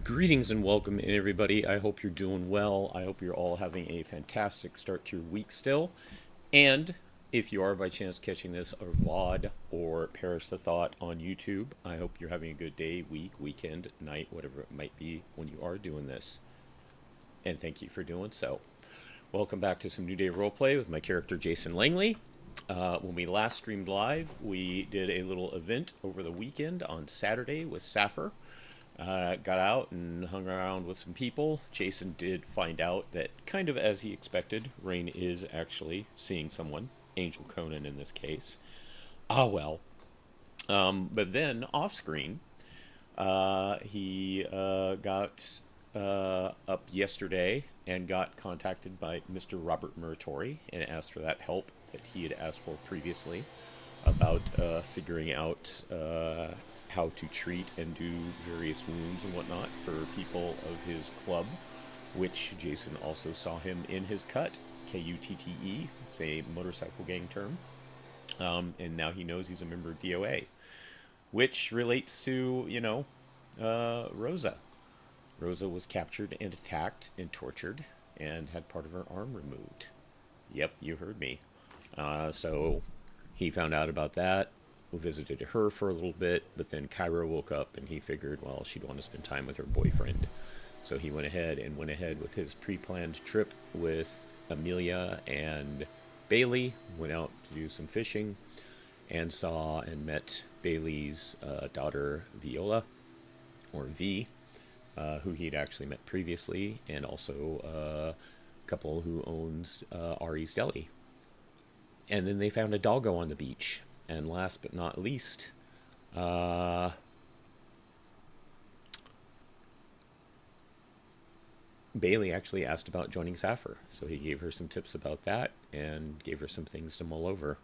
Greetings and welcome, everybody. I hope you're doing well. I hope you're all having a fantastic start to your week still. And if you are by chance catching this or VOD or Perish the Thought on YouTube, I hope you're having a good day, week, weekend, night, whatever it might be when you are doing this. And thank you for doing so. Welcome back to some New Day Roleplay with my character Jason Langley. When we last streamed live, we did a little event over the weekend on Saturday with Sappher. Got out and hung around with some people. Jason did find out that, kind of as he expected, Rain is actually seeing someone. Angel Conan in this case. Ah, well. But then, off screen, he got up yesterday and got contacted by Mr. Robert Muratori and asked for that help that he had asked for previously about figuring out how to treat and do various wounds and whatnot for people of his club, which Jason also saw him in his cut, Kutte. It's a motorcycle gang term. And now he knows he's a member of DOA, which relates to, Rosa. Rosa was captured and attacked and tortured and had part of her arm removed. Yep, you heard me. So he found out about that. We visited her for a little bit, but then Kyra woke up and he figured, well, she'd want to spend time with her boyfriend. So he went ahead with his pre-planned trip with Amelia and Bailey, went out to do some fishing, and saw and met Bailey's daughter Viola, or V, who he'd actually met previously, and also a couple who owns Ari's Deli. And then they found a doggo on the beach. And last but not least, Bailey actually asked about joining Sappher. So he gave her some tips about that and gave her some things to mull over.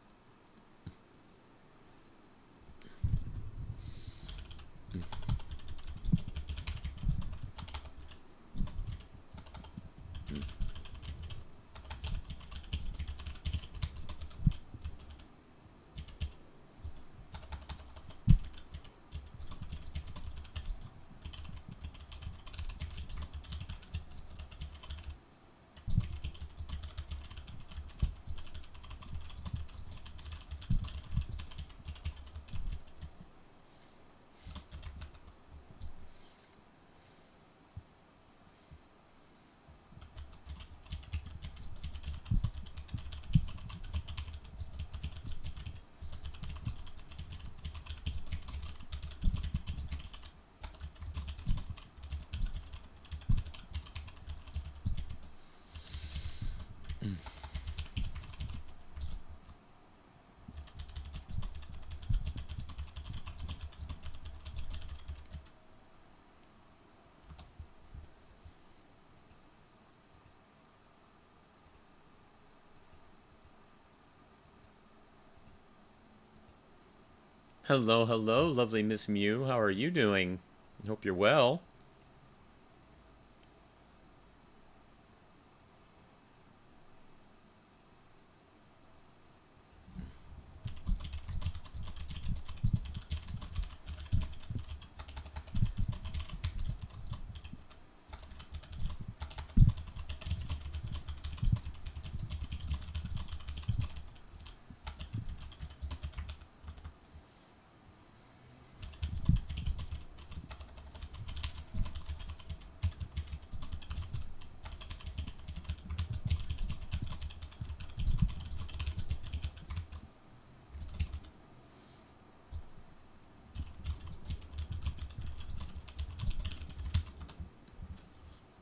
Hello, hello, lovely Miss Mew. How are you doing? I hope you're well.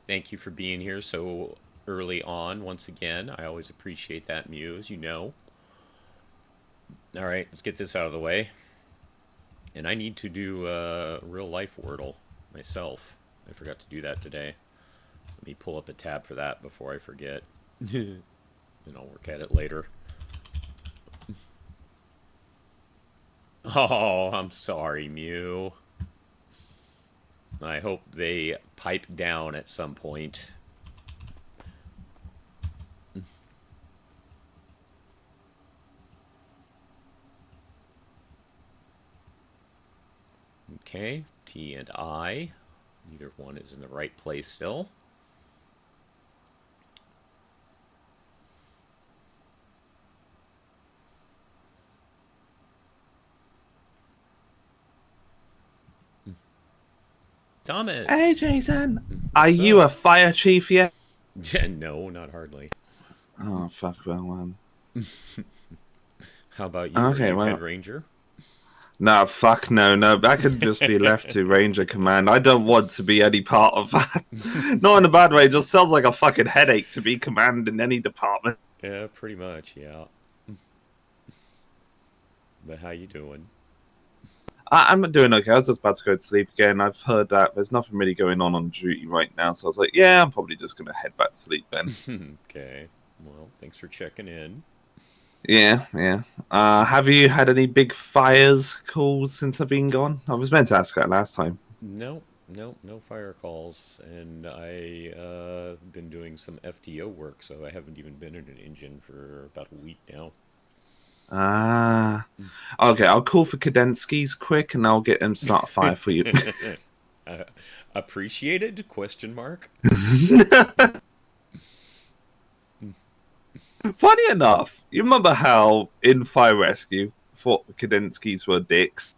Thank you for being here so early on once again. I always appreciate that, Mew, as you know. All right, let's get this out of the way. And I need to do real life Wordle myself. I forgot to do that today. Let me pull up a tab for that before I forget. And I'll work at it later. Oh, I'm sorry, Mew. I hope they pipe down at some point. Okay, T and I. Neither one is in the right place still. Hey, Thomas, Jason. Are what's you up? a fire chief yet? No, not hardly. Oh, fuck, well, How about you? Are okay, you head well. ranger? No, fuck no, no. That could just be left to Ranger Command. I don't want to be any part of that. Not in a bad way. It just sounds like a fucking headache to be command in any department. Yeah, pretty much, yeah. But how you doing? I'm doing okay. I was just about to go to sleep again. I've heard that there's nothing really going on duty right now. So I was like, yeah, I'm probably just going to head back to sleep then. Okay. Well, thanks for checking in. Yeah, yeah. Have you had any big fires calls since I've been gone? I was meant to ask that last time. No, no fire calls, and I been doing some FTO work, so I haven't even been in an engine for about a week now. Ah, okay. I'll call for Kadensky's quick, and I'll get him start a fire for you. uh, Appreciated? Question mark. Funny enough, you remember how in Fire Rescue, thought the Kadensky's were dicks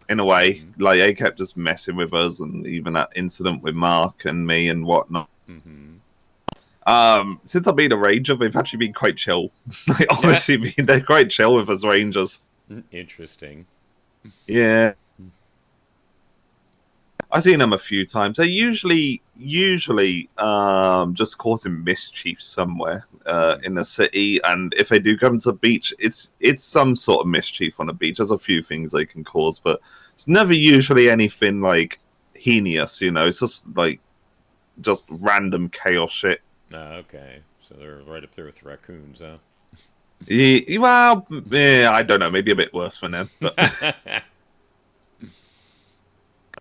in a way. Mm-hmm. Like they kept just messing with us, and even that incident with Mark and me and whatnot. Mm-hmm. Since I've been a ranger, they've actually been quite chill. Like Yeah. honestly, they're quite chill with us rangers. Interesting. Yeah, I've seen them a few times. They're usually just causing mischief somewhere Mm. in the city, and if they do come to the beach, it's some sort of mischief on the beach. There's a few things they can cause, but it's never usually anything like heinous. You know, it's just random chaos shit. Okay. So they're right up there with raccoons, huh? Well, yeah, I don't know, maybe a bit worse for them, but.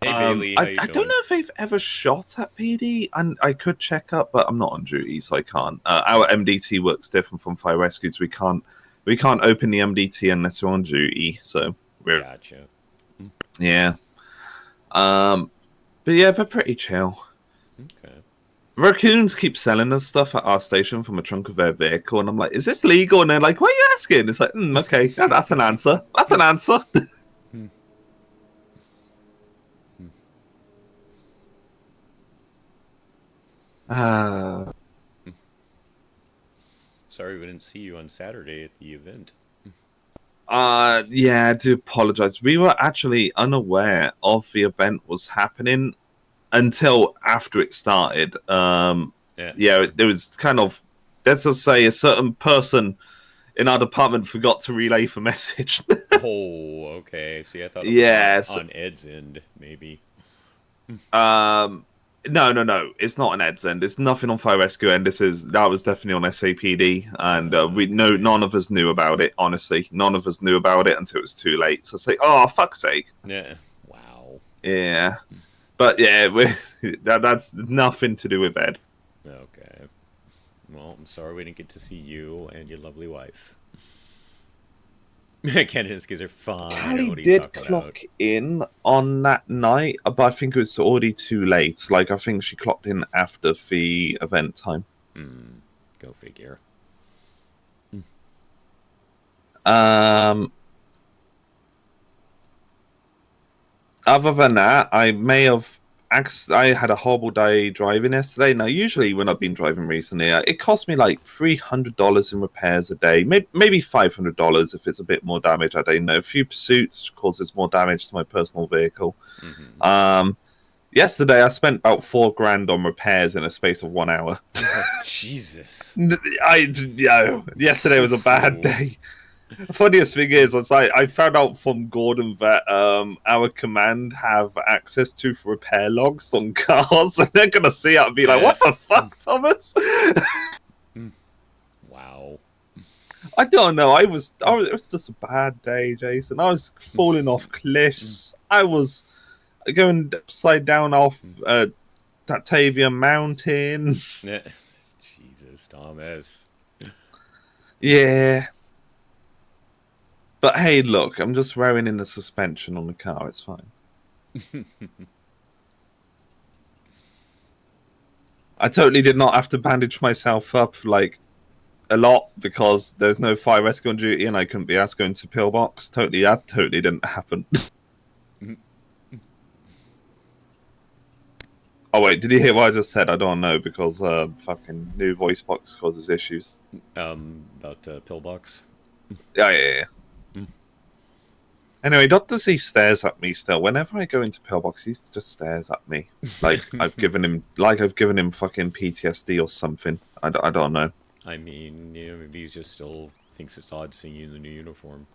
Hey Bailey, how you I don't doing? know if they've ever shot at PD, and I could check up, but I'm not on duty, so I can't. Our MDT works different from fire rescues. We can't open the MDT unless we're on duty. So we're Gotcha. yeah. Um, but yeah, they're pretty chill. Okay. Raccoons keep selling us stuff at our station from the trunk of their vehicle, and I'm like, "Is this legal?" And they're like, "What are you asking?" It's like, "Okay, that's an answer. That's an answer." uh, Sorry we didn't see you on Saturday at the event. yeah, I do apologize. We were actually unaware of the event was happening until after it started. Yeah. Yeah, there was kind of, let's just say, a certain person in our department forgot to relay the message. Oh, okay. See, I thought it was Yes. on Ed's end, maybe. Um. No, no, no. It's not an Ed's end. It's nothing on Fire Rescue end. That was definitely on SAPD, and we no Okay. none of us knew about it. Honestly, none of us knew about it until it was too late. So it's like, oh fuck's sake. Yeah. Wow. Yeah. But yeah, that's nothing to do with Ed. Okay. Well, I'm sorry we didn't get to see you and your lovely wife. Candidates kids are fine. I know Callie what he's did talking about. clock in on that night, but I think it was already too late. Like I think she clocked in after the event time. Hmm. Go figure. Um, Other than that, I may have. I had a horrible day driving yesterday. Now, usually when I've been driving recently, it costs me like $300 in repairs a day, maybe $500 if it's a bit more damage. I don't know. A few pursuits causes more damage to my personal vehicle. Mm-hmm. Um, Yesterday, I spent about $4,000 on repairs in a space of 1 hour. Oh, Jesus. Yesterday was a bad Phew. day. The funniest thing is, I found out from Gordon that our command have access to repair logs on cars, and they're gonna see it and be like, Eh. "What the fuck, Thomas?" Wow. I don't know. It was just a bad day, Jason. I was falling off cliffs. I was going upside down off Tatavia Mountain. Eh. Jesus, Thomas. Yeah, but hey, look, I'm just wearing in the suspension on the car. It's fine. I totally did not have to bandage myself up like a lot because there's no fire rescue on duty and I couldn't be asked going to pillbox. That totally didn't happen. Oh wait, did you hear what I just said? I don't know because fucking new voice box causes issues. About pillbox. Yeah. Anyway, Doctor Z stares at me still. Whenever I go into pillbox, he just stares at me like I've given him fucking PTSD or something. I don't know. I mean, maybe he just still thinks it's odd seeing you in the new uniform.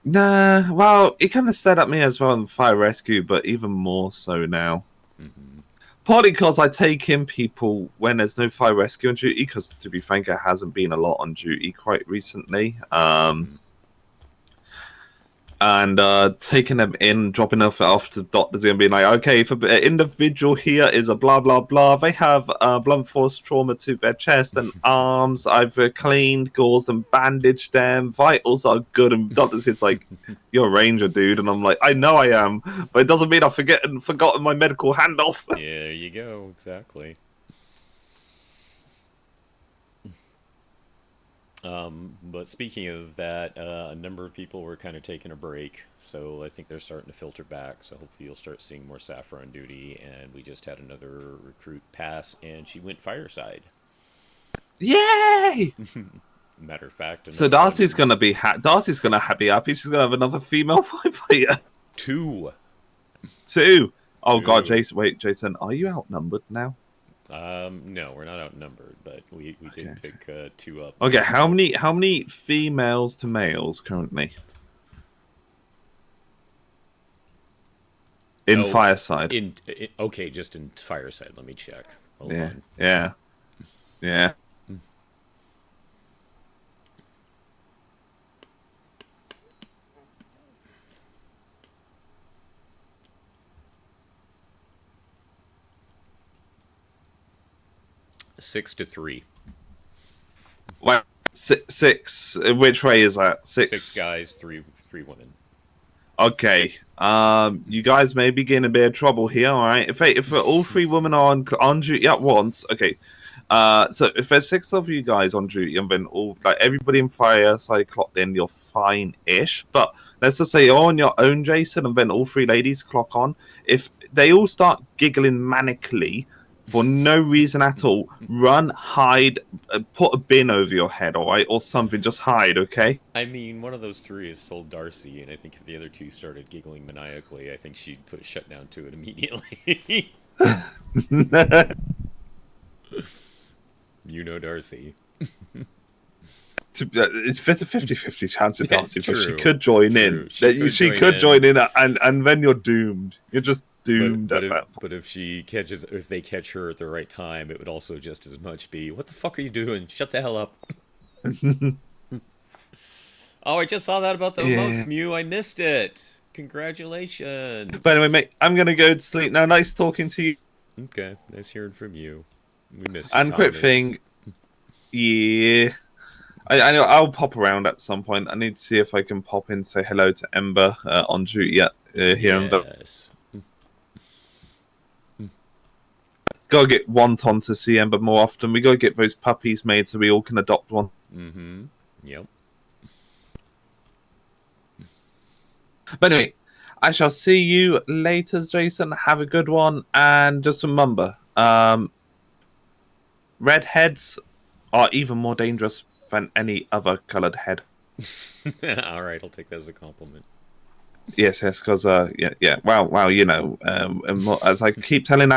Nah, well, he kind of stared at me as well in fire rescue, but even more so now. Mm-hmm. Partly because I take in people when there's no fire rescue on duty, because to be frank, it hasn't been a lot on duty quite recently. And taking them in, dropping them off to doctors and being like, okay, if an individual here is a blah, blah, blah, they have blunt force trauma to their chest and arms, I've cleaned, gauzed and bandaged them, vitals are good, and doctors, it's like, you're a ranger, dude, and I'm like, I know I am, but it doesn't mean I've forgotten my medical handoff. Yeah, there you go, exactly. But speaking of that, a number of people were kind of taking a break, so I think they're starting to filter back. So hopefully you'll start seeing more Saffron on duty. And we just had another recruit pass, and she went fireside. Yay! Matter of fact, So Darcy's gonna be Darcy's gonna be happy. She's gonna have another female firefighter. Two. Oh god, Jason. Wait, Jason, are you outnumbered now? No, we're not outnumbered, but we did pick two up. Okay, how many females to males currently in Fireside? Okay, just in Fireside. Let me check. Hold on. Yeah. 6-3. Well, six. Which way is that? Six guys, three women. Okay. You guys may be getting a bit of trouble here. All right. If all three women are on duty at once, okay. So if there's 6 of you guys on duty and then all everybody in Fireside clocked in, you're fine-ish. But let's just say you're on your own, Jason, and then all 3 ladies clock on. If they all start giggling manically for no reason at all, run, hide, put a bin over your head, all right, or something. Just hide, okay? I mean, one of those 3 is still Darcy, and I think if the other 2 started giggling maniacally, I think she'd put a shutdown to it immediately. You know Darcy. There's a 50-50 chance with Darcy, but she True, could join in. She could join in, and then you're doomed. You're just doomed. But if they catch her at the right time, it would also just as much be, what the fuck are you doing? Shut the hell up. Oh, I just saw that about the emotes, Mew. I missed it. Congratulations. But anyway, mate, I'm going to go to sleep now. Nice talking to you. Okay, nice hearing from you. We miss you, and quick thing, yeah, I know I'll pop around at some point. I need to see if I can pop in, say hello to Ember on duty here and there. Gotta get Wonton to see Ember more often. We gotta get those puppies made so we all can adopt one. Mm-hmm. Yep. But anyway, I shall see you later, Jason. Have a good one, and just remember, redheads are even more dangerous than any other coloured head. All right, I'll take that as a compliment. Yes, because yeah. Wow. You know, as I keep telling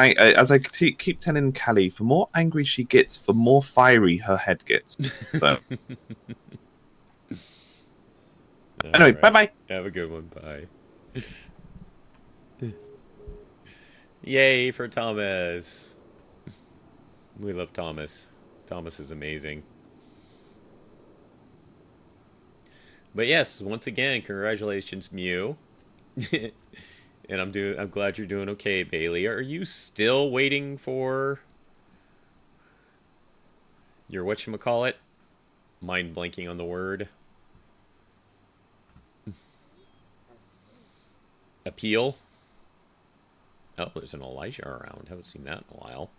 keep telling Callie, the more angry she gets, the more fiery her head gets. So anyway, right. Bye. Have a good one. Bye. Yay for Thomas. We love Thomas. Thomas is amazing. But yes, once again, congratulations, Mew. And I'm glad you're doing okay, Bailey. Are you still waiting for your whatchamacallit? Mind blanking on the word. Appeal? Oh, there's an Elijah around. Haven't seen that in a while.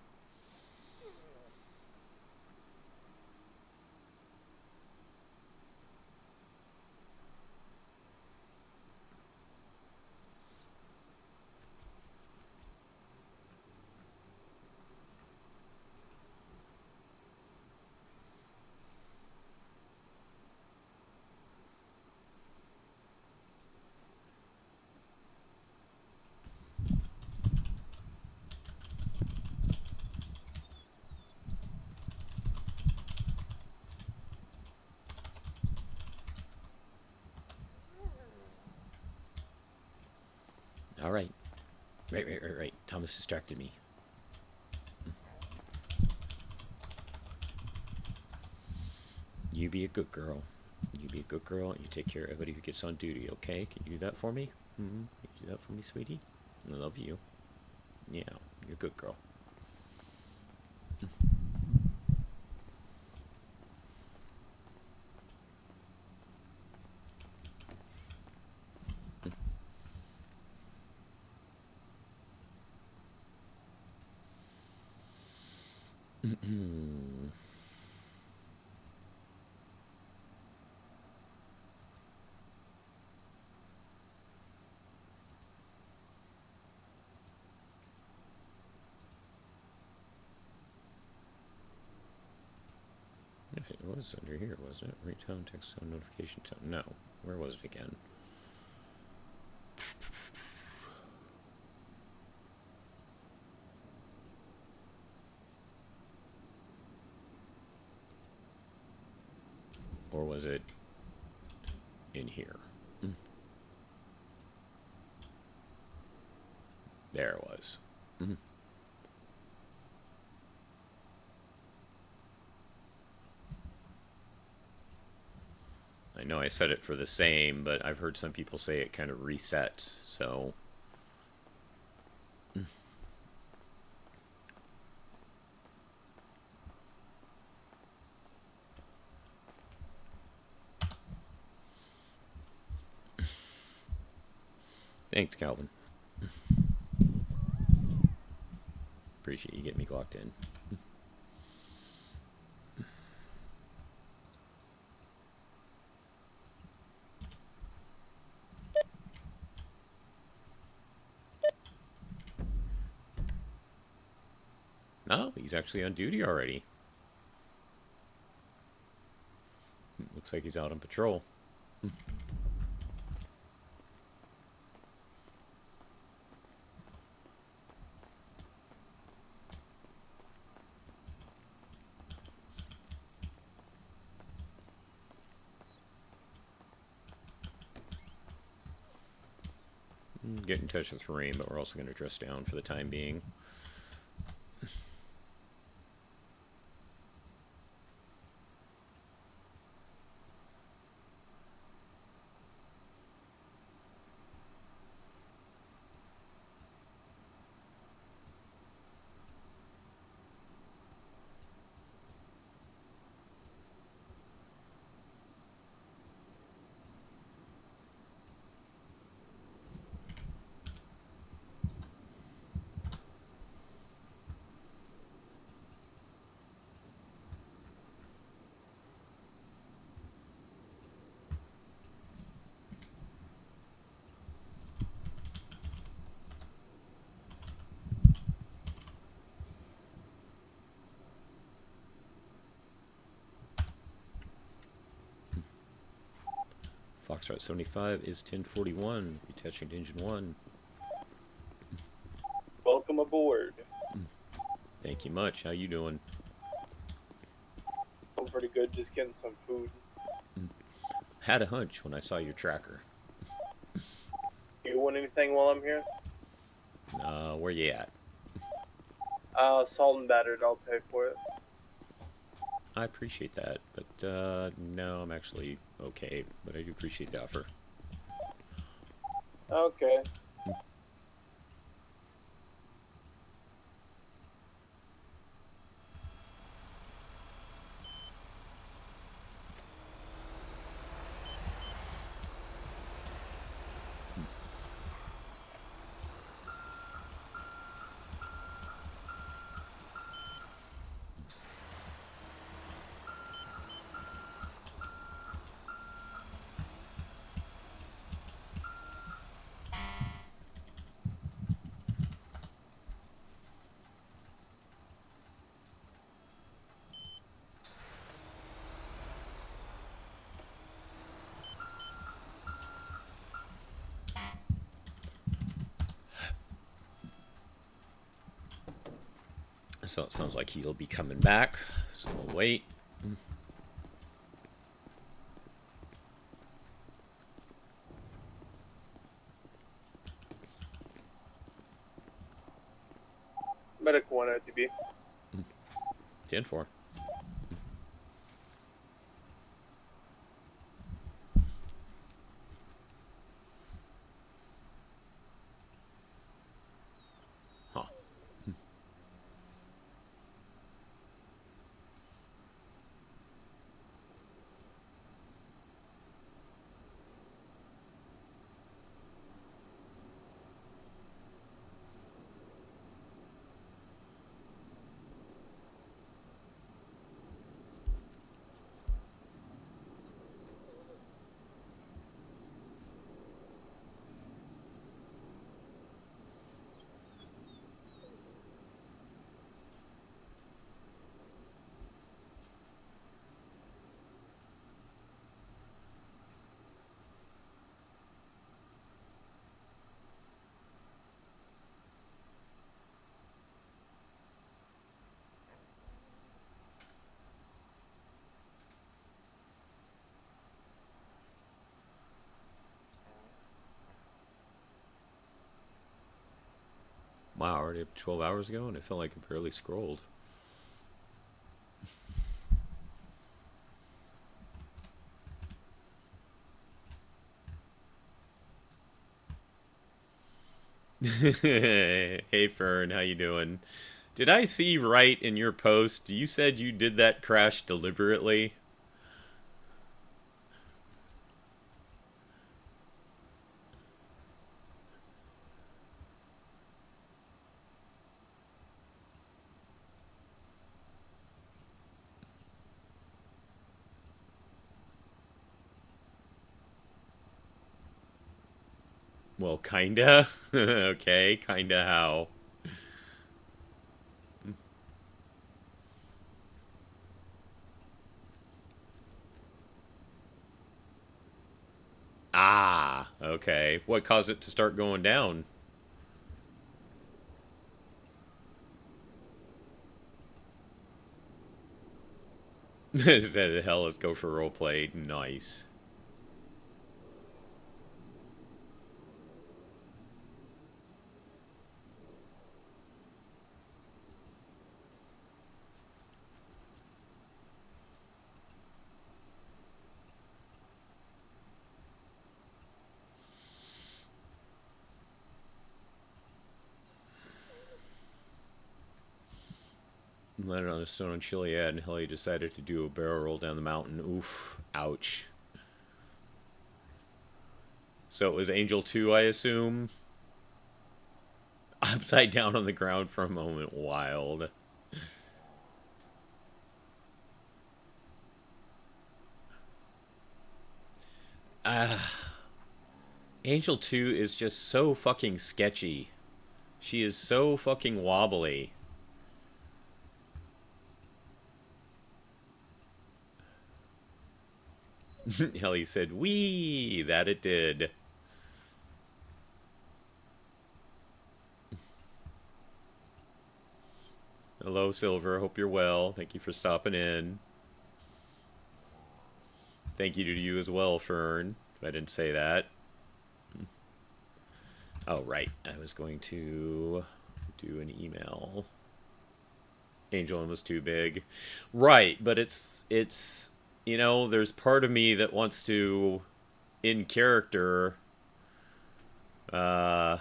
All right. Right. Thomas distracted me. You be a good girl. You be a good girl and you take care of everybody who gets on duty, okay? Can you do that for me? Mm-hmm. Can you do that for me, sweetie? I love you. Yeah, you're a good girl. It was under here, wasn't it? Ringtone, text tone, notification tone. No. Where was it again? Or was it in here? There it was. I know I set it for the same, but I've heard some people say it kind of resets, so... Thanks, Calvin. Appreciate you getting me locked in. Oh, he's actually on duty already. Looks like he's out on patrol. Get in touch with Rain, but we're also going to dress down for the time being. Foxtrot 75 is 1041, attaching to engine 1. Welcome aboard. Thank you much. How you doing? I'm pretty good, just getting some food. Had a hunch when I saw your tracker. You want anything while I'm here? Where you at? Salt and battered, I'll pay for it. I appreciate that, but no, I'm actually okay, but I do appreciate the offer. Okay. So it sounds like he'll be coming back, so we'll wait. Medical 1 OTB. 10-4. Huh. Wow, already 12 hours ago, and it felt like I barely scrolled. Hey Fern, how you doing? Did I see right in your post? You said you did that crash deliberately? Well, kinda. Okay, kinda how? Ah, okay. What caused it to start going down? Said hell, let's go for roleplay. Nice. Landed on a stone on Chiliad, and hell, he decided to do a barrel roll down the mountain. Oof. Ouch. So it was Angel 2, I assume? Upside down on the ground for a moment. Wild. Angel 2 is just so fucking sketchy. She is so fucking wobbly. Hell, he said, wee! That it did. Hello, Silver. Hope you're well. Thank you for stopping in. Thank you to you as well, Fern. I didn't say that. Oh, right. I was going to do an email. Angel was too big. Right, but it's you know, there's part of me that wants to, in character, put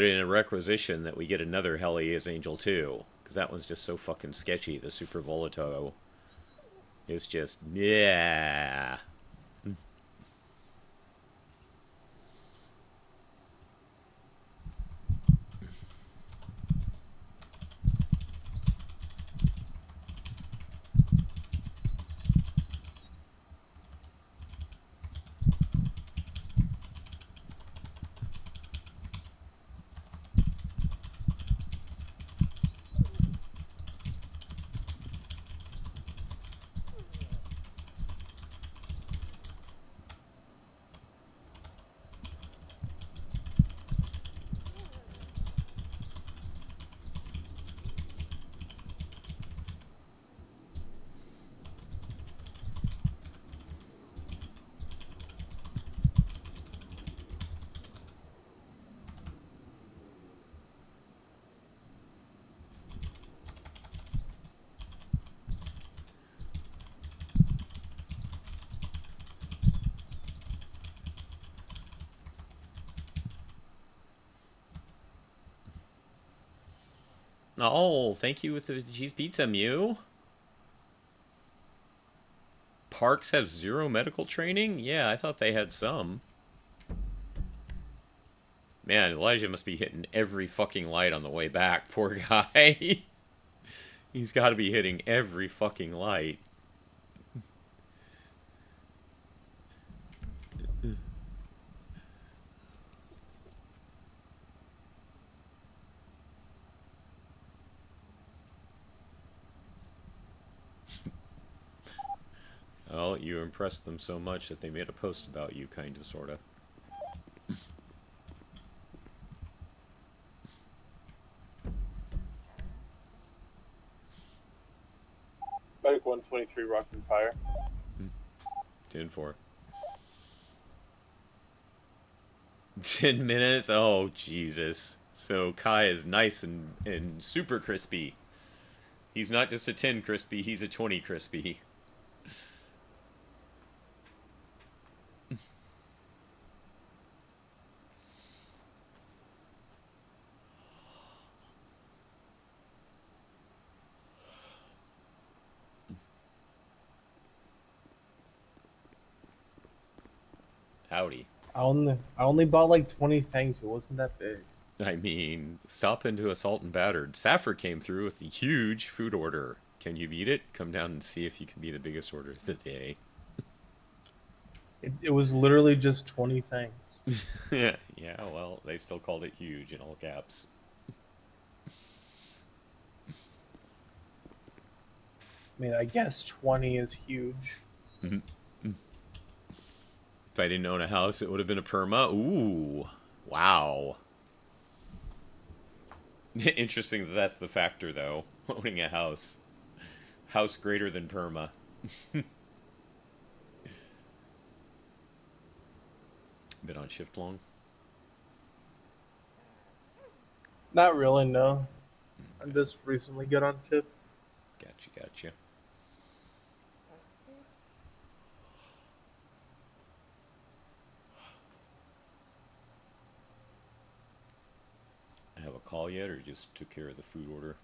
in a requisition that we get another heli as Angel 2. Because that one's just so fucking sketchy. The Super Volato is just, yeah. Oh, thank you with the cheese pizza, Mew. Parks have zero medical training? Yeah, I thought they had some. Man, Elijah must be hitting every fucking light on the way back. Poor guy. He's got to be hitting every fucking light. Well, you impressed them so much that they made a post about you, kind of, sort of. Bike 123 Rockland Fire. 10-4. 10 minutes? Oh, Jesus. So Kai is nice and super crispy. He's not just a 10 crispy, he's a 20 crispy. Howdy. I only bought like 20 things. It wasn't that big. I mean, stop into Assault and Battered. Saffir came through with a huge food order. Can you beat it? Come down and see if you can be the biggest order of the day. It was literally just 20 things. Yeah, well, they still called it huge in all caps. I mean, I guess 20 is huge. If I didn't own a house, it would have been a perma. Ooh, wow. Interesting that that's the factor, though. Owning a house. House greater than perma. Been on shift long? Not really, no. I'm just recently got on shift. Gotcha. Have a call yet, or just took care of the food order?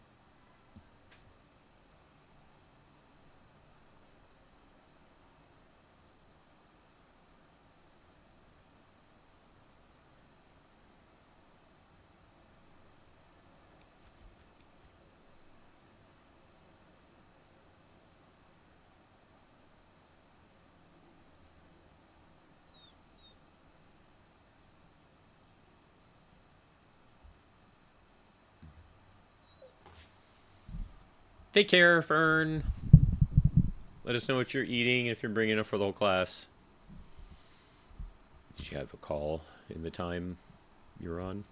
Take care, Fern. Let us know what you're eating if you're bringing it for the whole class. Did you have a call in the time you're on?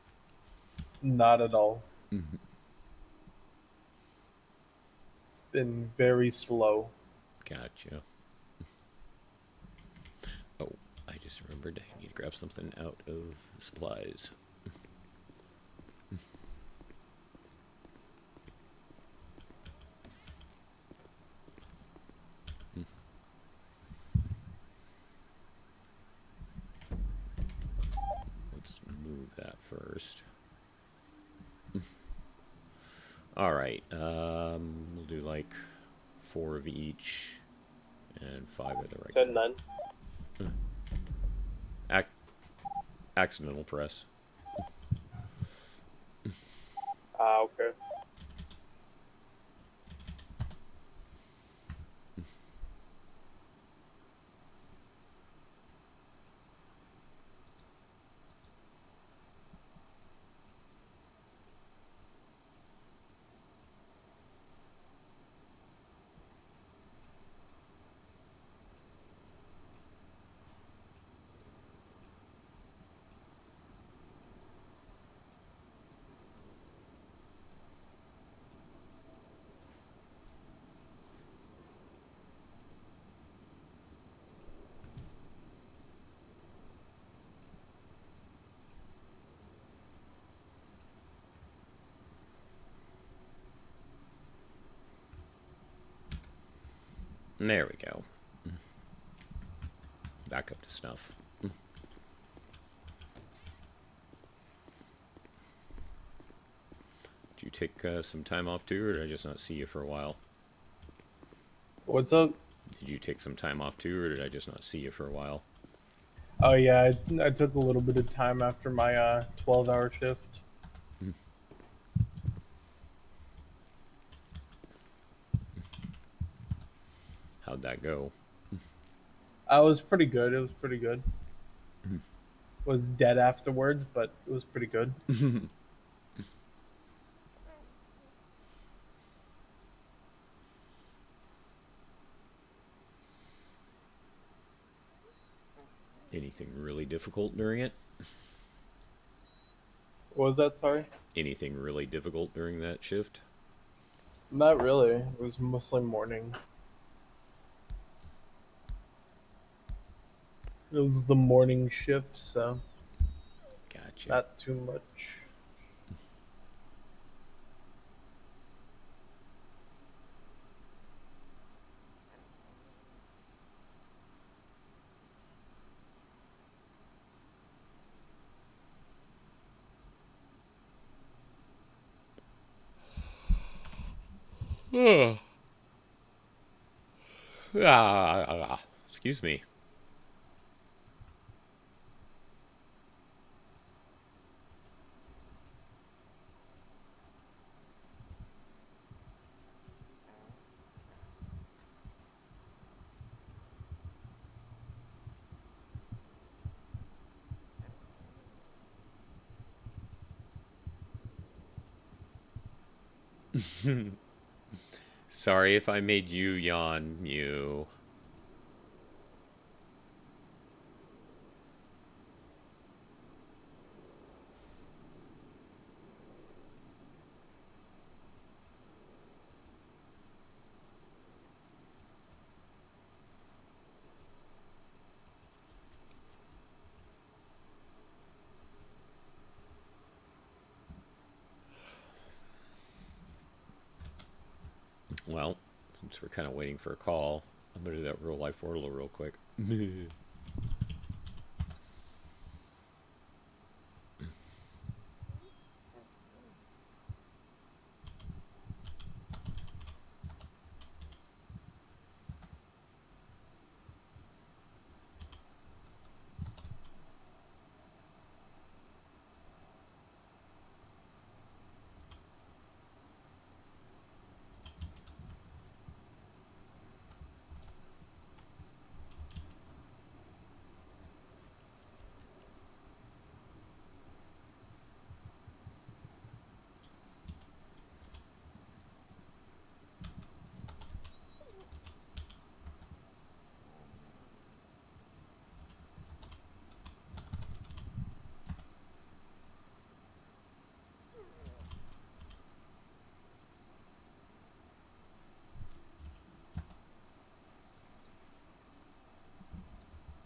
Not at all. Mm-hmm. It's been very slow. Gotcha. Oh, I just remembered I need to grab something out of the supplies. Let's move that first. All right, we'll do like 4 of each and 5 of the regular. 10-9. Accidental press. Okay. There we go. Back up to snuff. Did you take some time off too, or did I just not see you for a while? What's up? Did you take some time off too, or did I just not see you for a while? Oh yeah, I took a little bit of time after my 12-hour shift. How'd that go? I was pretty good. It was pretty good. Was dead afterwards, but it was pretty good. Anything really difficult during it? What was that? Sorry. Anything really difficult during that shift? Not really. It was mostly morning. It was the morning shift, so Gotcha. not too much. Excuse me. Sorry if I made you yawn, Mew. Well, since we're kind of waiting for a call, I'm going to do that real life Wordle real quick.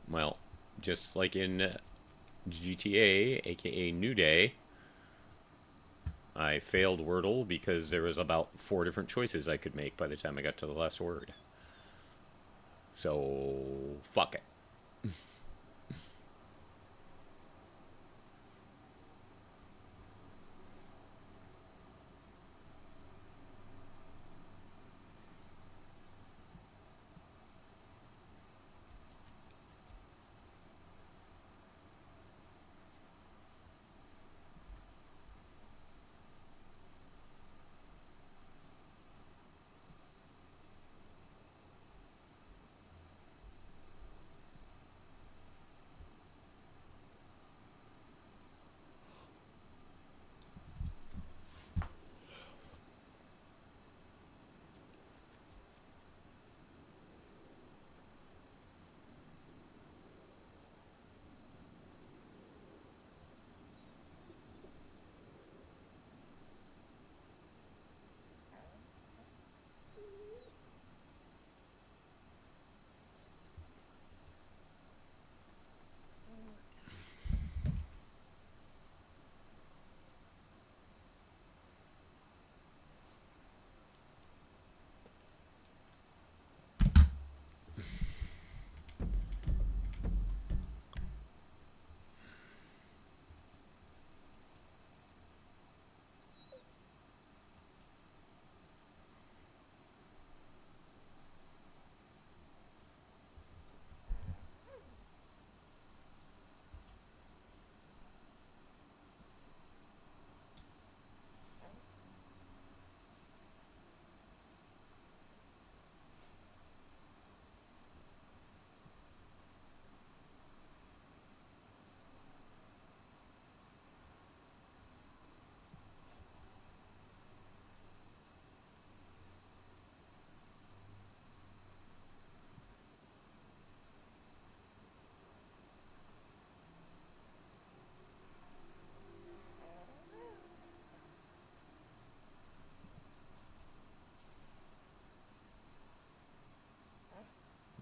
Well, just like in GTA, aka NewDay, I failed Wordle because there was about 4 different choices I could make by the time I got to the last word. So, fuck it.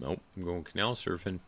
Nope, I'm going canal surfing.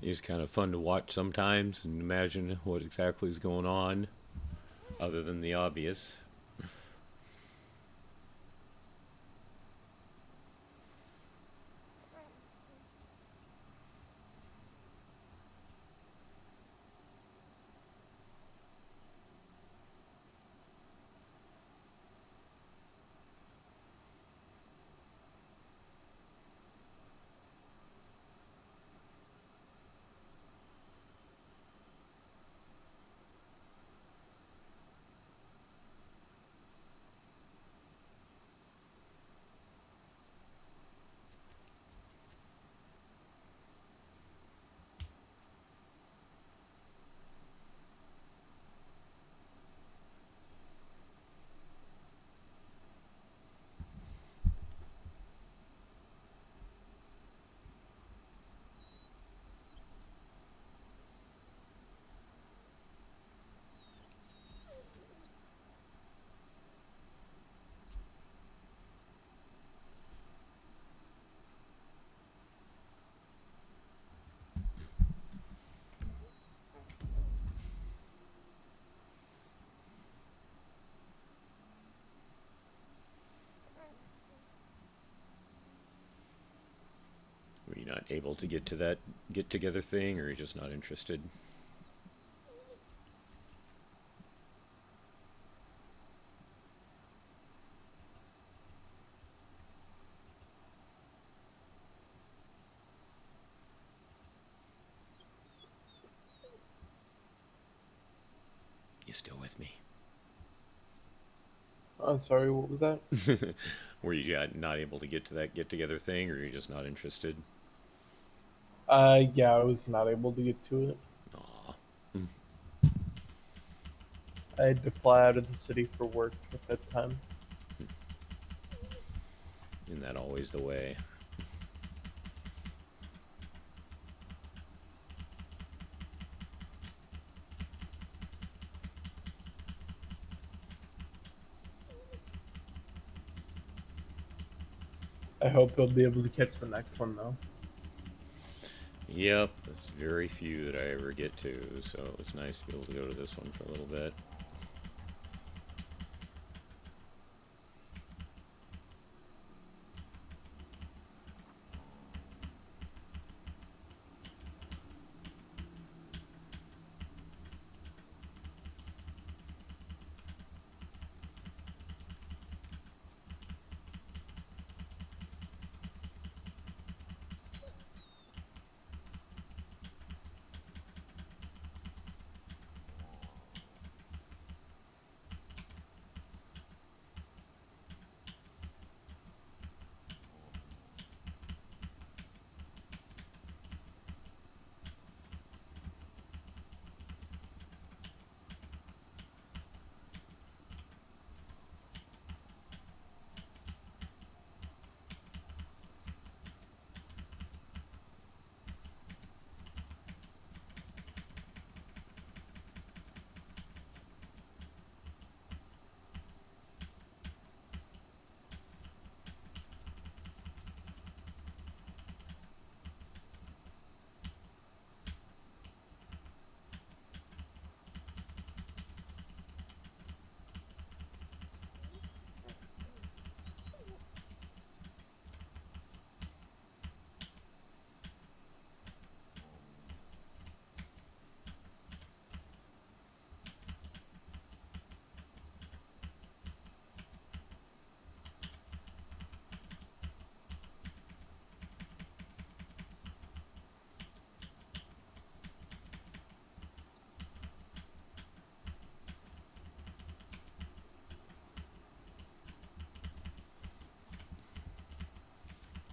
It's kind of fun to watch sometimes and imagine what exactly is going on, other than the obvious. Were you not able to get to that get together thing, or are you just not interested? You still with me? I'm sorry, what was that? Were you not able to get to that get together thing, or are you just not interested? Yeah, I was not able to get to it. Aw. I had to fly out of the city for work at that time. Isn't that always the way? I hope you'll be able to catch the next one though. Yep, it's very few that I ever get to, so it's nice to be able to go to this one for a little bit.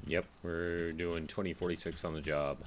Yep, we're doing 2046 on the job.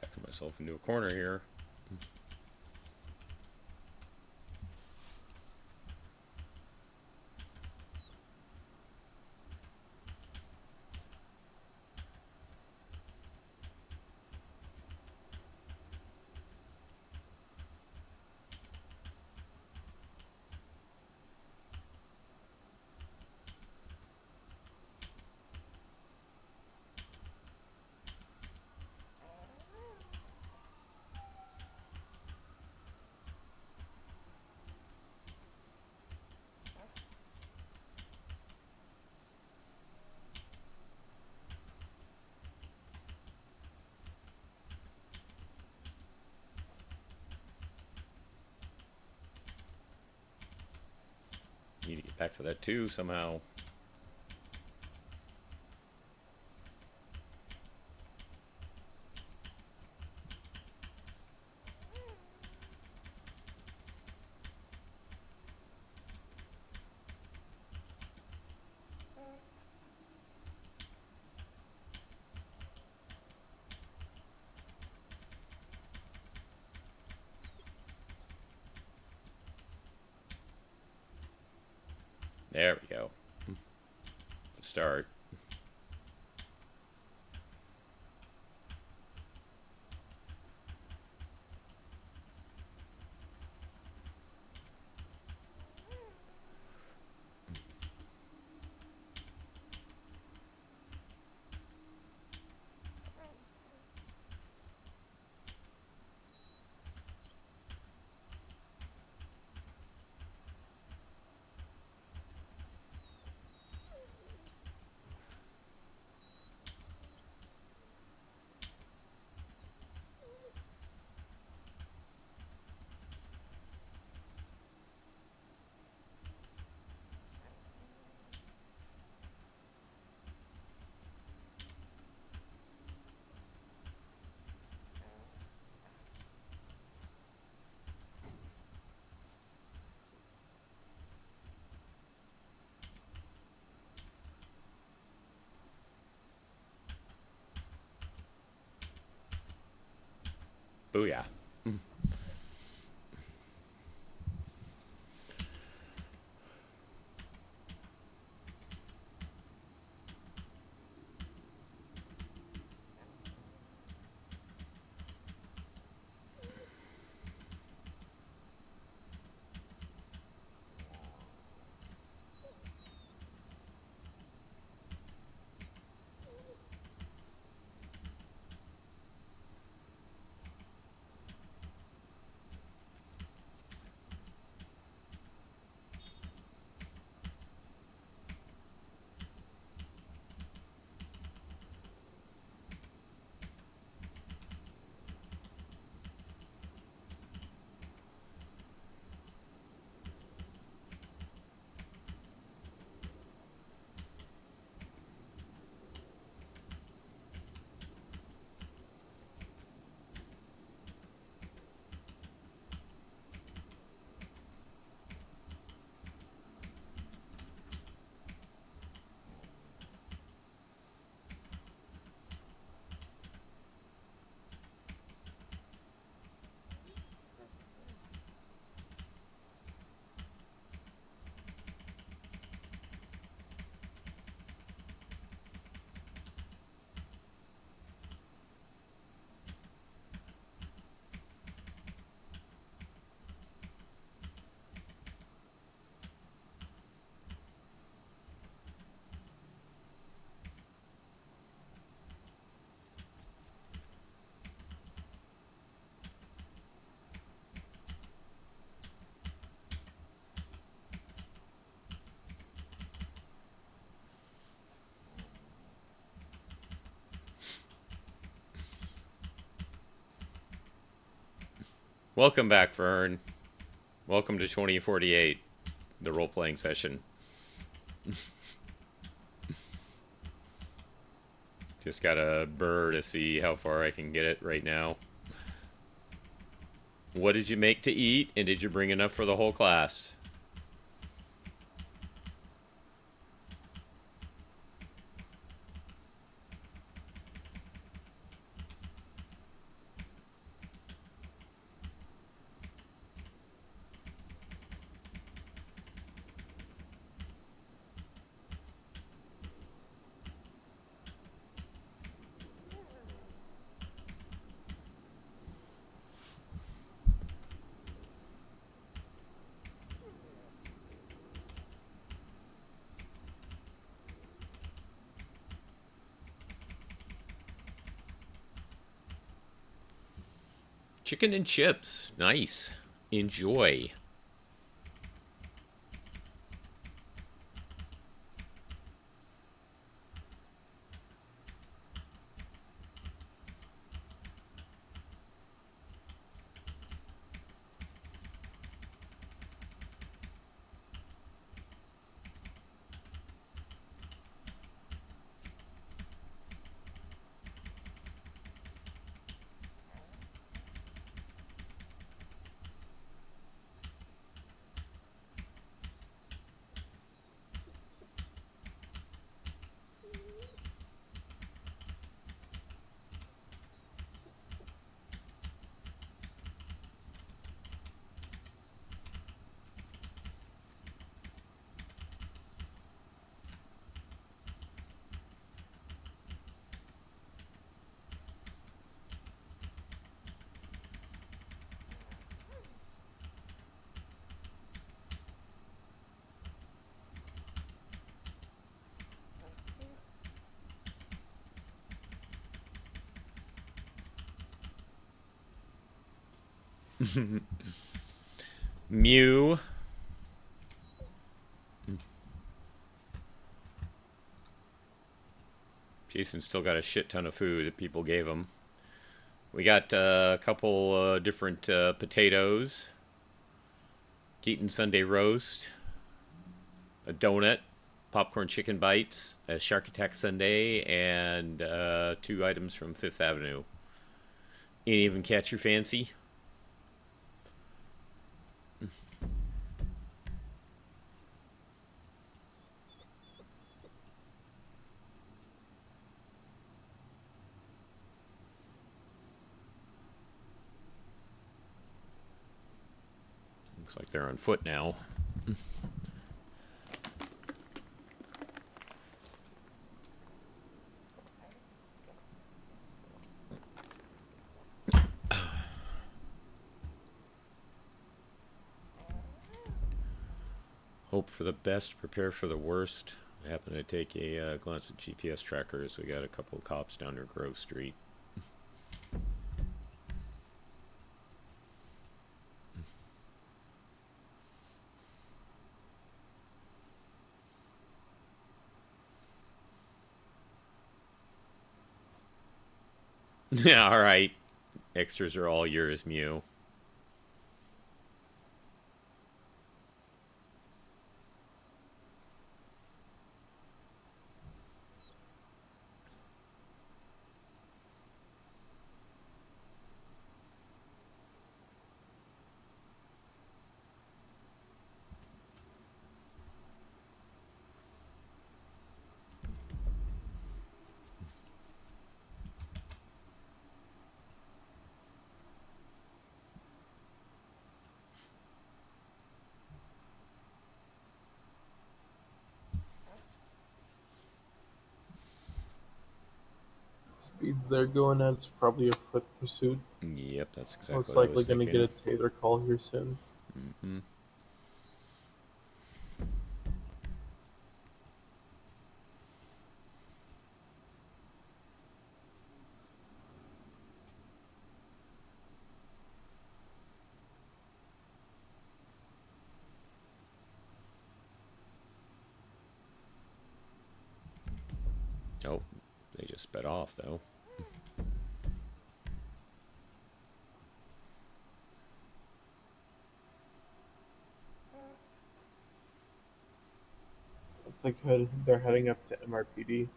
Backing myself into a corner here. Need to get back to that too somehow. There we go. To start. Booyah. Welcome back, Vern. Welcome to 2048, the role-playing session. Just got a burr to see how far I can get it right now. What did you make to eat, and did you bring enough for the whole class? Chicken and chips. Nice. Enjoy. Mew. Jason's still got a shit ton of food that people gave him. We got a couple different potatoes, Keaton Sunday roast, a donut, popcorn chicken bites, a shark attack sundae, and 2 items from Fifth Avenue. Ain't even catch your fancy? Looks like they're on foot now. Hope for the best, prepare for the worst. I happen to take a glance at GPS trackers. We got a couple of cops down near Grove Street. Yeah, all right. Extras are all yours, Mew. Speeds they're going at, it's probably a foot pursuit. Yep, that's exactly Most what I likely was going to thinking. get a taser call here soon. Mm-hmm. Oh, they just sped off, though. Looks like they're heading up to MRPD.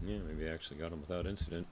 Yeah, maybe I actually got them without incident.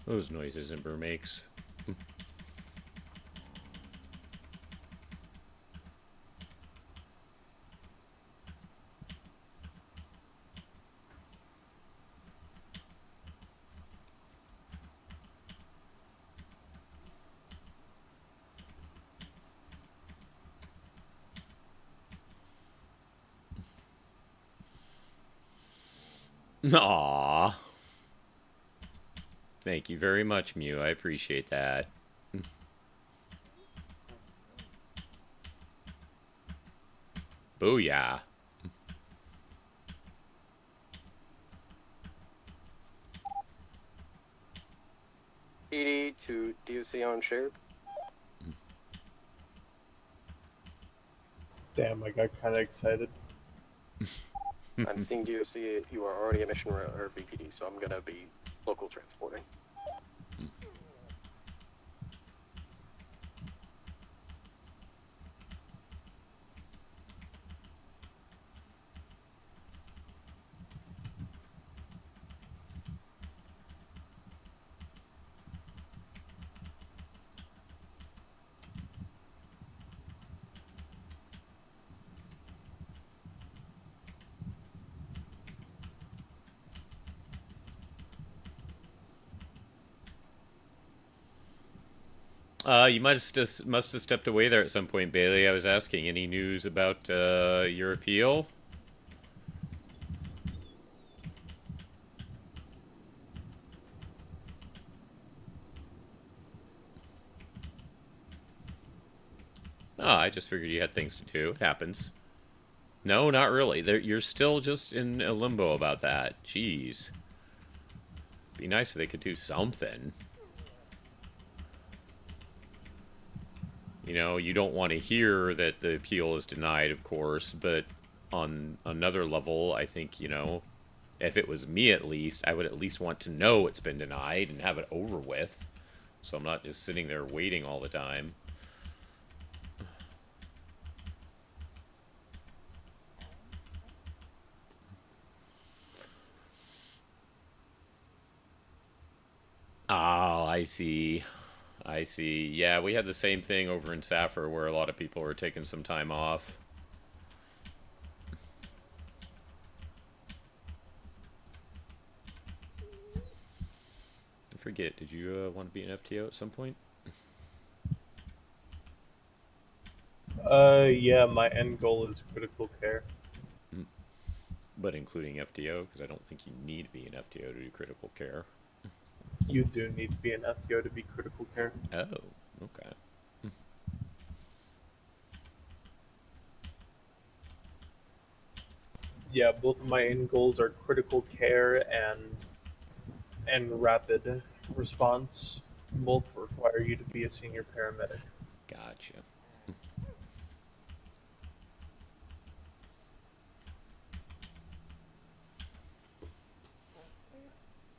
Those noises Ember makes. Aw. Thank you very much, Mew. I appreciate that. Booyah. ED to DOC on shared. Damn, I got kind of excited. I'm seeing DOC. You are already a mission or BPD, so I'm gonna be local transporting. You must have stepped away there at some point, Bailey. I was asking, any news about your appeal? Oh, I just figured you had things to do. It happens. No, not really. You're still just in a limbo about that. Jeez. Be nice if they could do something. You know, you don't want to hear that the appeal is denied, of course, but on another level, I think, you know, if it was me at least, I would at least want to know it's been denied and have it over with. So I'm not just sitting there waiting all the time. Oh, I see. I see. Yeah, we had the same thing over in Safford where a lot of people were taking some time off. I forget, did you want to be an FTO at some point? Yeah, my end goal is critical care. But including FTO, because I don't think you need to be an FTO to do critical care. You do need to be an FTO to be critical care. Oh, okay. Yeah, both of my end goals are critical care and rapid response. Both require you to be a senior paramedic. Gotcha.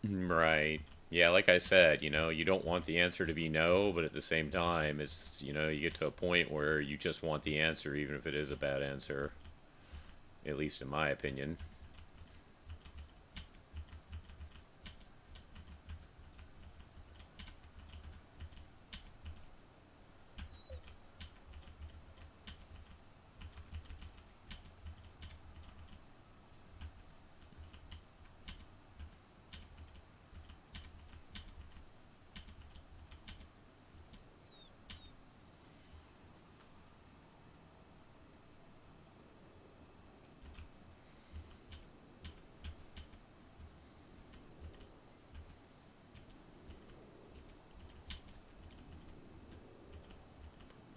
Right. Yeah, like I said, you know, you don't want the answer to be no, but at the same time, it's, you know, you get to a point where you just want the answer, even if it is a bad answer. At least in my opinion.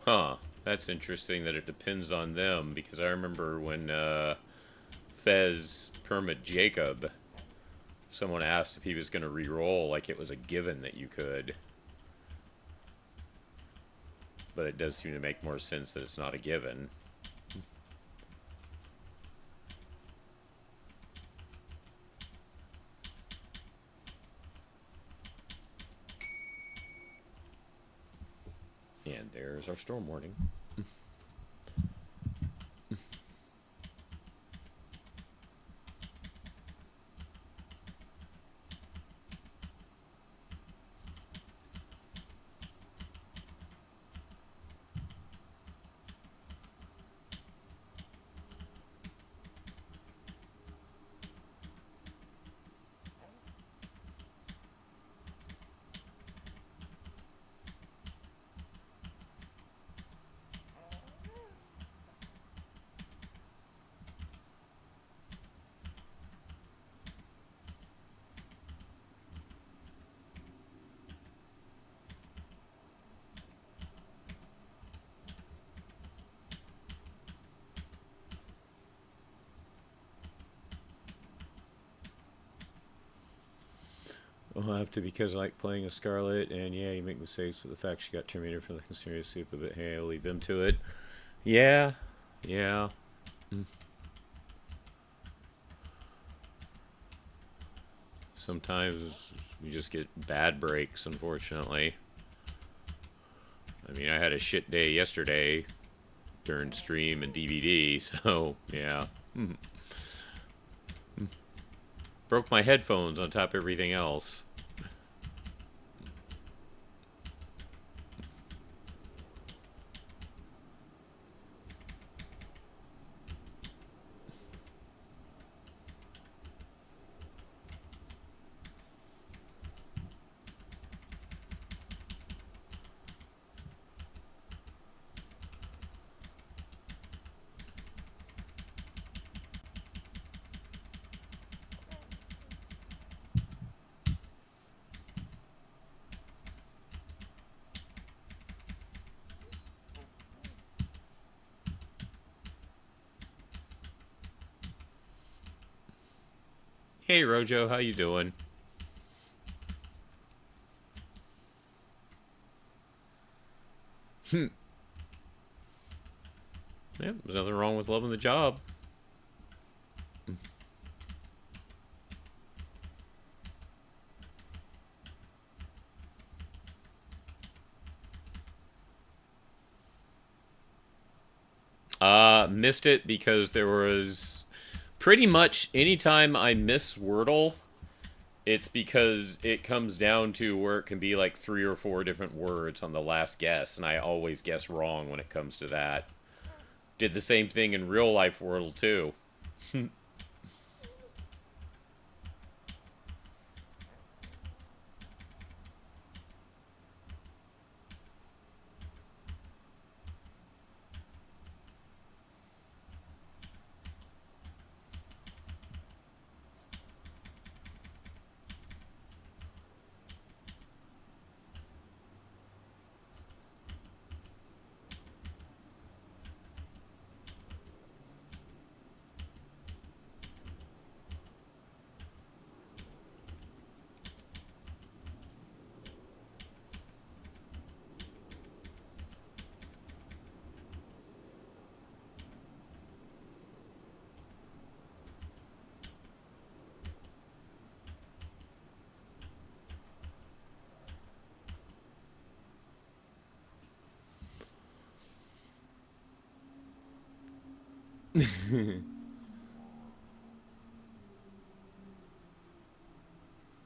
Huh. That's interesting that it depends on them, because I remember when Fez permit Jacob, someone asked if he was going to re-roll like it was a given that you could. But it does seem to make more sense that it's not a given. And there's our storm warning. Well, after because I like playing a Scarlet, and yeah, you make mistakes with the fact she got terminated from the conspiracy super, but hey, I'll leave them to it. Yeah, yeah. Sometimes you just get bad breaks, unfortunately. I mean, I had a shit day yesterday during stream and DVD, so yeah. Broke my headphones on top of everything else. Hey Rojo, how you doing? Yeah, there's nothing wrong with loving the job. Missed it because there was pretty much anytime I miss Wordle, it's because it comes down to where it can be like 3 or 4 different words on the last guess, and I always guess wrong when it comes to that. Did the same thing in real life Wordle too.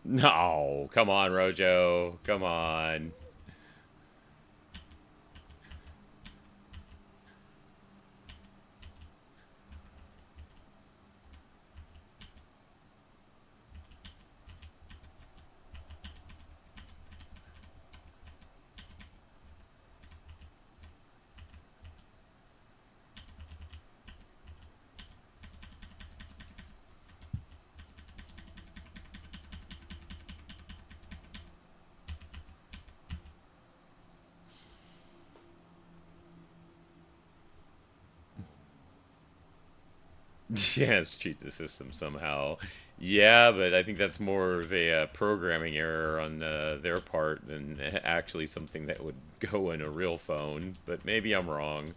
No, come on, Rojo. Come on. Yeah, let's cheat the system somehow. Yeah, but I think that's more of a programming error on their part than actually something that would go in a real phone. But maybe I'm wrong.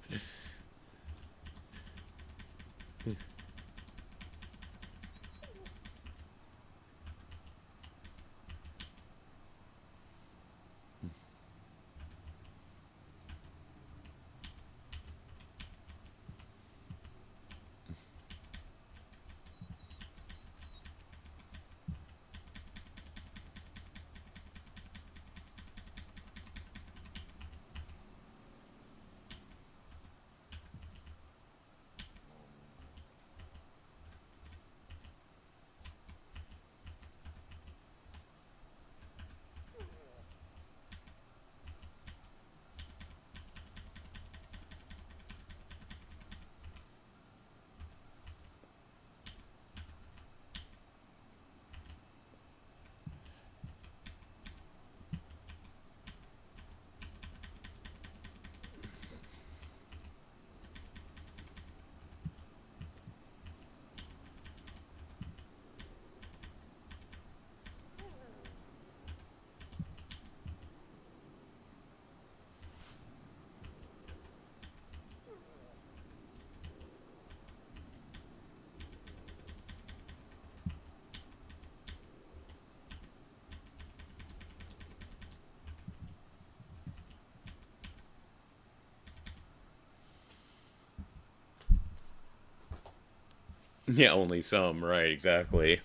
Yeah, only some, right, exactly.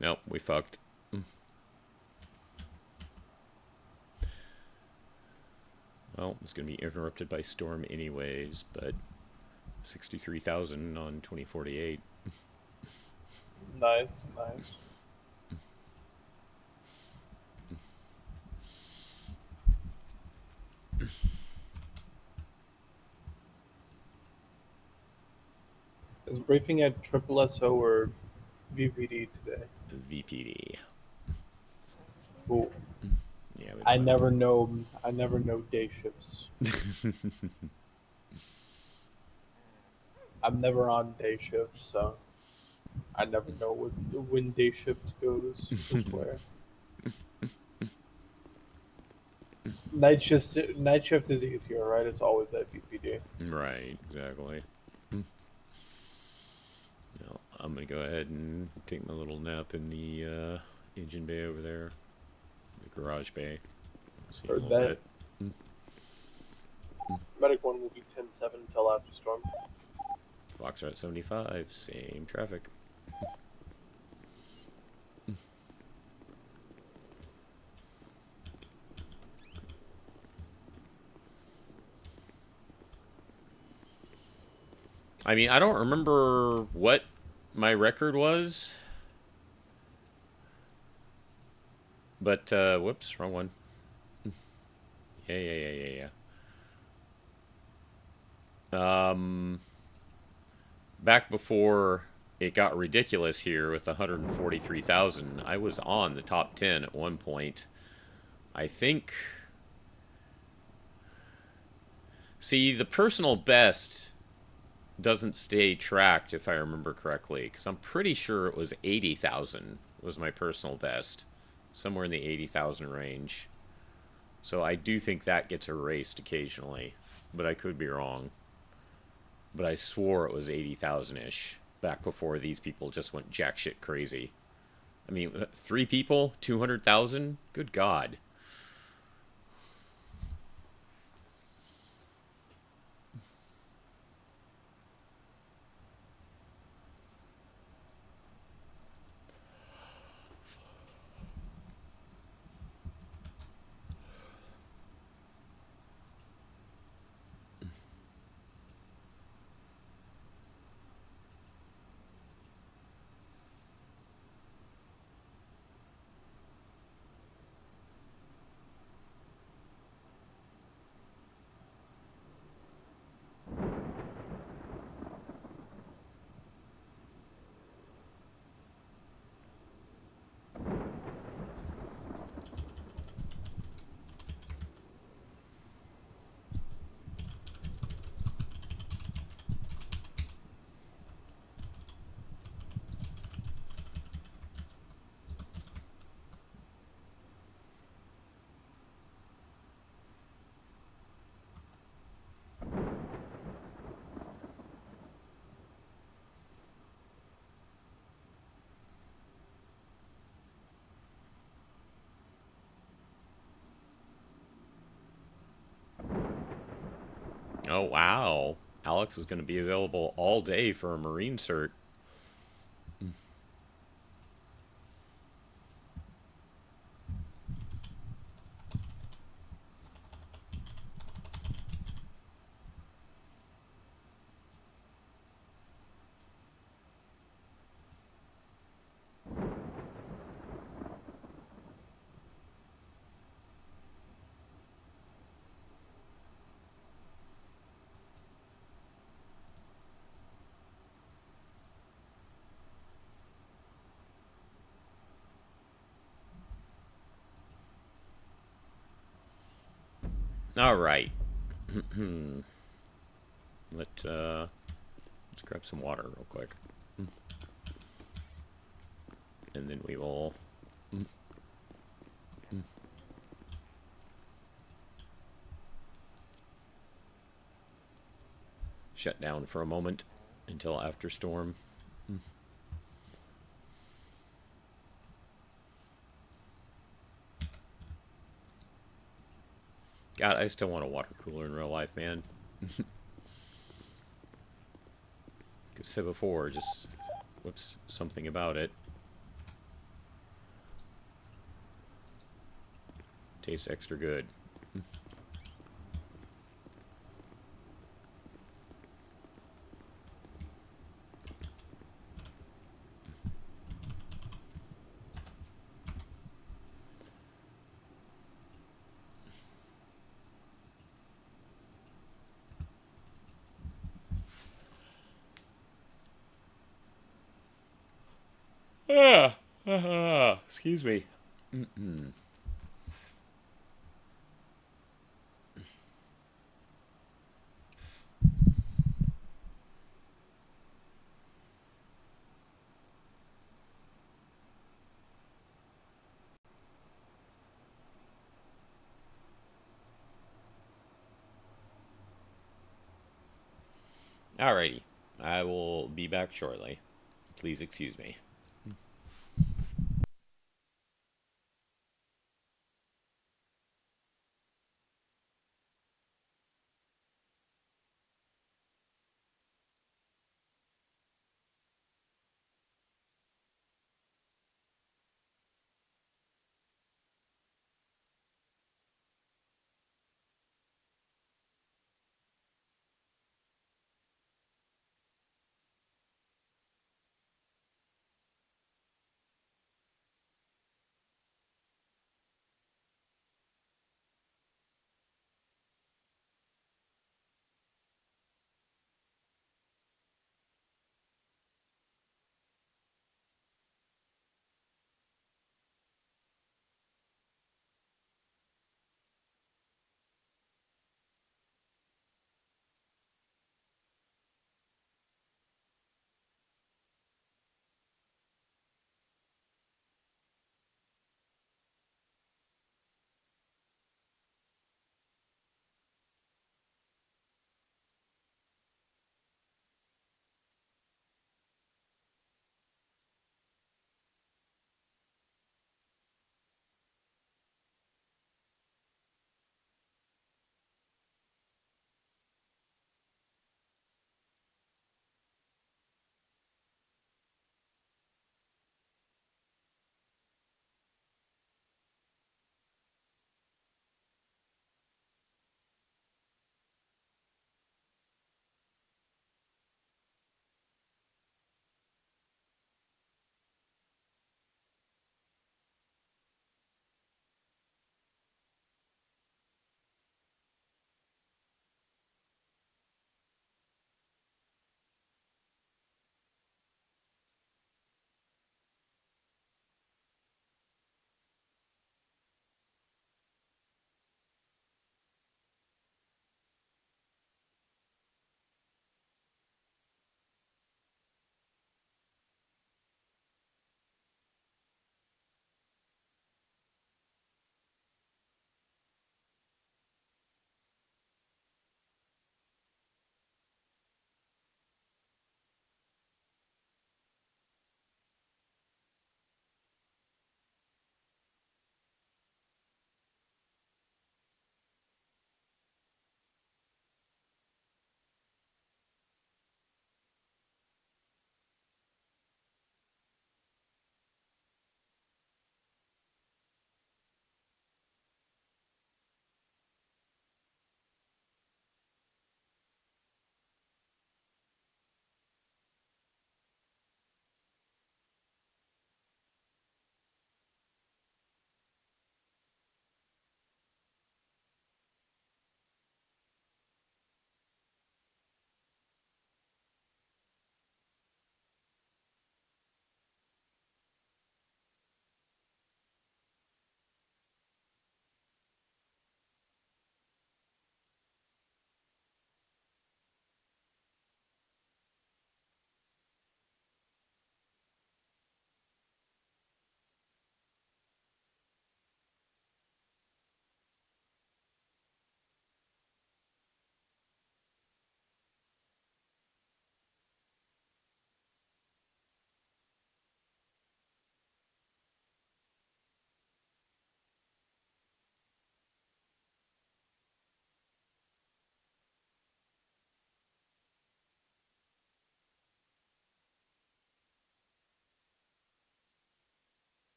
Nope, we fucked. Well, it's going to be interrupted by storm anyways, but 63,000 on 2048. Nice, nice. Is briefing at Triple SO or VPD today? VPD. Cool. Yeah, we I don't have never know. I never know day shifts. I'm never on day shift, so I never know when day shift goes is where. Night shift is easier, right? It's always at VPD. Right, exactly. No, I'm going to go ahead and take my little nap in the engine bay over there, the garage bay. See you in a Heard little that. bit. Medic 1 will be 10-7 until after storm. Foxtrot 75, same traffic. I mean, I don't remember what my record was. But, whoops, wrong one. Yeah. Back before it got ridiculous here with 143,000, I was on the top 10 at one point. I think... See, the personal best doesn't stay tracked, if I remember correctly, because I'm pretty sure it was 80,000 was my personal best. Somewhere in the 80,000 range. So I do think that gets erased occasionally, but I could be wrong. But I swore it was 80,000-ish back before these people just went jack shit crazy. I mean, 3 people, 200,000? Good God. Oh, wow. Alex is going to be available all day for a Marine cert. All right. Let's grab some water real quick. And then we will... shut down for a moment until after storm. God, I still want a water cooler in real life, man. Like I said before, just whoops, something about it. Tastes extra good. Excuse me. Alrighty. I will be back shortly. Please excuse me.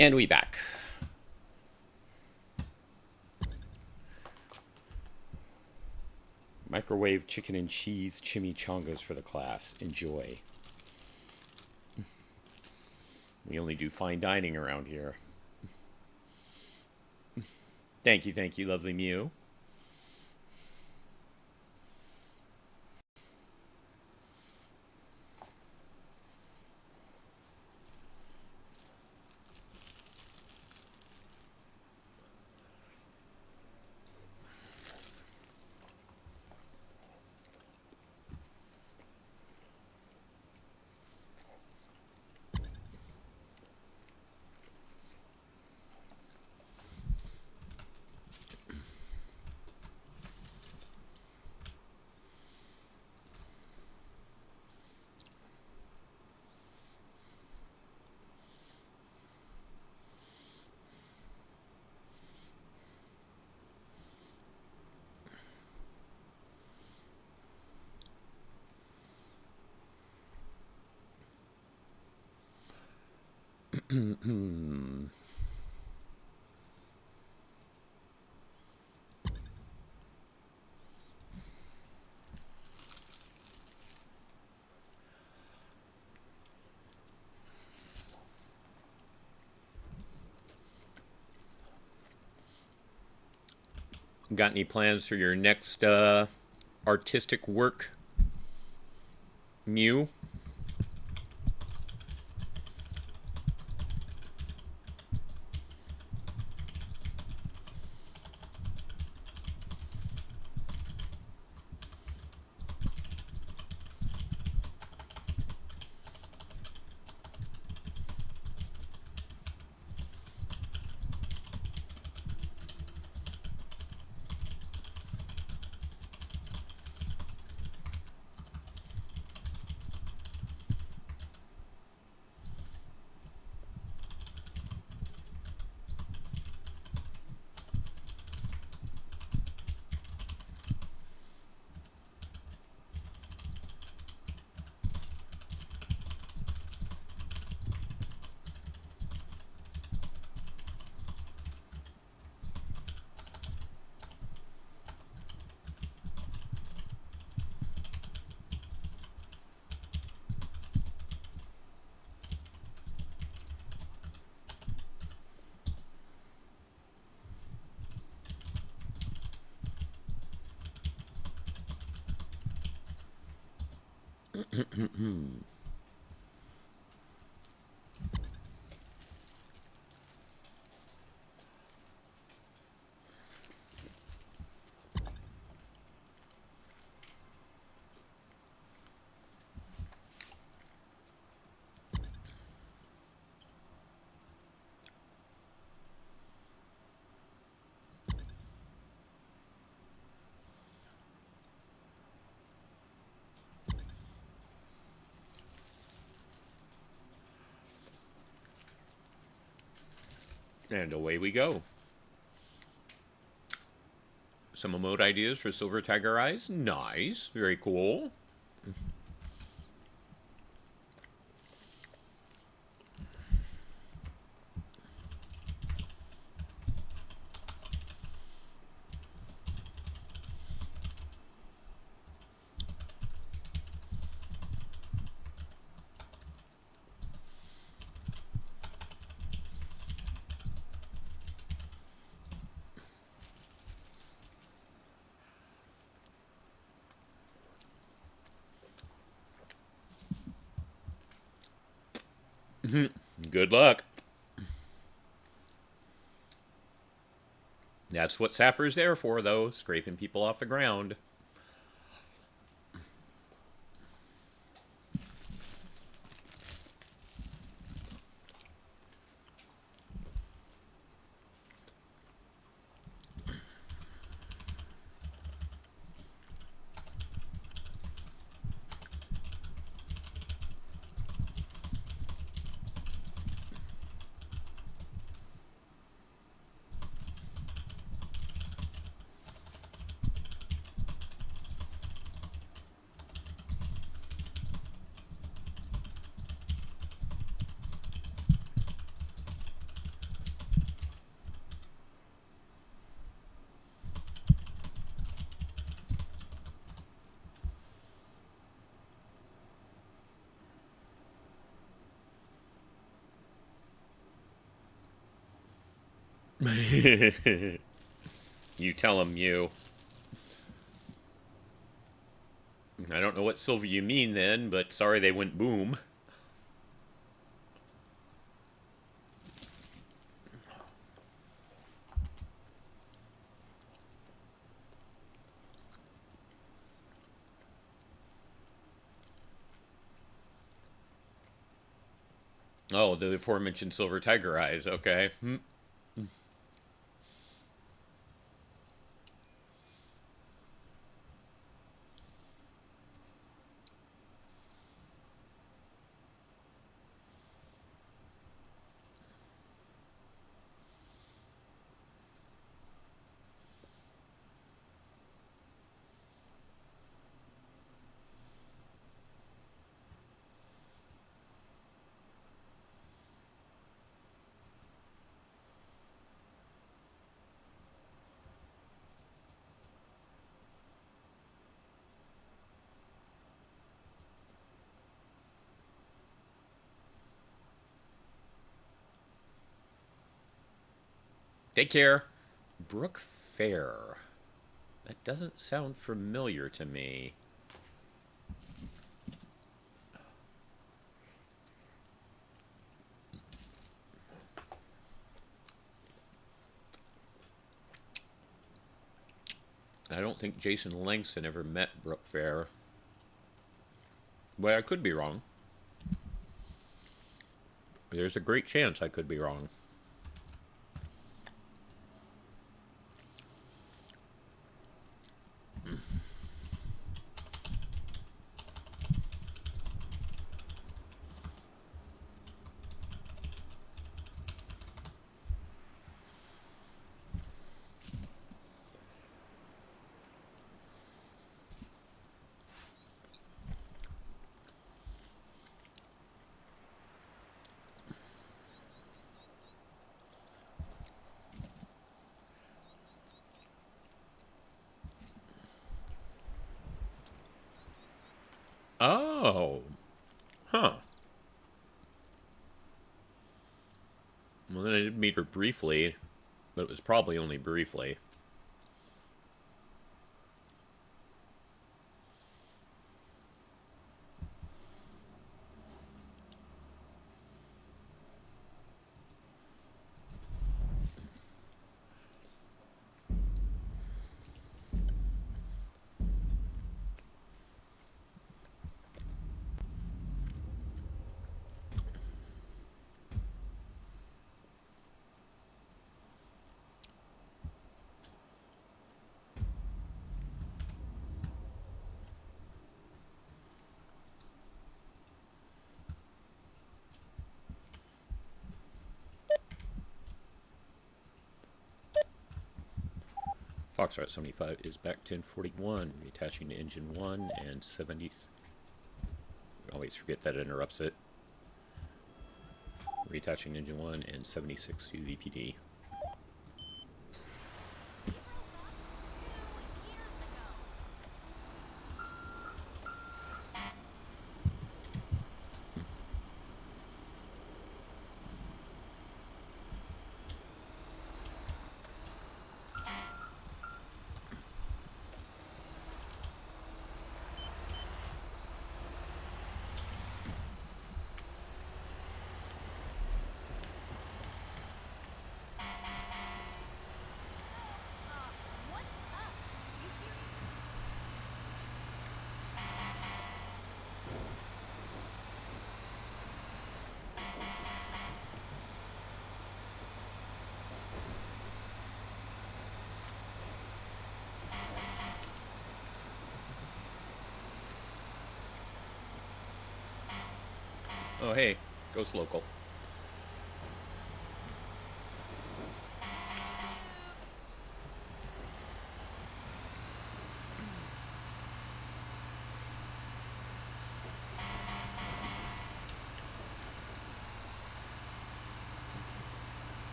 And we back. Microwave chicken and cheese chimichangas for the class. Enjoy. We only do fine dining around here. Thank you, lovely Mew. Got any plans for your next artistic work, Mew? And away we go. Some emote ideas for Silver Tiger Eyes. Nice. Very cool. Good luck. That's what Sapphire's there for, though, scraping people off the ground. You tell him, you. I don't know what silver you mean then, but sorry they went boom. Oh, the aforementioned silver tiger eyes, okay. Take care. Brook Fair. That doesn't sound familiar to me. I don't think Jason Langston ever met Brook Fair. But I could be wrong. There's a great chance I could be wrong. Oh. Huh. Well, then I did meet her briefly, but it was probably only briefly. Foxtrot 75 is back 1041, reattaching to engine 1 and 70. I always forget that it interrupts it. Reattaching engine 1 and 76 UVPD. Oh, hey, Ghost Local.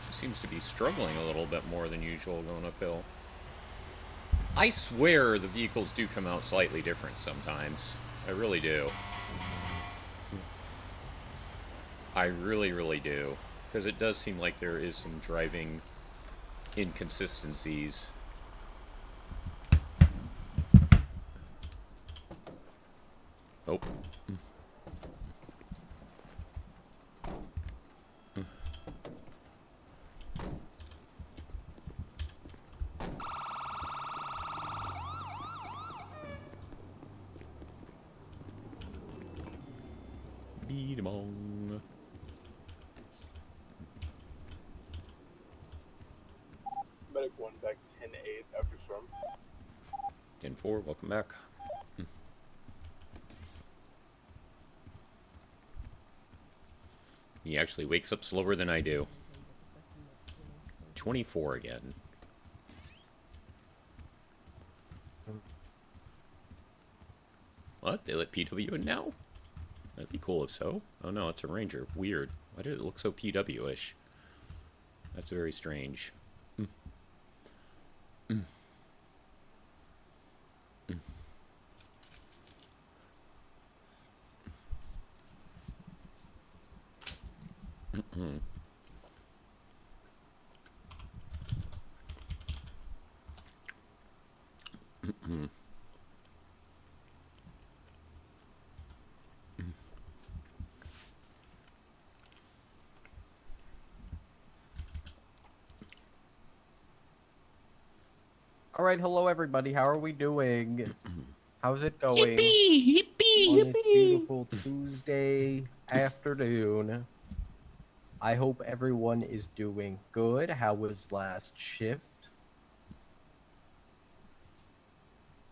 She seems to be struggling a little bit more than usual going uphill. I swear the vehicles do come out slightly different sometimes. I really do. I really, really do. Because it does seem like there is some driving inconsistencies. Oh. Beat 'em on. Medic 1 back 10-8 after storm. 10-4, welcome back. He actually wakes up slower than I do. 24 again. What? They let PW in now? That'd be cool if so. Oh no, it's a ranger. Weird. Why did it look so PW-ish? That's very strange. All right, hello everybody. How are we doing? How's it going? Yippee! Yippee! On this Yippee! beautiful Tuesday afternoon. I hope everyone is doing good. How was last shift?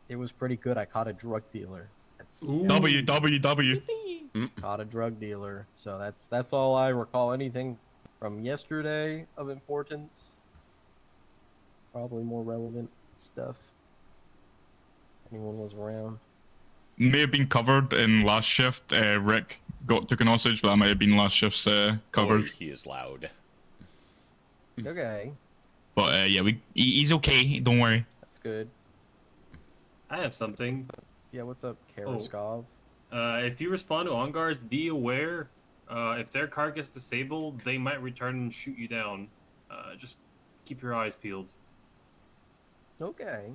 It was pretty good. I caught a drug dealer. WWW. Caught a drug dealer. So that's all I recall. Anything from yesterday of importance? Probably more relevant stuff. Anyone was around? May have been covered in last shift. Rick took an hostage, but that might have been last shift's covered. Boy, he is loud. Okay, But yeah, he's okay. Don't worry. that's good. I have something. Yeah, what's up, Karaskov? If you respond to on guards, be aware. If their car gets disabled, they might return and shoot you down. Just keep your eyes peeled. Okay.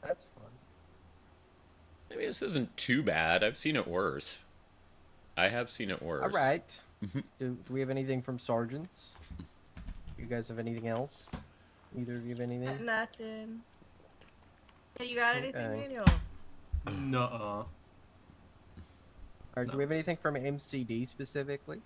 That's fun. I mean, this isn't too bad. I've seen it worse. I have seen it worse. All right. Do we have anything from sergeants? You guys have anything else? Either of you have anything? Nothing. Hey, you got anything, Okay. Daniel? Nuh-uh. All right. Do we have anything from MCD specifically?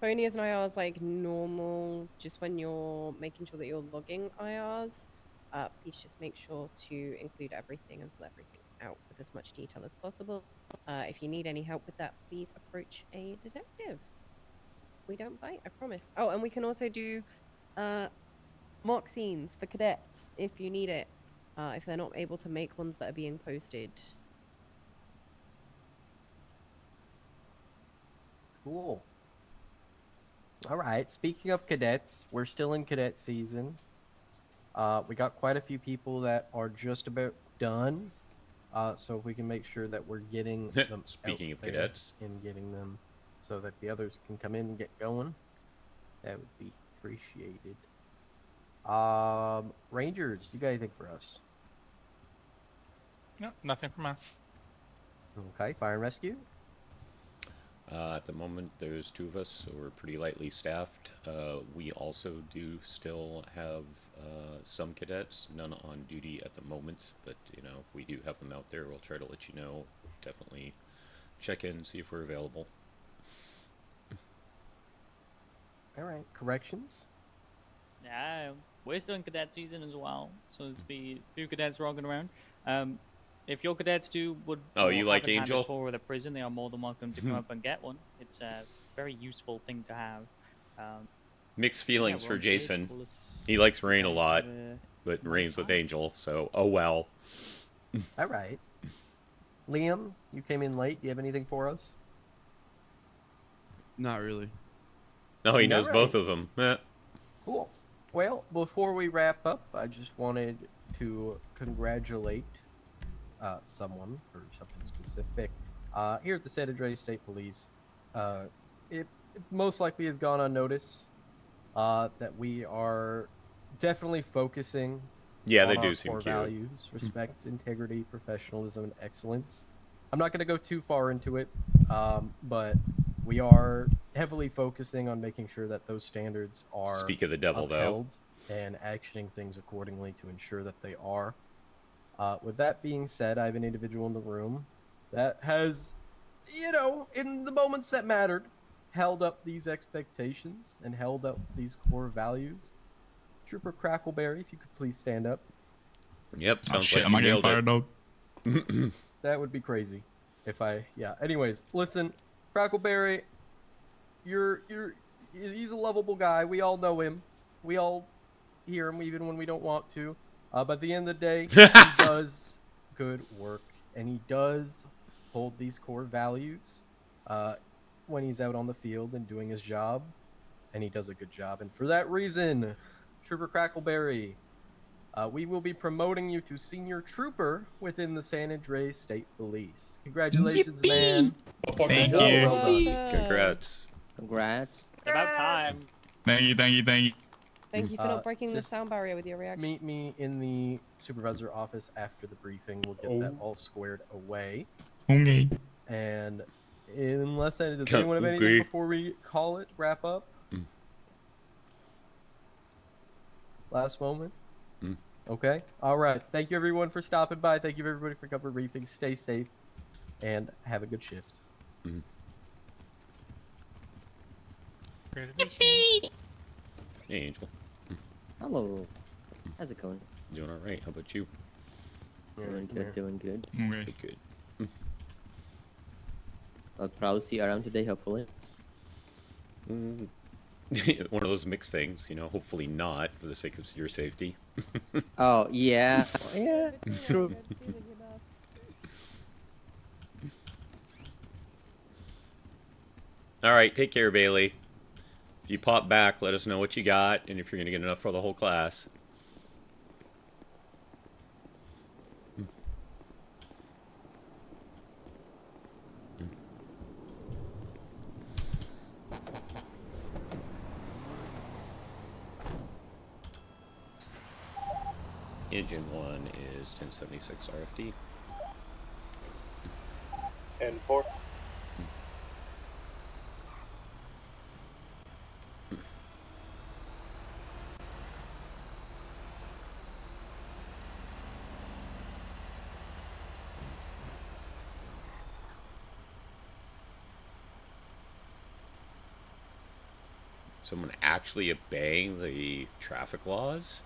Ponies and IRs like normal, just when you're making sure that you're logging IRs, please just make sure to include everything and fill everything out with as much detail as possible. If you need any help with that, please approach a detective. We don't bite, I promise. Oh, and we can also do mock scenes for cadets if you need it, if they're not able to make ones that are being posted. Cool. All right. Speaking of cadets, we're still in cadet season. We got quite a few people that are just about done. So if we can make sure that we're getting them Speaking out of there cadets. and getting them so that the others can come in and get going, that would be appreciated. Rangers, you got anything for us? No, nothing from us. Okay. Fire and rescue. At the moment, there's 2 of us, so we're pretty lightly staffed. We also do still have some cadets, none on duty at the moment, but you know, if we do have them out there, we'll try to let you know. Definitely check in, see if we're available. All right. Corrections. Yeah, we're still in cadet season as well, so there's be a few cadets rocking around. If your cadets would Oh, you like haven't had Angel? a tour of the prison, they are more than welcome to come up and get one. It's a very useful thing to have. Mixed feelings yeah, for we're on Jason. table. He likes Rain a lot, Uh, but Rain's with Angel, so oh well. All right. Liam, you came in late. Do you have anything for us? Not really. No, he knows Alright. both of them. Cool. Well, before we wrap up, I just wanted to congratulate someone for something specific. Here at the San Andreas State Police, it most likely has gone unnoticed that we are definitely focusing Yeah, on they our do seem core cute. values, respect, integrity, professionalism, and excellence. I'm not going to go too far into it, but we are heavily focusing on making sure that those standards are Speak of the devil, though. upheld and actioning things accordingly to ensure that they are. With that being said, I have an individual in the room that has, in the moments that mattered, held up these expectations and held up these core values. Trooper Crackleberry, if you could please stand up. Yep, Oh sounds shit, like am you I getting nailed fired, it. dog? That would be crazy if yeah. Anyways, listen, Crackleberry, he's a lovable guy. We all know him. We all hear him even when we don't want to. But at the end of the day, he does good work and he does hold these core values when he's out on the field and doing his job, and he does a good job. And for that reason, Trooper Crackleberry, we will be promoting you to senior trooper within the San Andreas State Police. Congratulations, man. Thank Good job, you. well done. Congrats. Congrats. About time. Thank you. Thank you for not breaking the just sound barrier with your reaction. Meet me in the supervisor office after the briefing. We'll get that all squared away. Okay. And unless does Okay. anyone have anything before we call it, wrap up? Last moment? Okay. All right. Thank you, everyone, for stopping by. Thank you, everybody, for covering briefings. Stay safe and have a good shift. Hey, Angel. Hello. How's it going? Doing all right. How about you? Doing good, doing good. Okay. Good. I'll probably see you around today, hopefully. One of those mixed things, hopefully not for the sake of your safety. Oh, yeah. Yeah, true. All right, take care, Bailey. If you pop back, let us know what you got and if you're going to get enough for the whole class. Engine 1 is 1076 RFD. And 4. Someone actually obeying the traffic laws?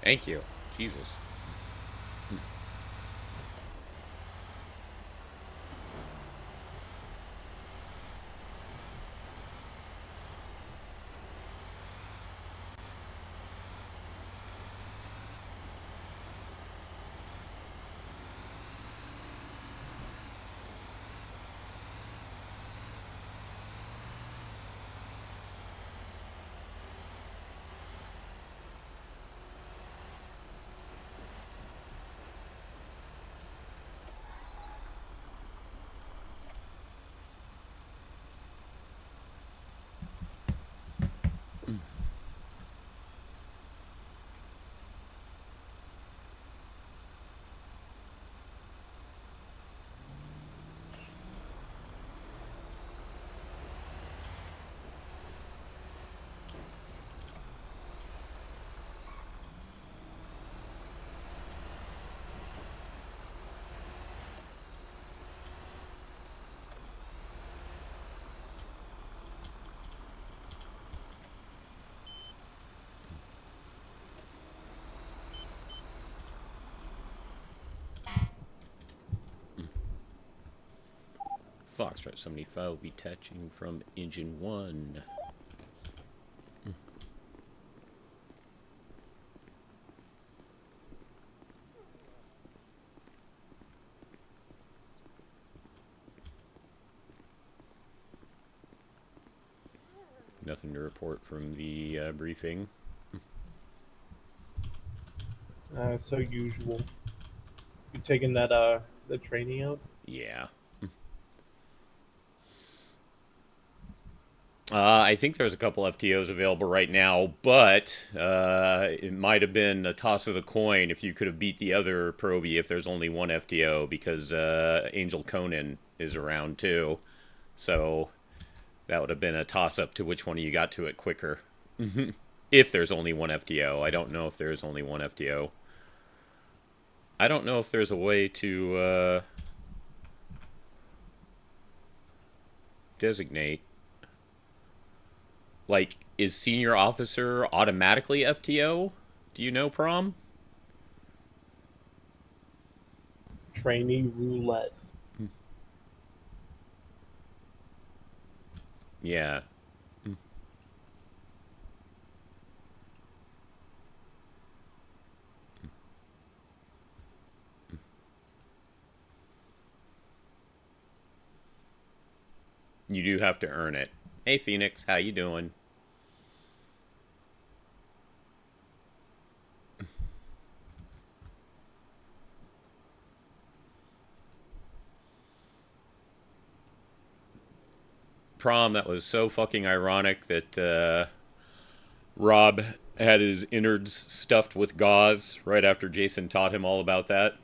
Thank you. Jesus. Foxtrot 75 will be detaching from engine 1. Nothing to report from the briefing. So usual. You taking that the training out? Yeah. I think there's a couple FTOs available right now, but it might have been a toss of the coin if you could have beat the other Proby if there's only one FTO, because Angel Conan is around too. So that would have been a toss-up to which one of you got to it quicker. If there's only one FTO. I don't know if there's only one FTO. I don't know if there's a way to designate. Like, is senior officer automatically FTO? Do you know, Prom? Trainee roulette. Yeah. You do have to earn it. Hey, Phoenix, how you doing? Prom, that was so fucking ironic that Rob had his innards stuffed with gauze right after Jason taught him all about that.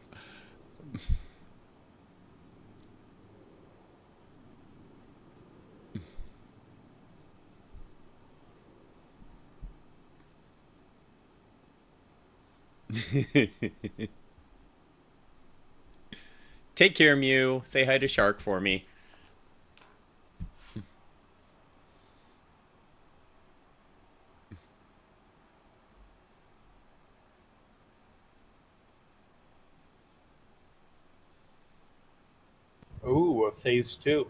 Take care, Mew. Say hi to Shark for me. Ooh, a phase 2.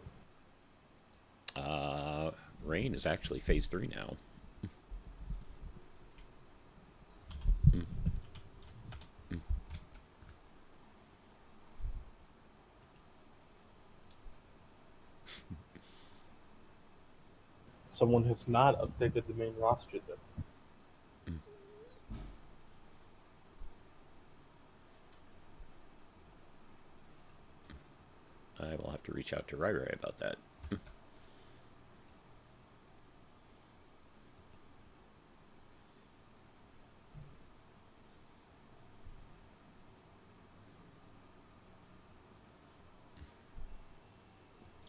Rain is actually phase 3 now. Someone has not updated the main roster though. I will have to reach out to Rai Rai about that.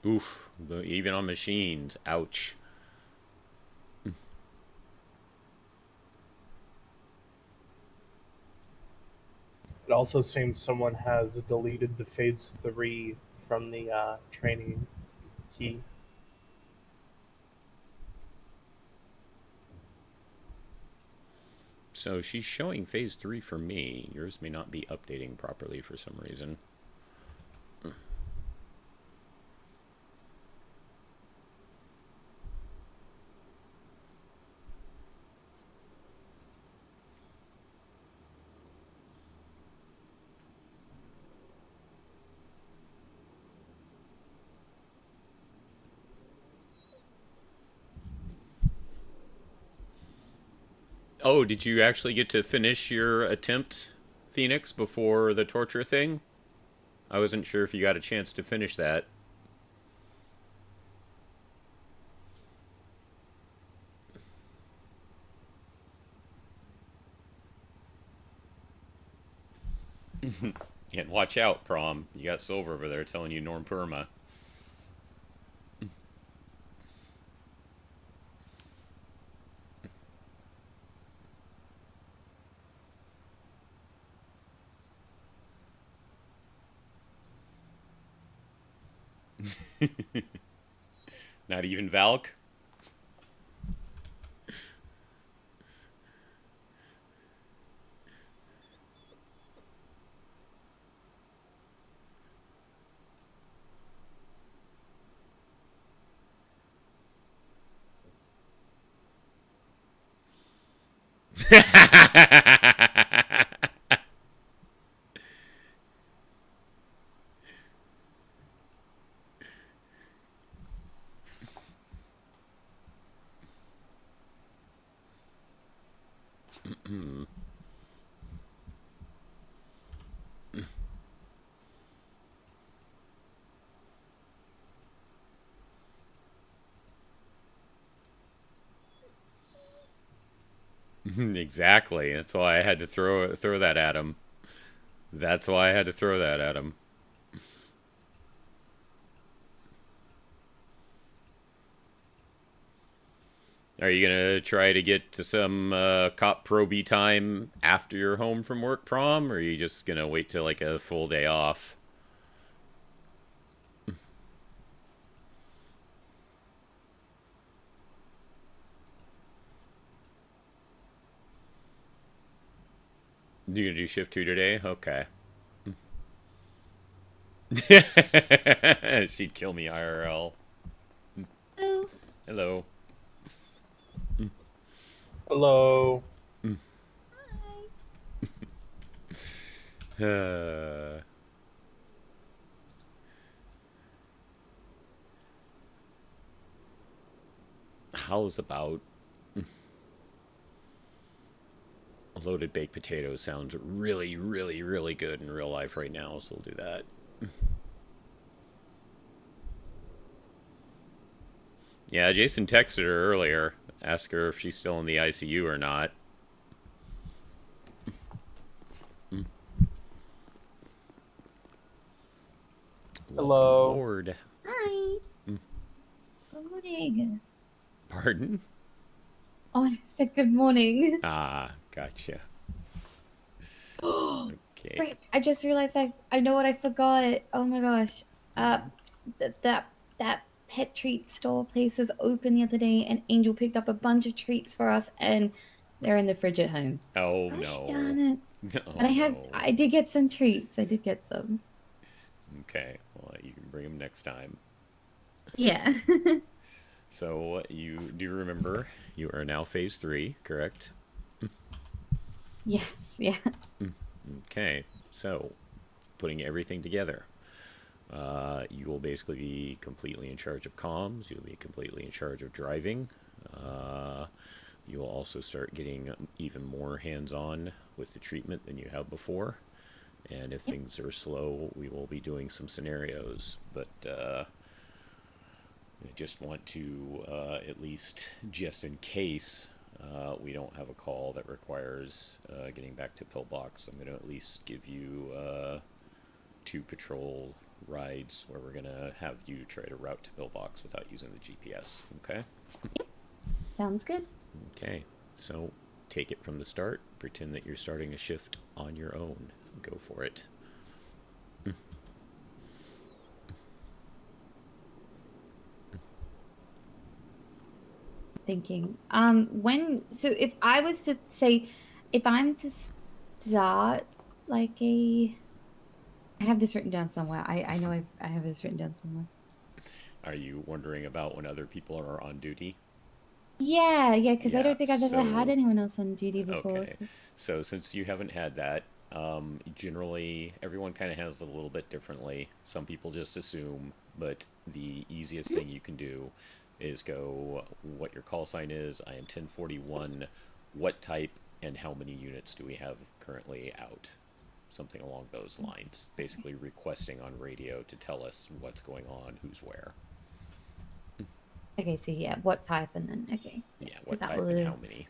Oof, even on machines, ouch. It also seems someone has deleted the phase 3 from the training key. So she's showing phase 3 for me. Yours may not be updating properly for some reason. Oh, did you actually get to finish your attempt, Phoenix, before the torture thing? I wasn't sure if you got a chance to finish that. And watch out, Prom. You got Silver over there telling you Norm Perma. Not even Valk? Exactly. That's why I had to throw that at him. That's why I had to throw that at him. Are you gonna try to get to some cop proby time after you're home from work, Prom, or are you just gonna wait till like a full day off? You gonna do shift 2 today? Okay. She'd kill me IRL. Hello. Hello. Hello. How's about a loaded baked potato? Sounds really, really, really good in real life right now, so we'll do that. Yeah, Jason texted her earlier, asked her if she's still in the ICU or not. Hello. Lord. Hi. Good morning. Pardon? Oh, I said good morning. Ah, gotcha. Okay. Wait, I just realized I know what I forgot. Oh my gosh. That pet treat store place was open the other day, and Angel picked up a bunch of treats for us, and they're in the fridge at home. Oh Gosh no. darn it. Oh, But I did get some treats. I did get some. Okay, well, you can bring them next time. Yeah. So, you do remember you are now phase 3, correct? Yes, yeah. Okay, so putting everything together. You will basically be completely in charge of comms. You'll be completely in charge of driving. You'll also start getting even more hands-on with the treatment than you have before. And if things are slow, we will be doing some scenarios. But I just want to, at least just in case we don't have a call that requires getting back to Pillbox, I'm going to at least give you 2 patrol rides where we're going to have you try to route to Pillbox without using the GPS. Okay? Sounds good. Okay. So take it from the start. Pretend that you're starting a shift on your own. Go for it. Thinking. So if I was to say, if I'm to start like I have this written down somewhere. I know I have this written down somewhere. Are you wondering about when other people are on duty? Yeah, because I Yeah, don't think I've ever had so- anyone else on duty before. Okay. So since you haven't had that, generally everyone kind of has it a little bit differently. Some people just assume, but the easiest thing you can do is go what your call sign is. I am 1041. What type and how many units do we have currently out? Something along those lines. Basically requesting on radio to tell us what's going on, who's where. Okay, so yeah, what type and then okay. Yeah, what that type and how many.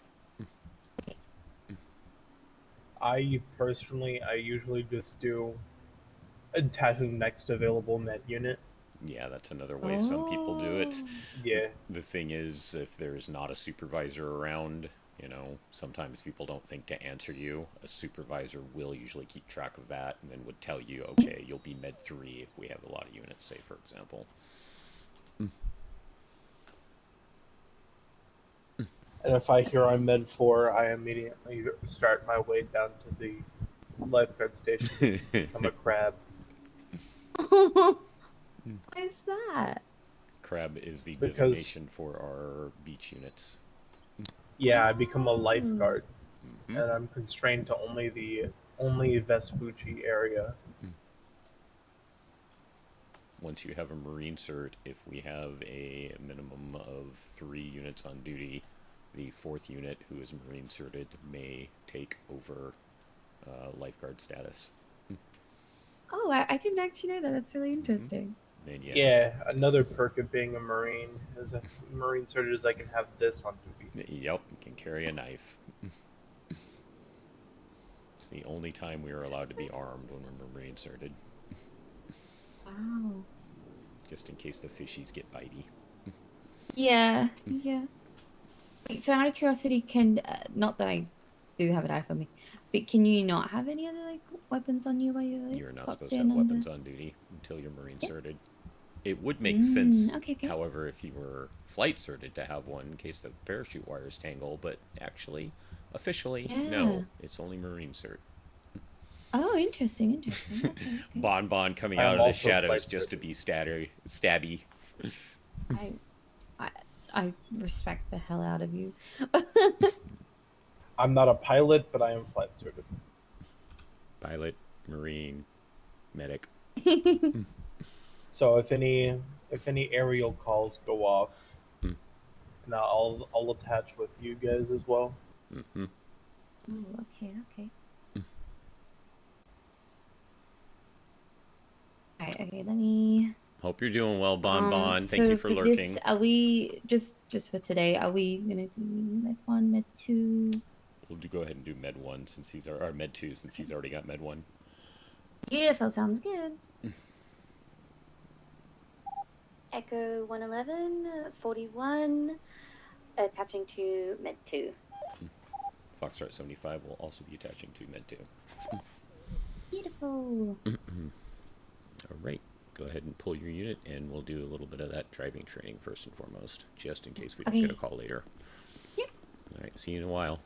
I usually just do attaching next available net unit. Yeah, that's another way some people do it. Yeah. The thing is, if there's not a supervisor around, sometimes people don't think to answer you. A supervisor will usually keep track of that and then would tell you, okay, you'll be med 3 if we have a lot of units, say, for example. And if I hear I'm med 4, I immediately start my way down to the lifeguard station. I'm a crab. What is that? Crab is the Because- designation for our beach units. Yeah, I become a lifeguard, Mhm. and I'm constrained to only Vespucci area. Once you have a Marine cert, if we have a minimum of 3 units on duty, the 4th unit, who is Marine certed, may take over lifeguard status. Oh, I didn't actually know that. That's really interesting. Then yes. Yeah, another perk of being a Marine as a Marine certed is I can have this on duty. Yep, you can carry a knife. It's the only time we are allowed to be armed when we're Marine certed. Wow. Just in case the fishies get bitey. Yeah. Wait, so out of curiosity, not that I do have an eye for me, but can you not have any other weapons on you while you're You're not clocked supposed to in have under- weapons on duty until you're Marine certed. It would make sense, okay. however, if you were flight certed to have one in case the parachute wires tangle, but actually, officially, no. It's only Marine cert. Oh, interesting. Okay. Bon coming I'm out of the also shadows flight just to be stabby. I respect the hell out of you. I'm not a pilot, but I am flight certed. Pilot, Marine, medic. So if any aerial calls go off, and I'll attach with you guys as well. Mm-hmm. Oh, okay. Alright, okay, let me... Hope you're doing well, Bon. Thank so you for lurking. This, are we, just for today, are we gonna be med 1, med 2? We'll go ahead and do med 1 since he's or med 2 since he's already got med 1. Beautiful, sounds good. Echo 111, 41, attaching to Med 2. Foxtrot 75 will also be attaching to med 2. Beautiful. All right, go ahead and pull your unit, and we'll do a little bit of that driving training first and foremost, just in case we don't get a call later. Yep. All right, see you in a while.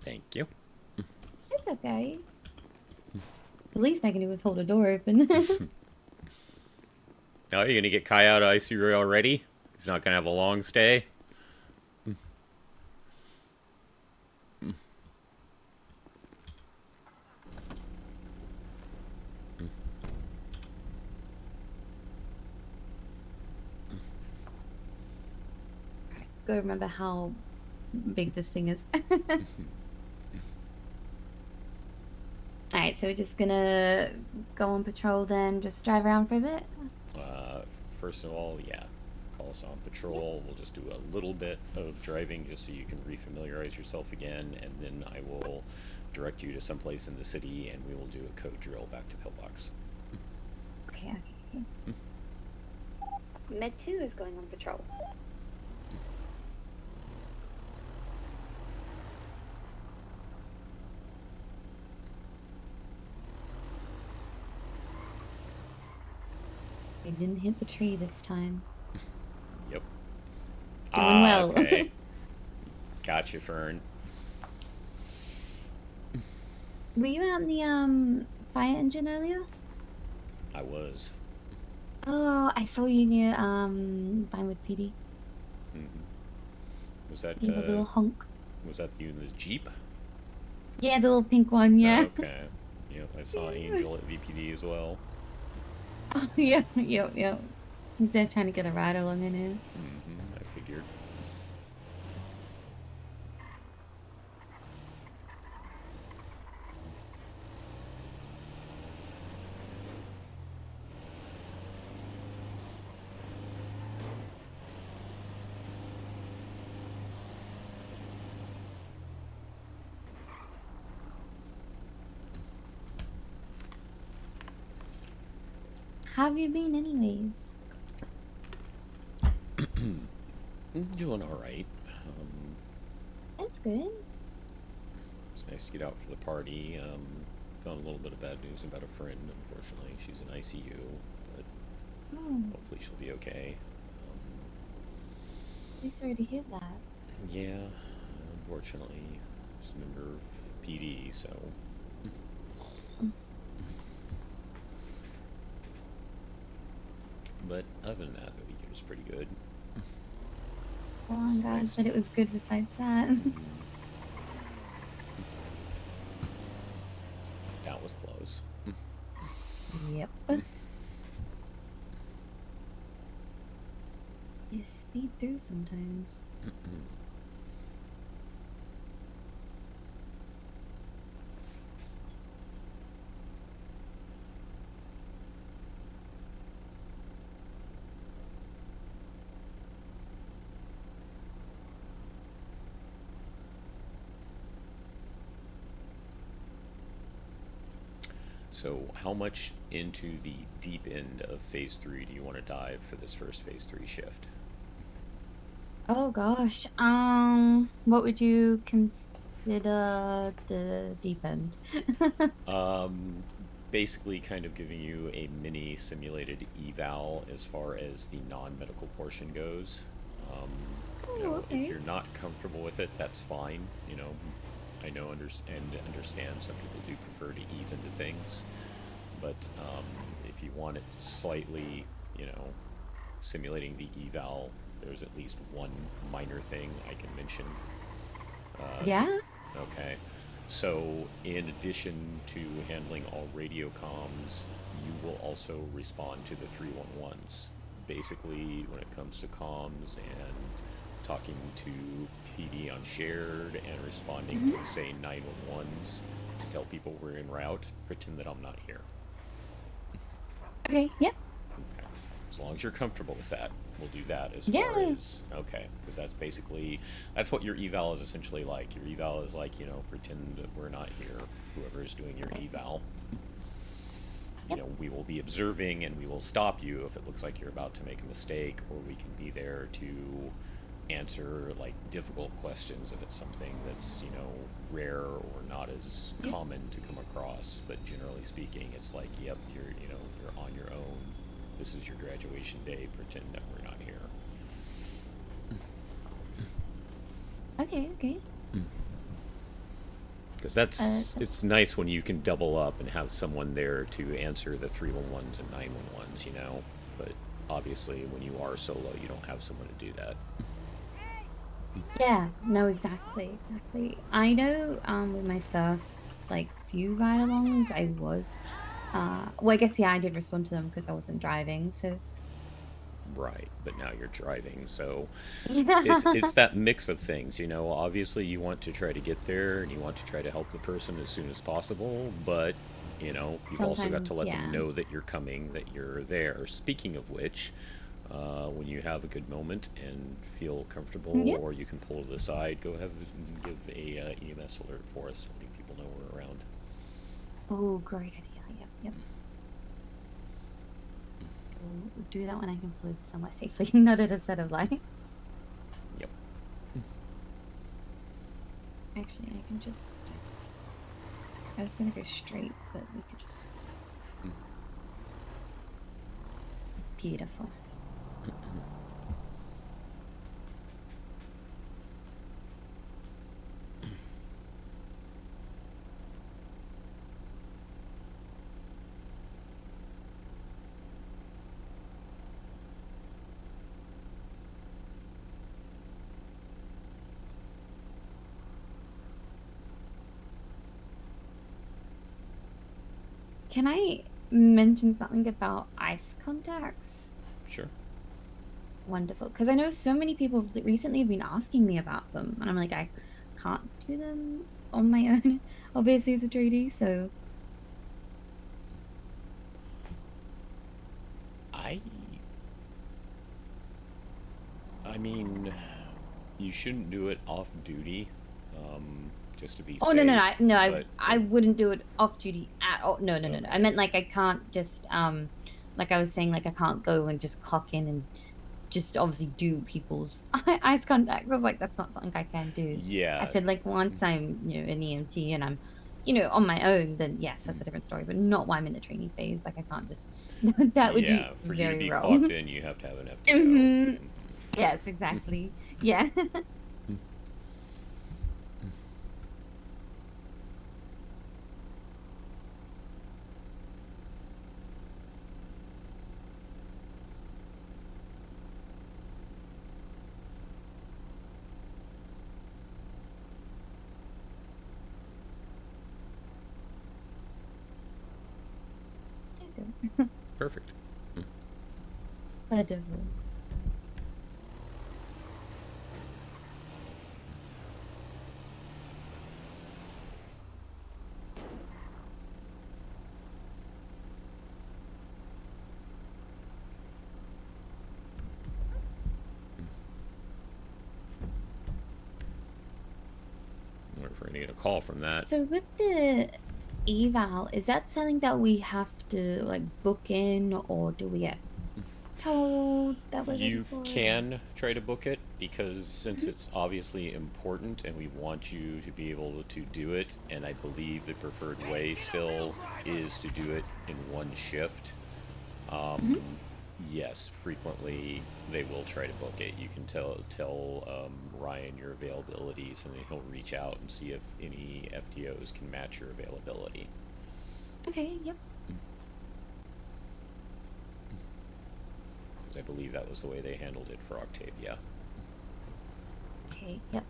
Thank you. It's okay. The least I can do is hold a door open. Oh, you're gonna get Kai out of ICU already? He's not gonna have a long stay? Go remember how big this thing is. Alright, so we're just gonna go on patrol then, just drive around for a bit? First of all, yeah, call us on patrol. We'll just do a little bit of driving just so you can refamiliarize yourself again, and then I will direct you to someplace in the city, and we will do a code drill back to Pillbox. Okay. Med 2 is going on patrol. didn't hit the tree this time. Yep. Doing well. Okay. Gotcha, Fern. Were you out in the fire engine earlier? I was. Oh, I saw you near Vinewood PD. Was that You have a little honk. was that you in the Jeep? Yeah, the little pink one. Yeah. Okay. Yep, I saw Angel at VPD as well. Oh, yeah. Yep. He's there trying to get a ride along in here. I figured. How have you been, anyways? Doing all right. That's good. It's nice to get out for the party. Got a little bit of bad news about a friend. Unfortunately, she's in ICU, but Oh, hopefully she'll be okay. I'm sorry to hear that. Yeah, unfortunately, she's a member of PD, so. But other than that, the weekend was pretty good. Oh my God, but it was good besides that. That was close. Yep. You speed through sometimes. So, how much into the deep end of Phase 3 do you want to dive for this first Phase 3 shift? Oh gosh. What would you consider the deep end? Basically kind of giving you a mini simulated eval as far as the non-medical portion goes. You know, okay. if you're not comfortable with it, that's fine. You know, I know understand some people do prefer to ease into things, but if you want it slightly, you know, simulating the eval, there's at least one minor thing I can mention. Yeah? Okay. So, in addition to handling all radio comms, you will also respond to the 311s. Basically, when it comes to comms and talking to PD on shared and responding to, say, 911s to tell people we're en route, pretend that I'm not here. Okay, yep. Okay. As long as you're comfortable with that, we'll do that as Yeah. far as, okay, because that's basically, that's what your eval is essentially like. Your eval is like, you know, pretend that we're not here, whoever is doing your eval. You know, we will be observing and we will stop you if it looks like you're about to make a mistake, or we can be there to answer, like, difficult questions if it's something that's, you know, rare or not as common to come across. But generally speaking, it's like, yep, you're on your own. This is your graduation day. Pretend that we're not here. Okay. Because that's it's nice when you can double up and have someone there to answer the 311s and 911s, you know. But obviously, when you are solo, you don't have someone to do that. Yeah, no, exactly. I know with my first, like, few ride-alongs, I was, well, I guess, yeah, I did respond to them because I wasn't driving, so. Right, but now you're driving, so Yeah. it's that mix of things, you know. Obviously, you want to try to get there and you want to try to help the person as soon as possible, but, you know, you've also got to let them know that you're coming, that you're there. Speaking of which, when you have a good moment and feel comfortable, or you can pull to the side, go ahead and give a EMS alert for us, letting people know we're around. Oh, great idea. Yep. We'll do that when I can pull somewhere safely, not at a set of lights. Yep. Actually, I can just. I was gonna go straight, but we could just. Beautiful. Can I mention something about ice contacts? Sure. Wonderful, because I know so many people recently have been asking me about them, and I'm like, I can't do them on my own, obviously as a tradie. So I mean, you shouldn't do it off duty, just to be oh safe. no, but- I wouldn't do it off duty at all. No. I meant like I can't just like I was saying, like I can't go and just clock in and just obviously do people's eyes contacts. I was like, that's not something I can do. Yeah. I said like once I'm an EMT and I'm on my own, then yes, that's a different story. But not while I'm in the training phase. Like I can't just that would yeah, be for you to very be wrong. clocked in, you have to have an FTO. Mhm. Yes, exactly. Yeah. Perfect. Whatever. I wonder if we're gonna get a call from that. So with the eval, is that something that we have to like book in, or do we get told that we're ready You for it? can try to book it, because since it's obviously important and we want you to be able to do it, and I believe the preferred way still is to do it in one shift. Yes, frequently they will try to book it. You can tell Ryan your availabilities, and then he'll reach out and see if any FTOs can match your availability. Okay. Yep. Because I believe that was the way they handled it for Octavia. Okay. Yep.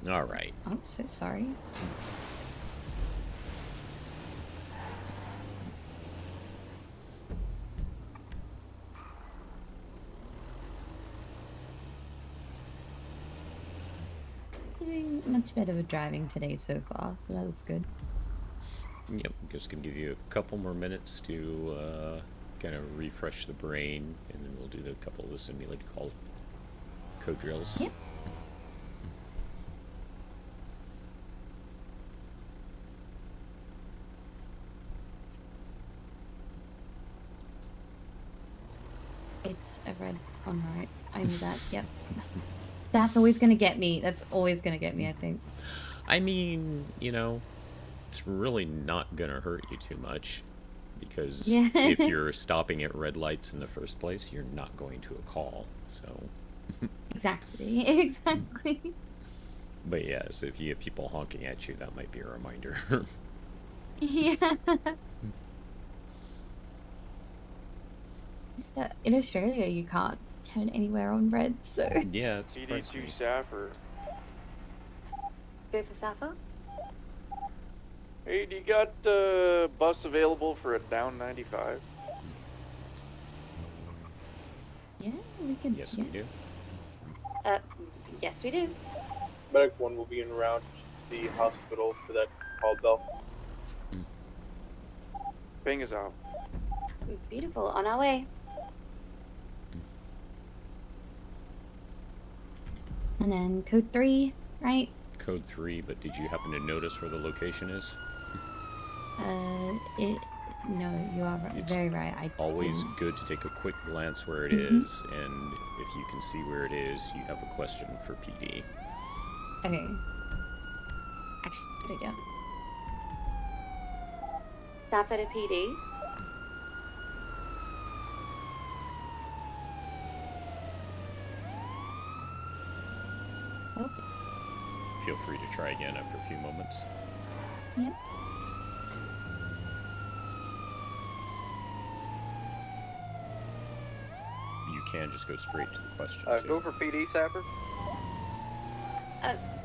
All right. Oh, so sorry. Doing much better with driving today so far, so that was good. Yep, just gonna give you a couple more minutes to kind of refresh the brain, and then we'll do a couple of the simulated code drills. Yep. It's a red on right. I knew that. Yep. That's always gonna get me. That's always gonna get me, I think. I mean, it's really not gonna hurt you too much, because Yeah. if you're stopping at red lights in the first place, you're not going to a call. So. Exactly. Exactly. But yes, if you get people honking at you, that might be a reminder. Yeah. Just, in Australia, you can't turn anywhere on red, so. Yeah, it's surprised PD2 me. Safford. Go for Sappho. Hey, do you got a bus available for a down 95? Yeah, we can. Yes, yeah. we do. Yes, we do. Medic 1 will be en route to the hospital for that call bell. Bang is out. Beautiful. On our way. And then code 3, right? Code 3, but did you happen to notice where the location is? It No, you are It's very right. I always didn't. good to take a quick glance where it Mhm. is, and if you can see where it is, you have a question for PD. Okay. Actually, good idea. Staff at a PD. Oh, Feel free to try again after a few moments. yep. You can just go straight to the question, Go too. for PD, Sapper.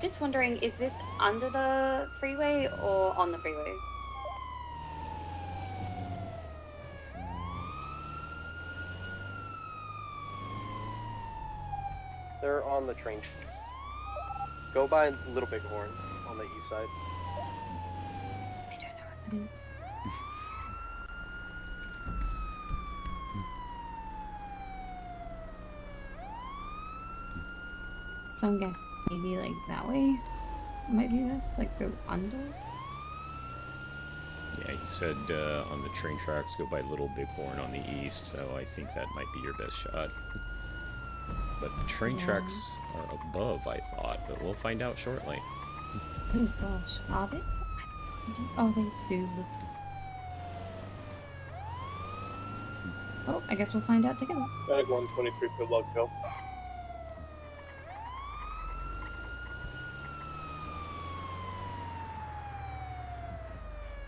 Just wondering, is this under the freeway or on the freeway? They're on the train tracks. Go by Little Bighorn on the east side. I don't know what that is. So I'm guessing maybe like that way might be this, like go under. Yeah, he said on the train tracks, go by Little Bighorn on the east, so I think that might be your best shot. But the train Yeah. tracks are above, I thought, but we'll find out shortly. Oh gosh, are they? Oh, they do look. Oh, I guess we'll find out together. Medic 123 for log go.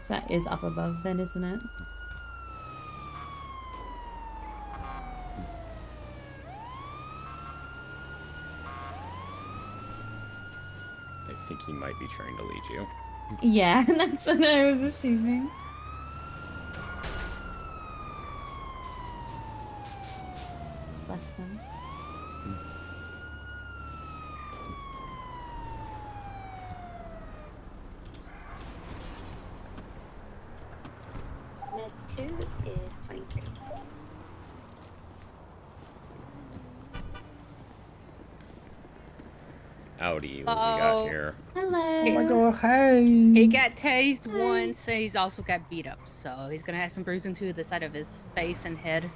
So that is up above then, isn't it? I think he might be trying to lead you. Yeah, that's what I was assuming. Bless them. Med 2 is 23. Howdy, what we got Oh. here? Hello. Oh my God, hey. He got tased once, and he's also got beat up. So he's gonna have some bruising to the side of his face and head.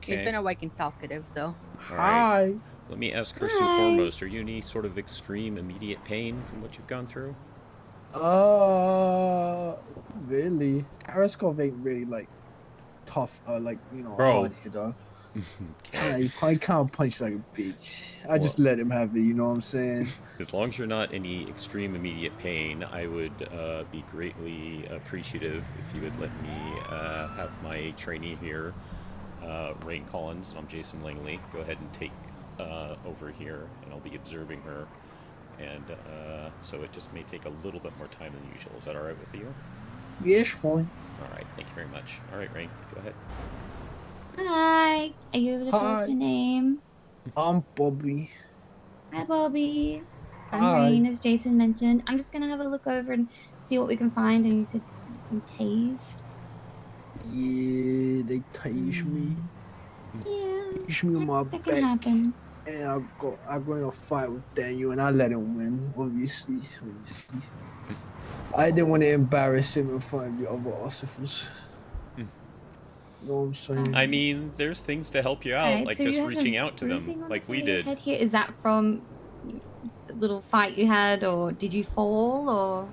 He's Okay. been awake and talkative, though. All right. Hi. Let me ask first and foremost, are you in any sort of extreme immediate pain from what you've gone through? Really? Karascov ain't really like tough, like a Bro. hard hitter. I can't punch like a bitch. I just let him have it. You know what I'm saying? As long as you're not any extreme immediate pain, I would be greatly appreciative if you would let me have my trainee here, Rain Collins, and I'm Jason Langley. Go ahead and take over here, and I'll be observing her. And so it just may take a little bit more time than usual. Is that all right with you? Yes, fine. All right, thank you very much. All right, Rain, go ahead. Hi. Are you able to tell us Hi. your name? I'm Bobby. Hi, Bobby. I'm Hi. Rain, as Jason mentioned. I'm just gonna have a look over and see what we can find. And you said you've been tased. Yeah, they tased me. Yeah. Tased me on my That can back. happen. And I got in a fight with Daniel, and I let him win. Obviously. I didn't want to embarrass him in front of the other officers. You know what I'm saying? I mean, there's things to help you out, Alright, like so you just have reaching some out to bruising them, on the like we side of your did. head here. Is that from the little fight you had, or did you fall, or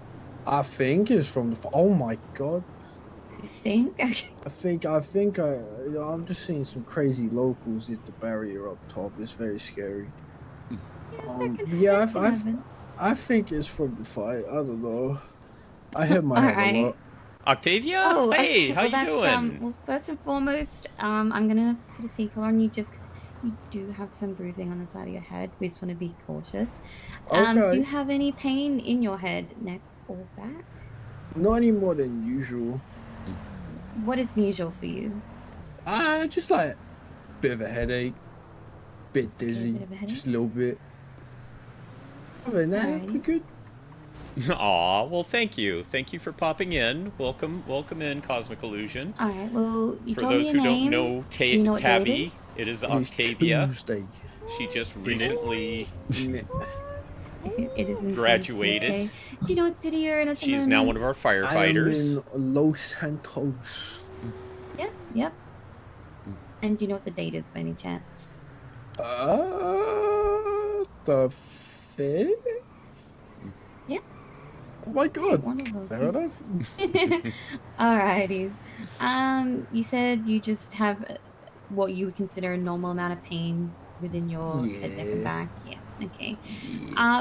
I think it's from the. Oh my god. you think? Okay. I'm just seeing some crazy locals hit the barrier up top. It's very scary. I think it's from the fight. I don't know. I hit my head a Alright. lot. Octavia? Oh, hey, okay. how Well, you that's, doing? well, first and foremost, I'm gonna put a sequel on you just because you do have some bruising on the side of your head. We just want to be cautious. Do Okay. you have any pain in your head, neck, or back? Not any more than usual. What is usual for you? Just like bit of a headache, bit dizzy, bit of a headache? just a little bit. Other than that, pretty good. Aw, well, thank you. Thank you for popping in. Welcome in, Cosmic Illusion. Alright, well, you For told those me who your name. don't know, Do you know what day it Tabby, is? it is It is Octavia. Tuesday. She just recently. It is indeed Graduated. okay. Do you know what city you're in at the She's now one moment? of our firefighters. I am in Los Santos. Yep, yep. And do you know what the date is by any chance? The 5th? Yep. Oh my god. Wonderful. Fair enough. Alrighties. You said you just have what you would consider a normal amount of pain within your head, neck, and back. Yeah. Okay.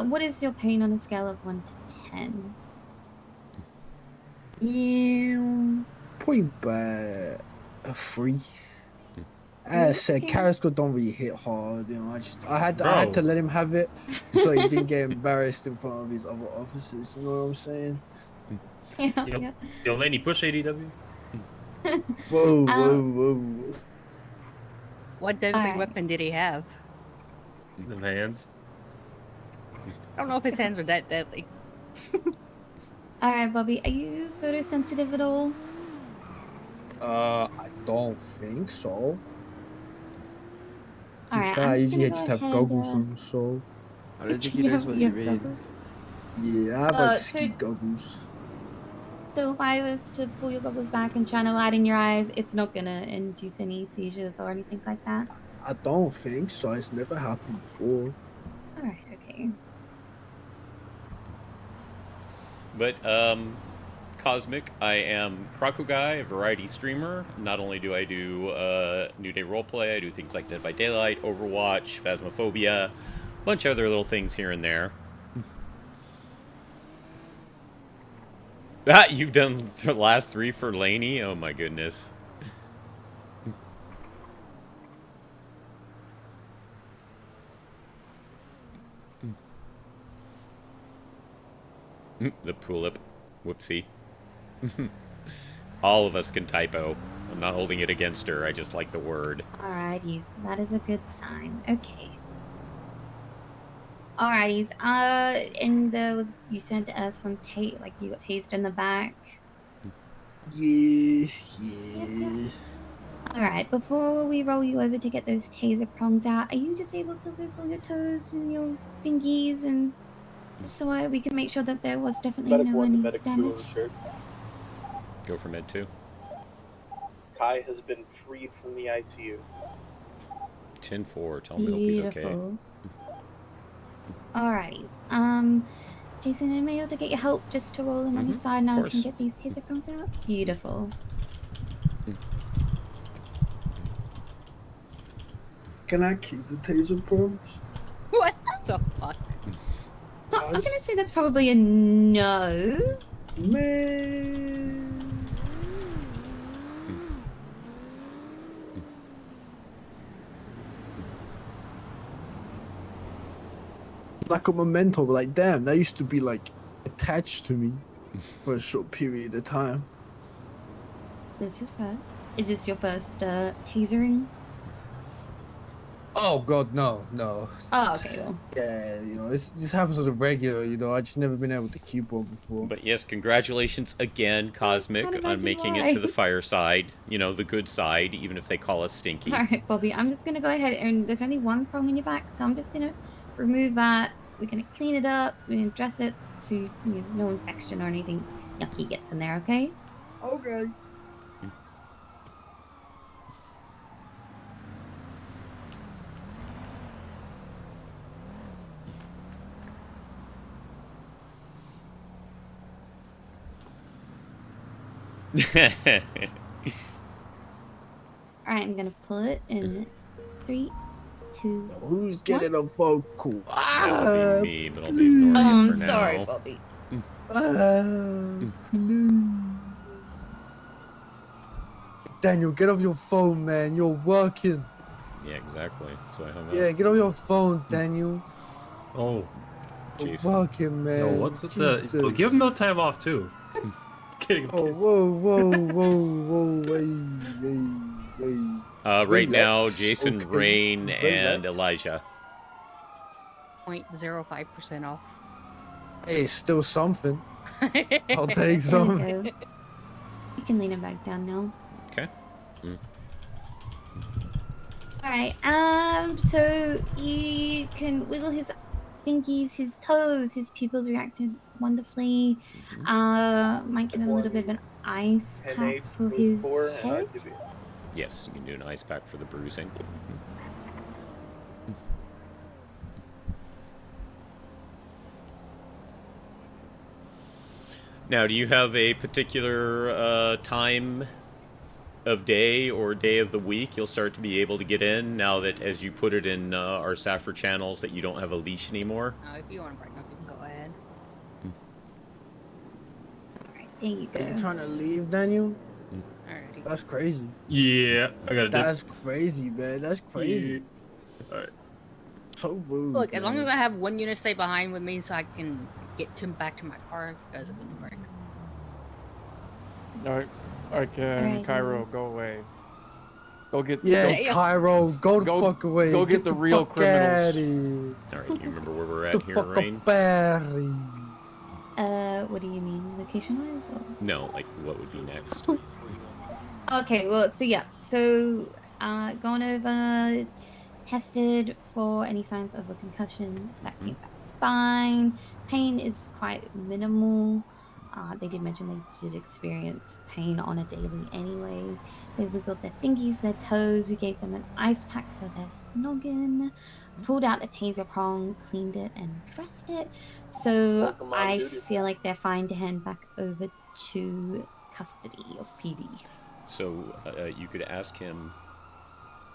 What is your pain on a scale of 1 to 10? Probably about a 3. As I said, Carrasco don't really hit hard, you know. I had to let him have it so he didn't get embarrassed in front of his other officers. You know what I'm saying? Yeah. Yo, Laney, push ADW. Whoa, whoa. What deadly Alright. weapon did he have? Them hands. I don't know if his hands are that deadly. Alright, Bobby, are you photosensitive at all? I don't think so. In Alright, fact, I I'm just usually gonna just go have ahead, goggles on, so. I don't think You he knows have- what you you have read. goggles? Yeah, I have So- like ski goggles. So if I was to pull your goggles back and shine a light in your eyes, it's not gonna induce any seizures or anything like that? I don't think so. It's never happened before. Alright, okay. But Cosmic, I am Kraku Guy, a variety streamer. Not only do I do NewDay roleplay, I do things like Dead by Daylight, Overwatch, Phasmophobia, a bunch of other little things here and there. Ah, you've done the last 3 for Laney? Oh my goodness. The Pulip. Whoopsie. All of us can typo. I'm not holding it against her, I just like the word. Alrighties, that is a good sign. Okay. Alrighties, and those, you said some like you got tased in the back. Yeah. Alright, before we roll you over to get those taser prongs out, are you just able to wiggle your toes and your fingies and so we can make sure that there was definitely Medic no 1 to any Medic 2 damage? on shirt. Go for Med 2. Kai has been freed from the ICU. 10-4, tell him I hope he's okay. Beautiful. Alrighties. Jason, am I able to get your help just to roll him on his side now I can course. get these taser prongs out? Beautiful. Can I keep the taser prongs? What the fuck? I'm gonna say that's probably a no. Man. Like a memento, but like, damn, that used to be like attached to me for a short period of time. This is fair. Is this your first tasering? Oh god, no. Oh, okay, well. Yeah, you know, this happens as a regular, you know, I just never been able to keep one before. But yes, congratulations again, Cosmic, Can't on imagine making why. it to the fireside. You know, the good side, even if they call us stinky. Alright, Bobby, I'm just gonna go ahead and there's only one prong in your back, so I'm just gonna remove that. We're gonna clean it up, we're gonna dress it so no infection or anything yucky gets in there, okay? Okay. Alright, I'm gonna pull it in 3, 2. Who's getting a vocal? It'll be me, but I'll be ignoring it I'm for now. sorry, Bobby. Daniel, get off your phone, man. You're working. Yeah, exactly. So I hung up. Yeah, get off your phone, Daniel. Oh. You're Jason. working, man. No, what's with the... Jesus. Well, give him no time off, too. Kidding. Oh, whoa, wait. Right now, Relax. Jason, Okay. Rain, and Relax. Elijah. 0.05% off. Hey, it's still something. I'll take There we some. go. You can lean him back down now. Okay. Alright, so he can wiggle his fingies, his toes, his pupils reacted wonderfully. Might give him a little bit of an ice pack for his head. Yes, you can do an ice pack for the bruising. Now, do you have a particular time of day or day of the week you'll start to be able to get in now that, as you put it in our Saffron channels, that you don't have a leash anymore? If you want to break up, you can go ahead. There you go. Are you trying to leave, Daniel? Alrighty. That's crazy. Yeah, I got it. That's crazy, man. That's crazy. Yeah. Alright. So rude. Look, as long man. as I have one unit stay behind with me so I can get back to my car, guys, it wouldn't break. Alright, Alright, Cairo, guys. go away. Go get. Yeah, go, Cairo, go the fuck away. Go get the real fuck criminals. outta here. Alright, you remember where we're at The here, fuck Rain? up outta here. What do you mean, location-wise? Or? No, like, what would be next? Okay, well, so yeah. So, gone over, tested for any signs of a concussion. That came back fine. Pain is quite minimal. They did mention they did experience pain on a daily anyways. They wiggled their fingies, their toes. We gave them an ice pack for their noggin. Pulled out the taser prong, cleaned it, and dressed it. So Welcome on I duty. feel like they're fine to hand back over to custody of PD. So, you could ask him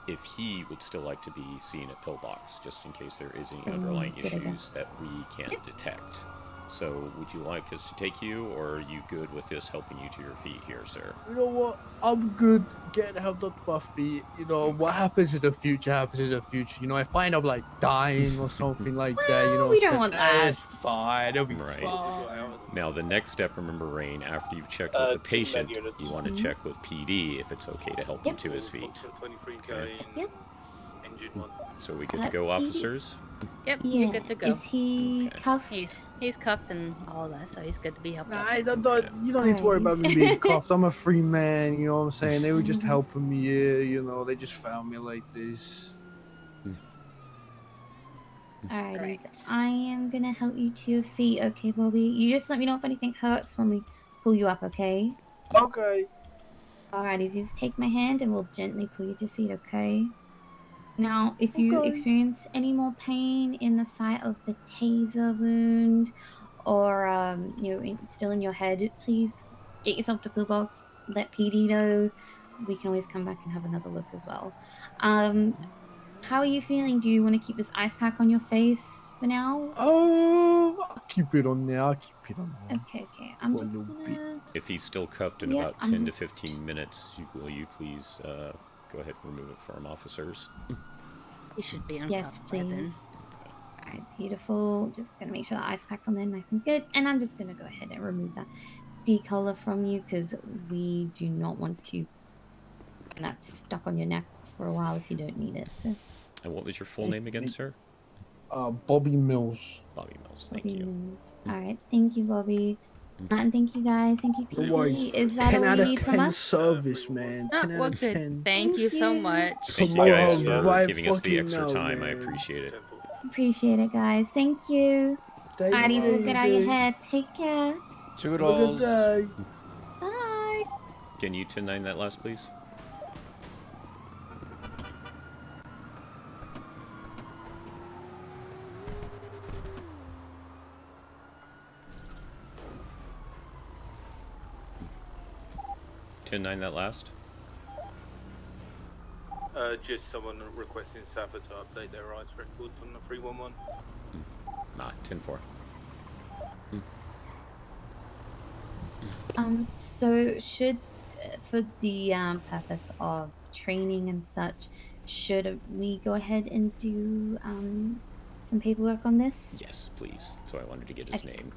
if he would still like to be seen at Pillbox, just in case there is any underlying good idea. issues that we can't detect. So, would you like us to take you, or are you good with this helping you to your feet here, sir? You know what? I'm good getting helped up to my feet. You know, what happens in the future happens in the future. You know, if I end up like dying or something like that, you know, we don't so want that. It's fine. It'll be Right. fine. Now, the next step, remember, Rain, after you've checked with the 2 med patient, units. you want to check with PD if it's okay to help him to his feet. Okay. Yep. So we good to go, officers? Yep, Yeah. you're good to go. Is he cuffed? He's cuffed and all that, so he's good to be helped. Nah, up. you don't need to worry about me being cuffed. I'm a free man, you know what I'm saying? They were just helping me here, you know, they just found me like this. Alright, Right. I am gonna help you to your feet, okay, Bobby? You just let me know if anything hurts when we pull you up, okay? Okay. Alrighty, you just take my hand and we'll gently pull you to your feet, okay? Now, if you Okay. experience any more pain in the site of the taser wound, or still in your head, please get yourself to Pillbox. Let PD know. We can always come back and have another look as well. How are you feeling? Do you want to keep this ice pack on your face for now? Oh, I'll keep it on there. Okay. I'm For a just little gonna. If he's still cuffed in Yeah, about I'm 10 just- to 15 minutes, will you please go ahead and remove it for our officers? He should be Yes, uncuffed by please. then. Alright, beautiful. Just gonna make sure the ice pack's on there nice and good. And I'm just gonna go ahead and remove that decollar from you because we do not want you and that's stuck on your neck for a while if you don't need it. So And what was your full name again, sir? Bobby Mills. Bobby Mills, thank Bobby you. Mills. Alright, thank you, Bobby. And thank you guys. Thank you, No worries. PD. Is that 10 all out you of need 10 from us? service, man. Oh, 10 out well, of good. 10. Thank you so you. much. Thank you Promote guys her for right giving us the fucking extra now, time. I man. appreciate it. Appreciate it, guys. Thank you. Take it Alrighties, we'll get out your easy. hair. Take care. Have a Toodles. good day. Bye. Can you 10-9 that last, please? That last. Just someone requesting Safa to update their rights records on the 311. Nah, 10-4. So should, for the purpose of training and such, should we go ahead and do some paperwork on this? Yes, please. So I wanted to get his name.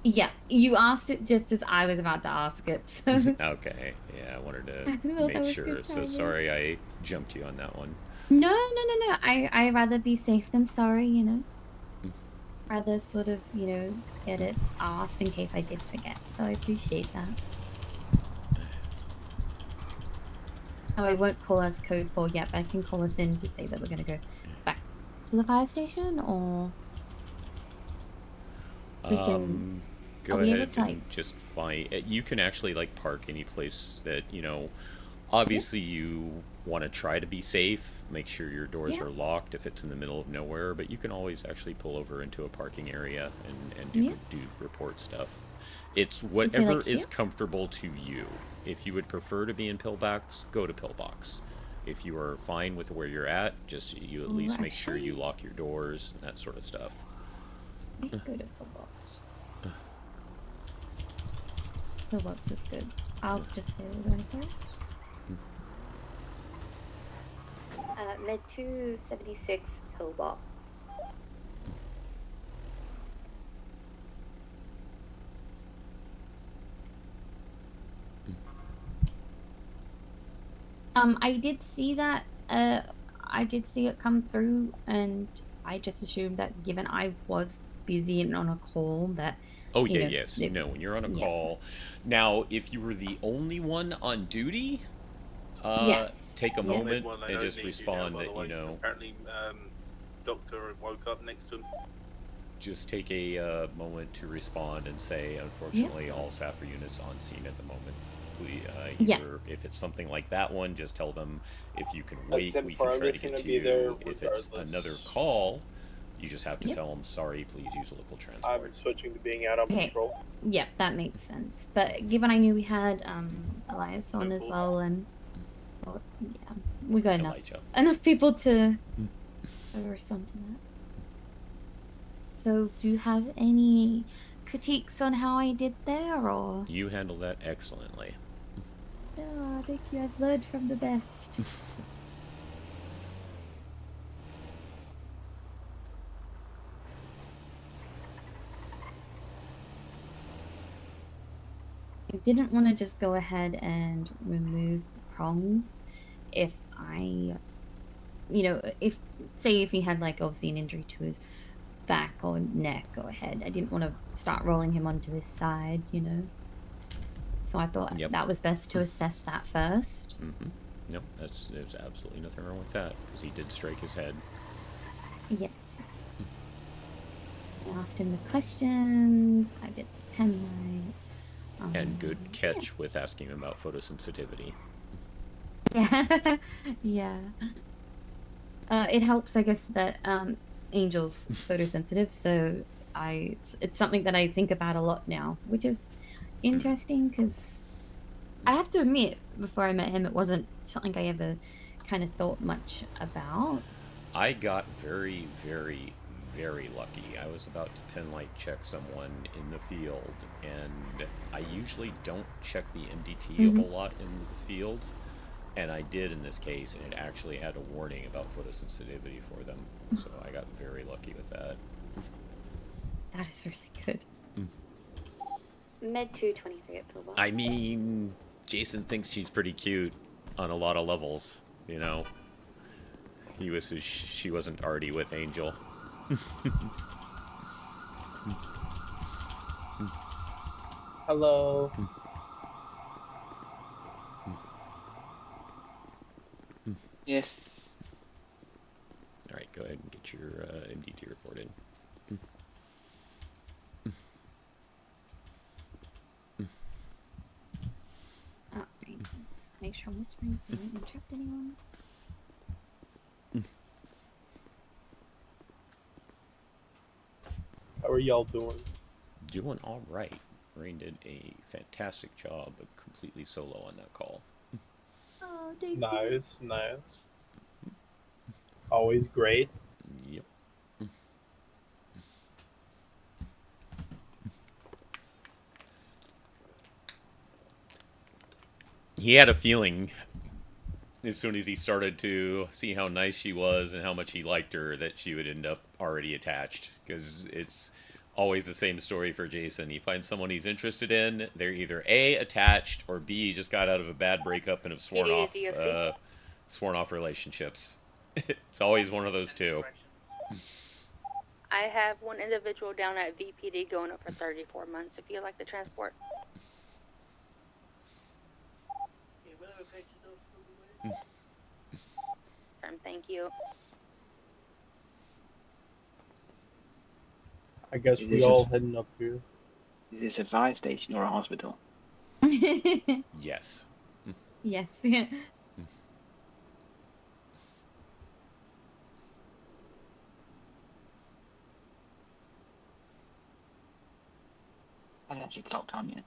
Yeah, you asked it just as I was about to ask it. So. Okay, yeah, I wanted I to thought that make was sure. good So timing. sorry I jumped you on that one. No. I'd rather be safe than sorry, you know. Rather sort of, get it asked in case I did forget. So I appreciate that. Oh, I won't call us code 4 yet, but I can call us in to say that we're going to go back to the fire station, or we can? Go are we able ahead to, like, and just find. You can actually like park any place that you know. Obviously, you want to try to be safe. Make sure your doors Yeah. are locked if it's in the middle of nowhere. But you can always actually pull over into a parking area and Yeah. do report stuff. It's So say, whatever like, is here? comfortable to you. If you would prefer to be in pillbox, go to pillbox. If you are fine with where you're at, just you at least make sure you lock your doors and that sort of stuff. We can go to pillbox. Pillbox is good. I'll just say we're going first. Med 276 pillbox. I did see that. I did see it come through, and I just assumed that given I was busy and on a call, that. Oh you yeah, know, yes. it- No, when you're on a yeah. call. Now, if you were the only one on duty, Yes. take a Yeah. moment Well, they and don't just need you now, respond by the that you way. know. Apparently, Doctor woke up next to him. Just take a moment to respond and say, unfortunately, all SAFR units on scene at the moment. Please, Yeah. either if it's something like that one, just tell them if you can wait, said we can try to Farley's get gonna to be there you. If it's regardless. another call, you just have to Yep. tell them, sorry, please use local transport. I'm switching to being out on Okay. patrol. Yeah, that makes sense. But given I knew we had Elias on as well, and well, yeah, we got enough people to respond to that. So, do you have any critiques on how I did there, or? You handle that excellently. Oh, thank you. I've learned from the best. I didn't want to just go ahead and remove the prongs if if say if he had like obviously an injury to his back or neck or head. I didn't want to start rolling him onto his side, So I thought that was best to assess that first. Mm-hmm. No, there's absolutely nothing wrong with that because he did strike his head. Yes. I asked him the questions. I did the pen light. And good catch with asking him about photosensitivity. Yeah. Yeah. It helps, I guess, that Angel's photosensitive, so it's something that I think about a lot now, which is interesting because I have to admit, before I met him, it wasn't something I ever kind of thought much about. I got very, very, very lucky. I was about to pen light check someone in the field, and I usually don't check the MDT a whole lot in the field, and I did in this case, and it actually had a warning about photosensitivity for them, so I got very lucky with that. That is really good. Med 223 at pillbox. I mean, Jason thinks she's pretty cute on a lot of levels, He wishes she wasn't already with Angel. Hello. Yes. Alright, go ahead and get your MDT report in. Alright, let's make sure I'm whispering so I don't interrupt anyone. How are y'all doing? Doing alright. Rain did a fantastic job, but completely solo on that call. Oh, thank you. Nice, nice. Always great. Yep. He had a feeling as soon as he started to see how nice she was and how much he liked her that she would end up already attached, because it's always the same story for Jason. He finds someone he's interested in, they're either A, attached, or B, just got out of a bad breakup and have sworn off relationships. It's always one of those two. I have one individual down at VPD going up for 34 months if you like the transport. Thank you. I guess Is we this all a- heading up here. Is this a fire station or a hospital? Yes. Yes. I actually clocked on you.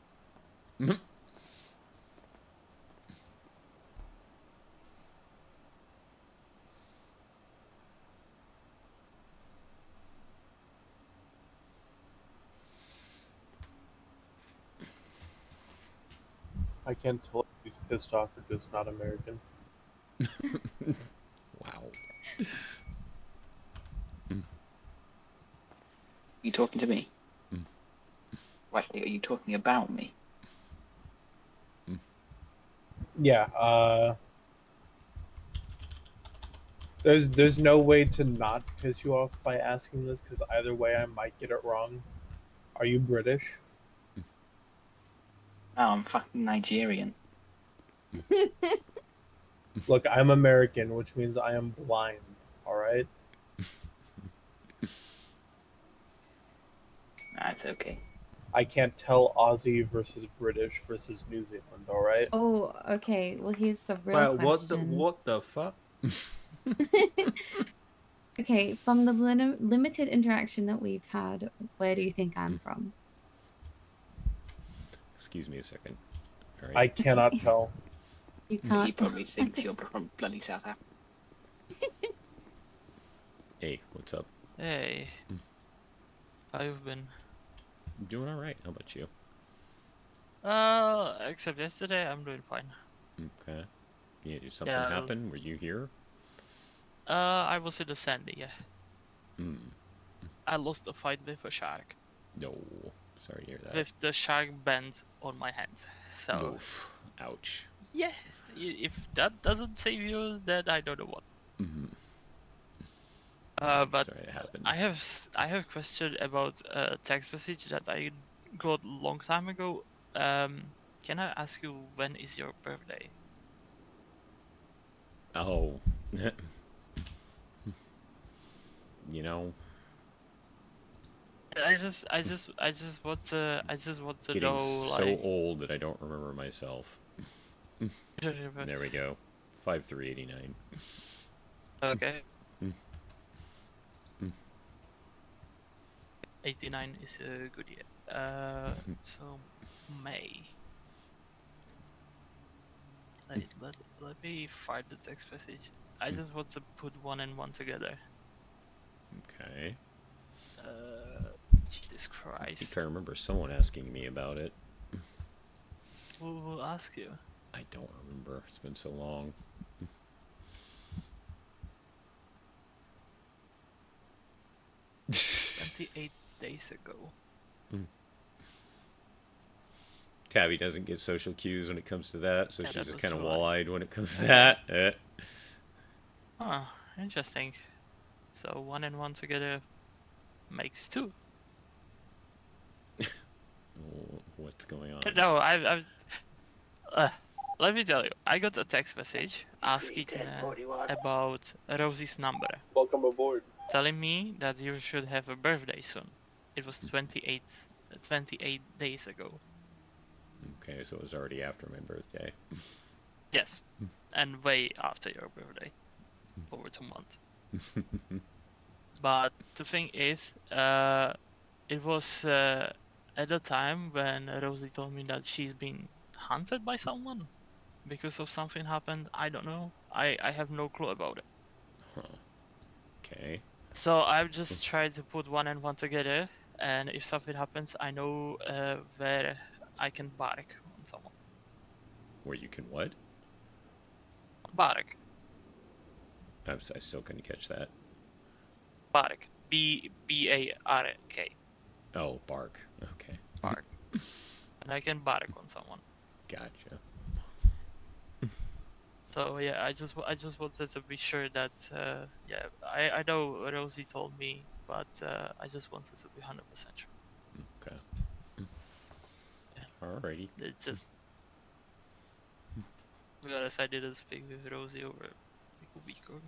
I can't tell if he's pissed off or just not American. Wow. You talking to me? Mm. Wait, are you talking about me? Yeah, there's no way to not piss you off by asking this, because either way I might get it wrong. Are you British? No, I'm fucking Nigerian. Look, I'm American, which means I am blind, alright? That's okay. I can't tell Aussie versus British versus New Zealand, alright? Oh, okay. Well, here's the real question. What the fuck? Okay, from the limited interaction that we've had, where do you think I'm from? Excuse me a second. All right. I cannot tell. You He can't. probably thinks you're from bloody South Africa. Hey, what's up? Hey. How you been? I'm doing all right. How about you? Except yesterday, I'm doing fine. Okay. Yeah, did something Yeah. happen? Were you here? I was in the sandy, yeah. Hmm. I lost a fight with a shark. No. Sorry to hear that. With the shark band on my hand. So. Oof. Ouch. Yeah. If that doesn't save you, then I don't know what. Mm-hmm. But Sorry it happened. I have a question about a text message that I got a long time ago. Can I ask you when is your birthday? Oh. You know, I just want to getting know, so like. old that I don't remember myself. There we go. 5389. Okay. Mm. 89 is a good year. So May. Let me find the text message. I just want to put one and one together. Okay. Jesus I Christ. think I remember someone asking me about it. Who will ask you? I don't remember. It's been so long. 28 days ago. Tabby doesn't get social cues when it comes to that, so Yeah, she's that just was kind of July. wall-eyed when it comes to that. Huh, interesting. So 1 and 1 together makes 2. What's going on? No, let me tell you. I got a text message asking about Rosie's number. Welcome aboard. Telling me that you should have a birthday soon. It was 28 days ago. Okay, so it was already after my birthday. Yes, and way after your birthday. Over 2 months. But the thing is, it was at the time when Rosie told me that she's been hunted by someone because of something happened. I don't know. I have no clue about it. Huh. Okay. So I've just tried to put 1 and 1 together, and if something happens, I know where I can bark on someone. Where you can what? Bark. I still couldn't catch that. Bark. B-A-R-K. Oh, bark. Okay. Bark. And I can bark on someone. Gotcha. So yeah, I just wanted to be sure that yeah, I know Rosie told me, but I just wanted to be 100% sure. Okay. Alrighty. It just because I didn't speak with Rosie over like a week or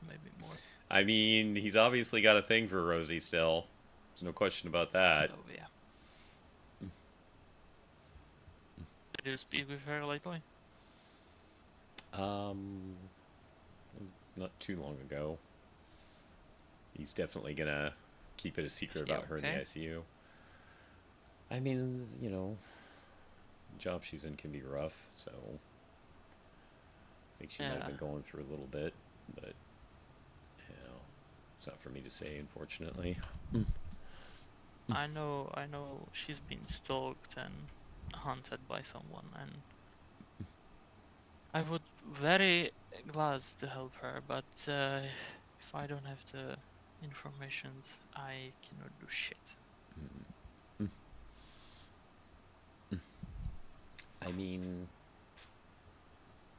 maybe more. I mean, he's obviously got a thing for Rosie still. There's no question about that. So, yeah. Did you speak with her lately? Not too long ago. He's definitely gonna keep it a secret Yeah, about her in the okay. ICU. I mean, you know, the job she's in can be rough, so I think she might have Yeah. been going through a little bit, but you know, it's not for me to say, unfortunately. I know she's been stalked and hunted by someone, and I would very glad to help her, but if I don't have the informations, I cannot do shit. I mean,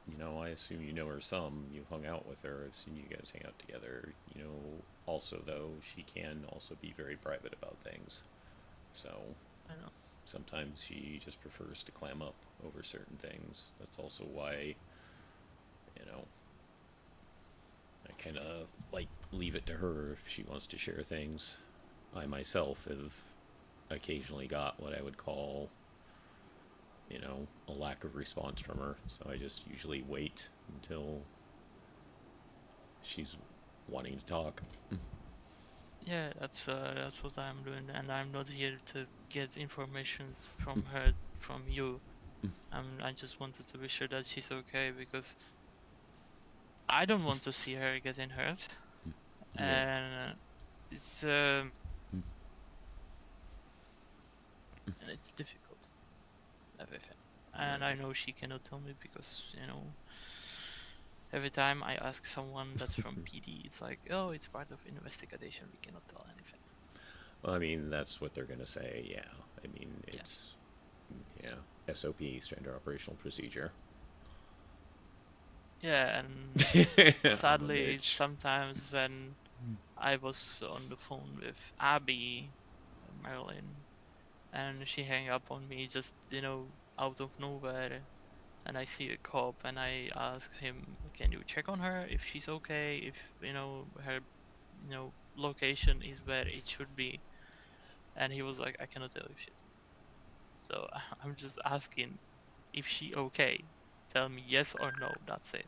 you know, I assume you know her some. You hung out with her. I've seen you guys hang out together. You know, also, though, she can also be very private about things. So, I know. sometimes she just prefers to clam up over certain things. That's also why, you know, I kind of, like, leave it to her if she wants to share things. I myself have occasionally got what I would call, you know, a lack of response from her. So I just usually wait until she's wanting to talk. Yeah, that's what I'm doing, and I'm not here to get information from her, from you. I just wanted to be sure that she's okay, because I don't want to see her getting hurt, and it's and it's difficult, everything. And I know she cannot tell me because, you know, every time I ask someone that's from PD, it's like, oh, it's part of investigation, we cannot tell anything. Well, I mean, that's what they're going to say, yeah. I mean, it's, yeah, SOP, standard operational procedure. Yeah, and sadly, sometimes when I was on the phone with Abby, Marilyn, and she hang up on me just, you know, out of nowhere, and I see a cop, and I ask him, can you check on her if she's okay, if, you know, her, you know, location is where it should be, and he was like, I cannot tell you shit. So I'm just asking, if she okay, tell me yes or no, that's it.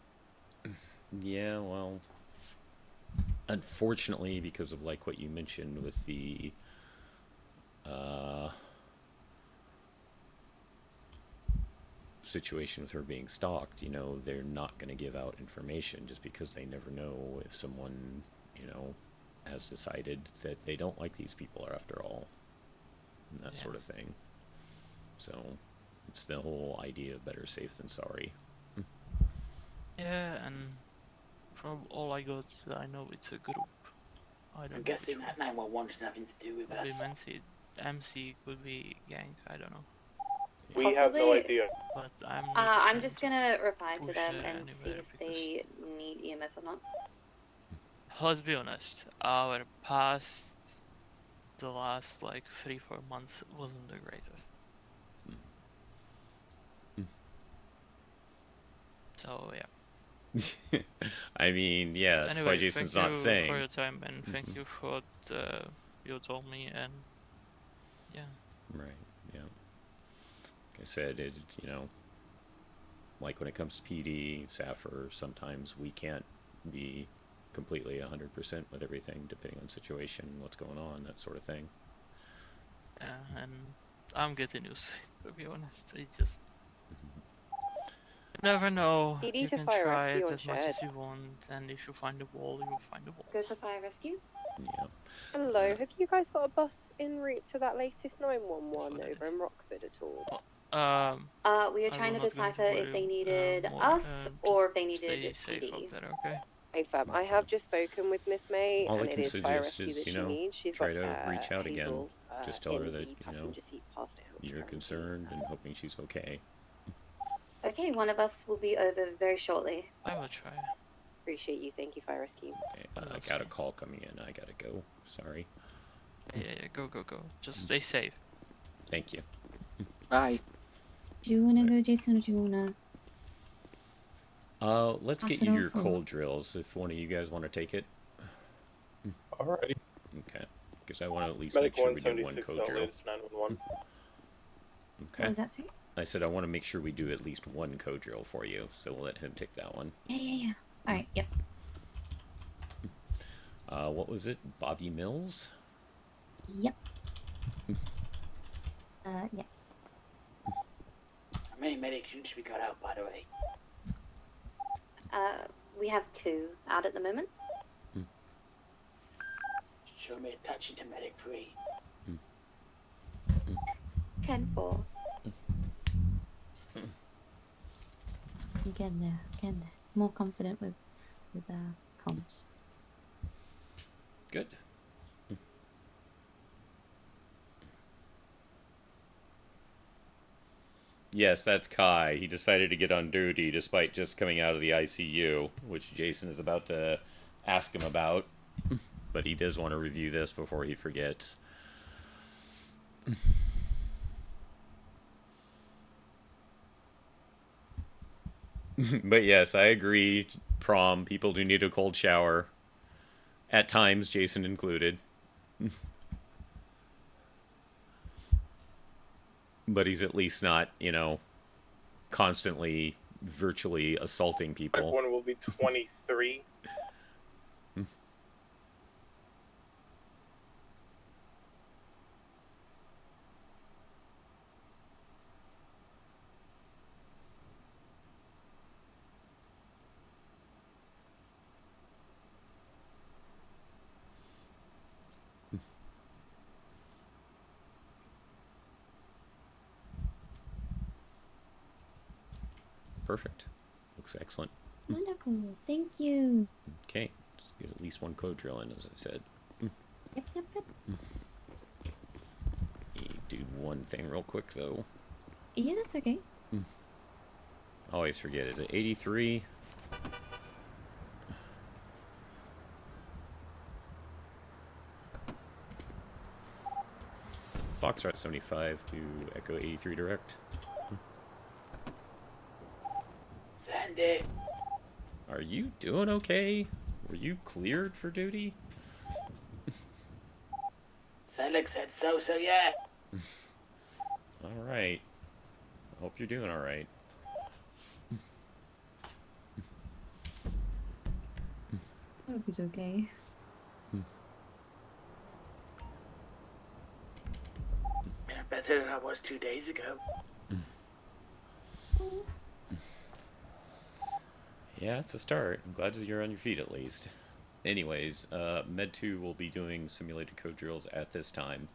Yeah, well, unfortunately, because of like what you mentioned with the situation with her being stalked, you know, they're not going to give out information just because they never know if someone, you know, has decided that they don't like these people after all, and that sort of thing. So it's the whole idea of better safe than sorry. Yeah, and from all I got, I know it's a group. I don't I'm know guessing which that one. 911 has nothing to do with Could us. be MC, could be gang, I don't know. We have no idea. But I'm not I'm trying just to gonna reply to push them her and see anywhere if they need EMS or not. Let's be honest, our past, the last like 3-4 months wasn't the greatest. So yeah. I mean, yeah, that's Anyway, why Jason's thank not you saying. for your time, and thank you for what you told me, and yeah. Right, yeah. Like I said, it, you know, like when it comes to PD, SAFR, sometimes we can't be completely 100% with everything, depending on situation, what's going on, that sort of thing. Yeah, and I'm getting used to it, to be honest. It just... You never know. PD You to can fire try rescue it on as much as shared. you want, and if you find a wall, you will find a wall. Go to fire rescue. Yeah. Hello, have you guys got a bus en route to that latest 911 over in Rockford at all? We are I trying will to not go into decipher if they needed us or if they needed stay safe PD. up there, okay? Hey fam, I have just spoken with Miss May, All I and it can is fire suggest rescue is, that you she know, needs. She's try got to reach out again. Hazel, Just tell her in that, the you know, passenger seat past it. you're concerned and hoping she's okay. Okay, one of us will be over very shortly. I will try. Appreciate you. Thank you, fire rescue. Okay, I got a call coming in. I gotta go. Sorry. Yeah, go. Just stay safe. Thank you. Bye. Do you wanna go, Jason, or do you wanna? Let's Pass get it you your over. cold drills if one of you guys want to take it. Alright. Okay. because I want to at least make Medic sure we do one 176, code drill. latest 911. Okay. What was that, sir? I said I want to make sure we do at least one code drill for you, so we'll let him take that one. Yeah. All right. Yep. What was it? Bobby Mills? Yep. Yeah. How many medics units we got out, by the way? We have 2 out at the moment. Show me a touch into medic 3. 10-4. I'm getting there. More confident with comms. Good. Yes, that's Kai. He decided to get on duty despite just coming out of the ICU, which Jason is about to ask him about. But he does want to review this before he forgets. But yes, I agree. Prom, people do need a cold shower. At times, Jason included. But he's at least not, constantly virtually assaulting people. One will be 23. Perfect. Looks excellent. Wonderful. Thank you. Okay. Let's get at least one code drill in, as I said. Yep. Do one thing real quick, though. Yeah, that's okay. Always forget. Is it 83? Foxtrot 75 to Echo 83 direct. Send it. Are you doing okay? Were you cleared for duty? Felix said so, yeah. Alright. I hope you're doing alright. I hope he's okay. Yeah, better than I was 2 days ago. Yeah, it's a start. I'm glad you're on your feet at least. Anyways, Med 2 will be doing simulated code drills at this time.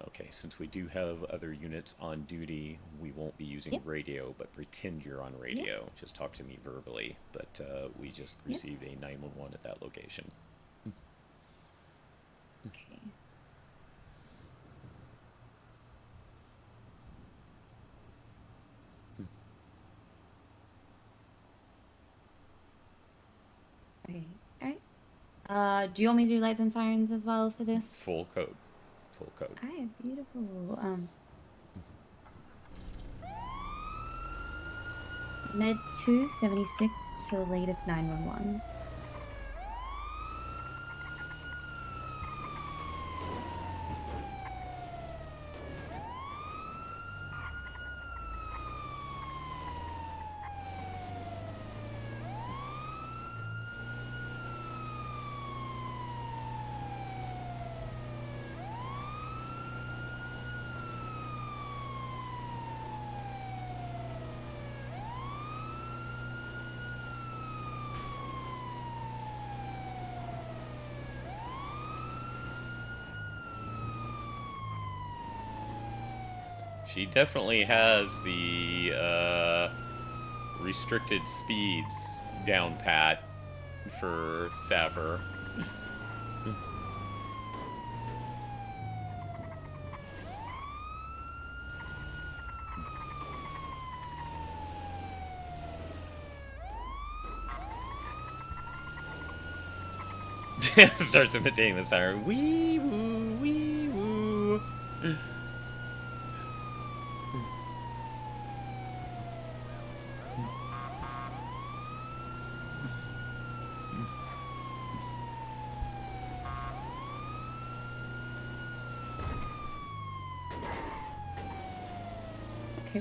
Okay, since we do have other units on duty, we won't be using radio, but pretend you're on radio. Just talk to me verbally. But we just received a 911 at that location. Okay. Okay. Alright. Do you want me to do lights and sirens as well for this? Full code. Full code. Alright, beautiful. Med 276 to the latest 911. She definitely has the restricted speeds down pat for Sapper. Starts imitating the siren. Wee woo, wee woo.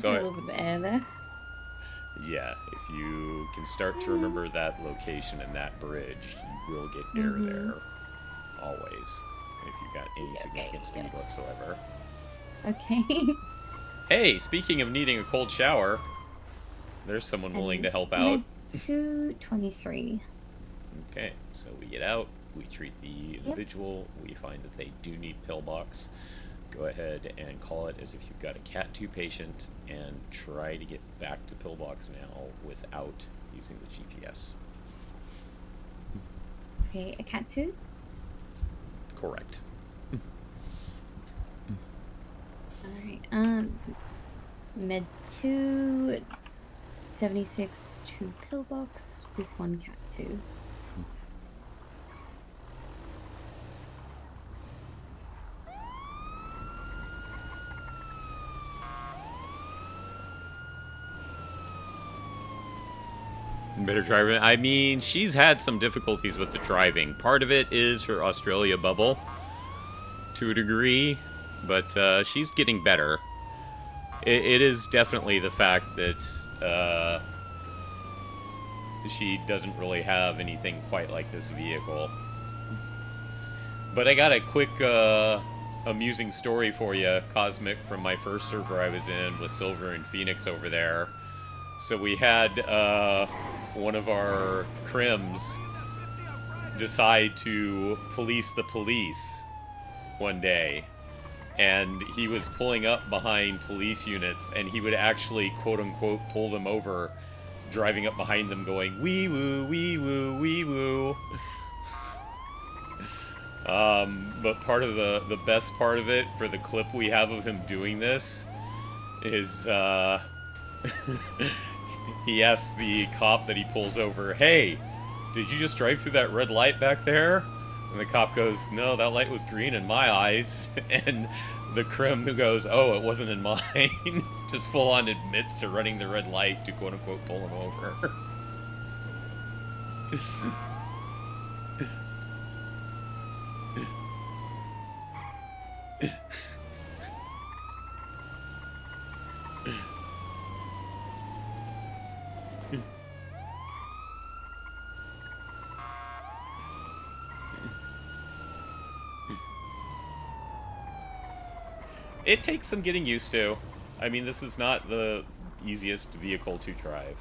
So a little bit of air there. yeah, if you can start to remember that location and that bridge, you will get air Mhm. there. Always. If you've got any significant speed whatsoever. Okay. Hey, speaking of needing a cold shower, there's someone willing to help out. Med 223. Okay, so we get out, we treat the individual, we find that they do need pillbox. Go ahead and call it as if you've got a Cat 2 patient and try to get back to pillbox now without using the GPS. Okay, a Cat 2? Correct. Alright, Med 2, 76 to pillbox with 1 Cat 2. Better driving. I mean, she's had some difficulties with the driving. Part of it is her Australia bubble, to a degree, but she's getting better. It is definitely the fact that she doesn't really have anything quite like this vehicle. But I got a quick, amusing story for you, Cosmic, from my first server I was in with Silver and Phoenix over there. So we had one of our crims decide to police the police one day. And he was pulling up behind police units, and he would actually, quote-unquote, pull them over, driving up behind them going, wee-woo, wee-woo, wee-woo. But part of the best part of it, for the clip we have of him doing this, is, he asks the cop that he pulls over, hey, did you just drive through that red light back there? And the cop goes, no, that light was green in my eyes. And the crim who goes, oh, it wasn't in mine, just full on admits to running the red light to quote unquote pull him over. It takes some getting used to. I mean, this is not the easiest vehicle to drive.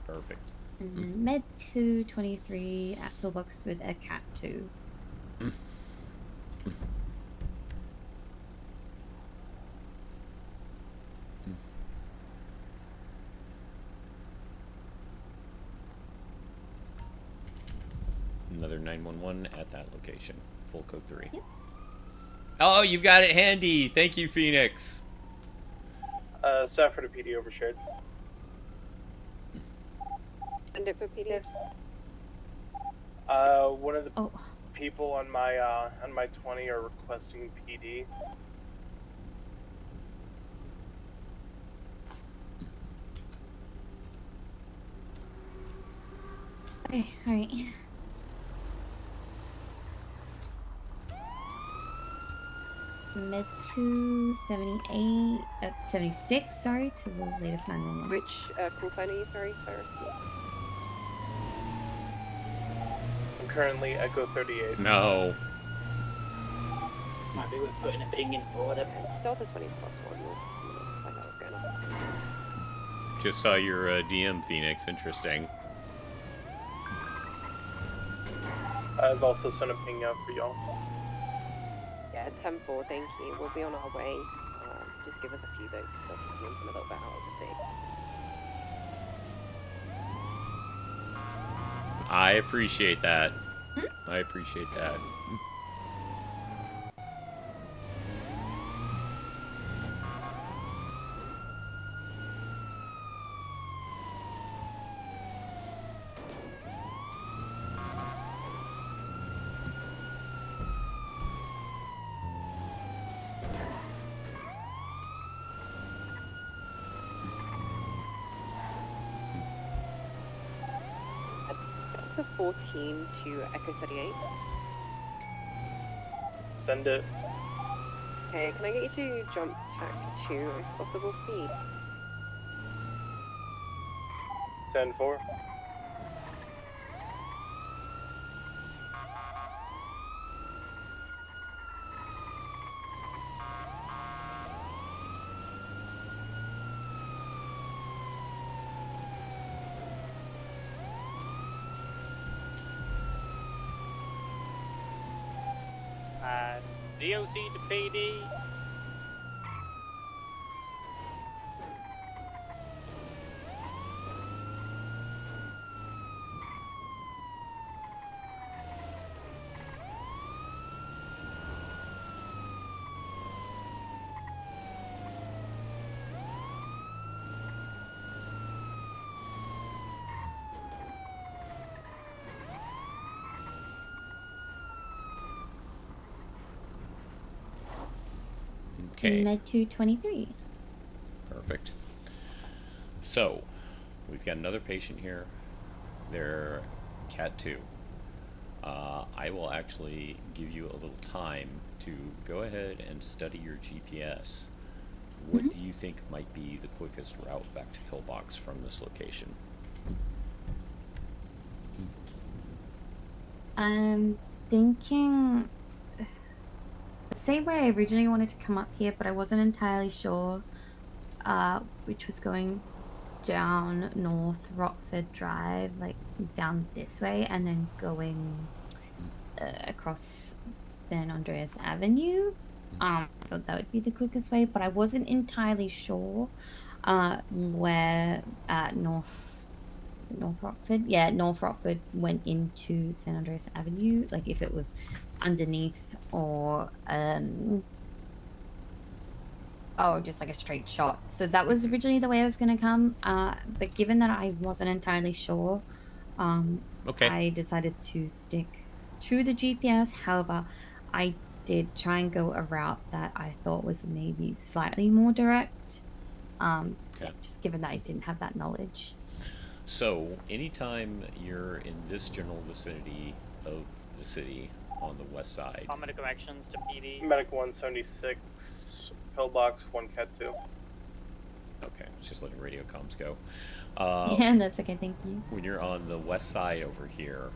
Perfect. And then Med 223 at pillbox with a Cat 2. Another 911 at that location. Full code 3. Yep. Oh, you've got it handy. Thank you, Phoenix. Stafford and PD overshared. Send it for PD. One of the people on my 20 are requesting PD. Okay, alright. Med 278, 76, sorry, to the latest 911. Which crew phone are you? Sorry, sir. I'm currently Echo 38. No. Might be worth putting a ping in for them. Delta 20 plus 1. We'll find out what's going on. Just saw your DM, Phoenix. Interesting. I've also sent a ping out for y'all. Yeah, 10-4, thank you. We'll be on our way. Just give us a few days to come a little bit out of the thing. I appreciate that. I appreciate that. Delta 14 to Echo 38. Send it. Okay, can I get you to jump tack 2 if possible, please? 10-4. DOC to PD. Okay. Med 223. Perfect. So, we've got another patient here. They're Cat 2. I will actually give you a little time to go ahead and study your GPS. What do you think might be the quickest route back to Pillbox from this location? I'm thinking the same way I originally wanted to come up here, but I wasn't entirely sure which was going down North Rockford Drive, like down this way, and then going across San Andreas Avenue. I thought that would be the quickest way, but I wasn't entirely sure where North Rockford. Yeah, North Rockford went into San Andreas Avenue, like if it was underneath or just like a straight shot. So that was originally the way I was going to come. But given that I wasn't entirely sure, Okay. I decided to stick to the GPS. However, I did try and go a route that I thought was maybe slightly more direct. Yeah, just given that I didn't have that knowledge. So, anytime you're in this general vicinity of the city on the west side, Common corrections to PD. Medic 176, Pillbox 1 Cat 2. okay, it's just letting radio comms go. Yeah, that's okay, thank you. When you're on the west side over here,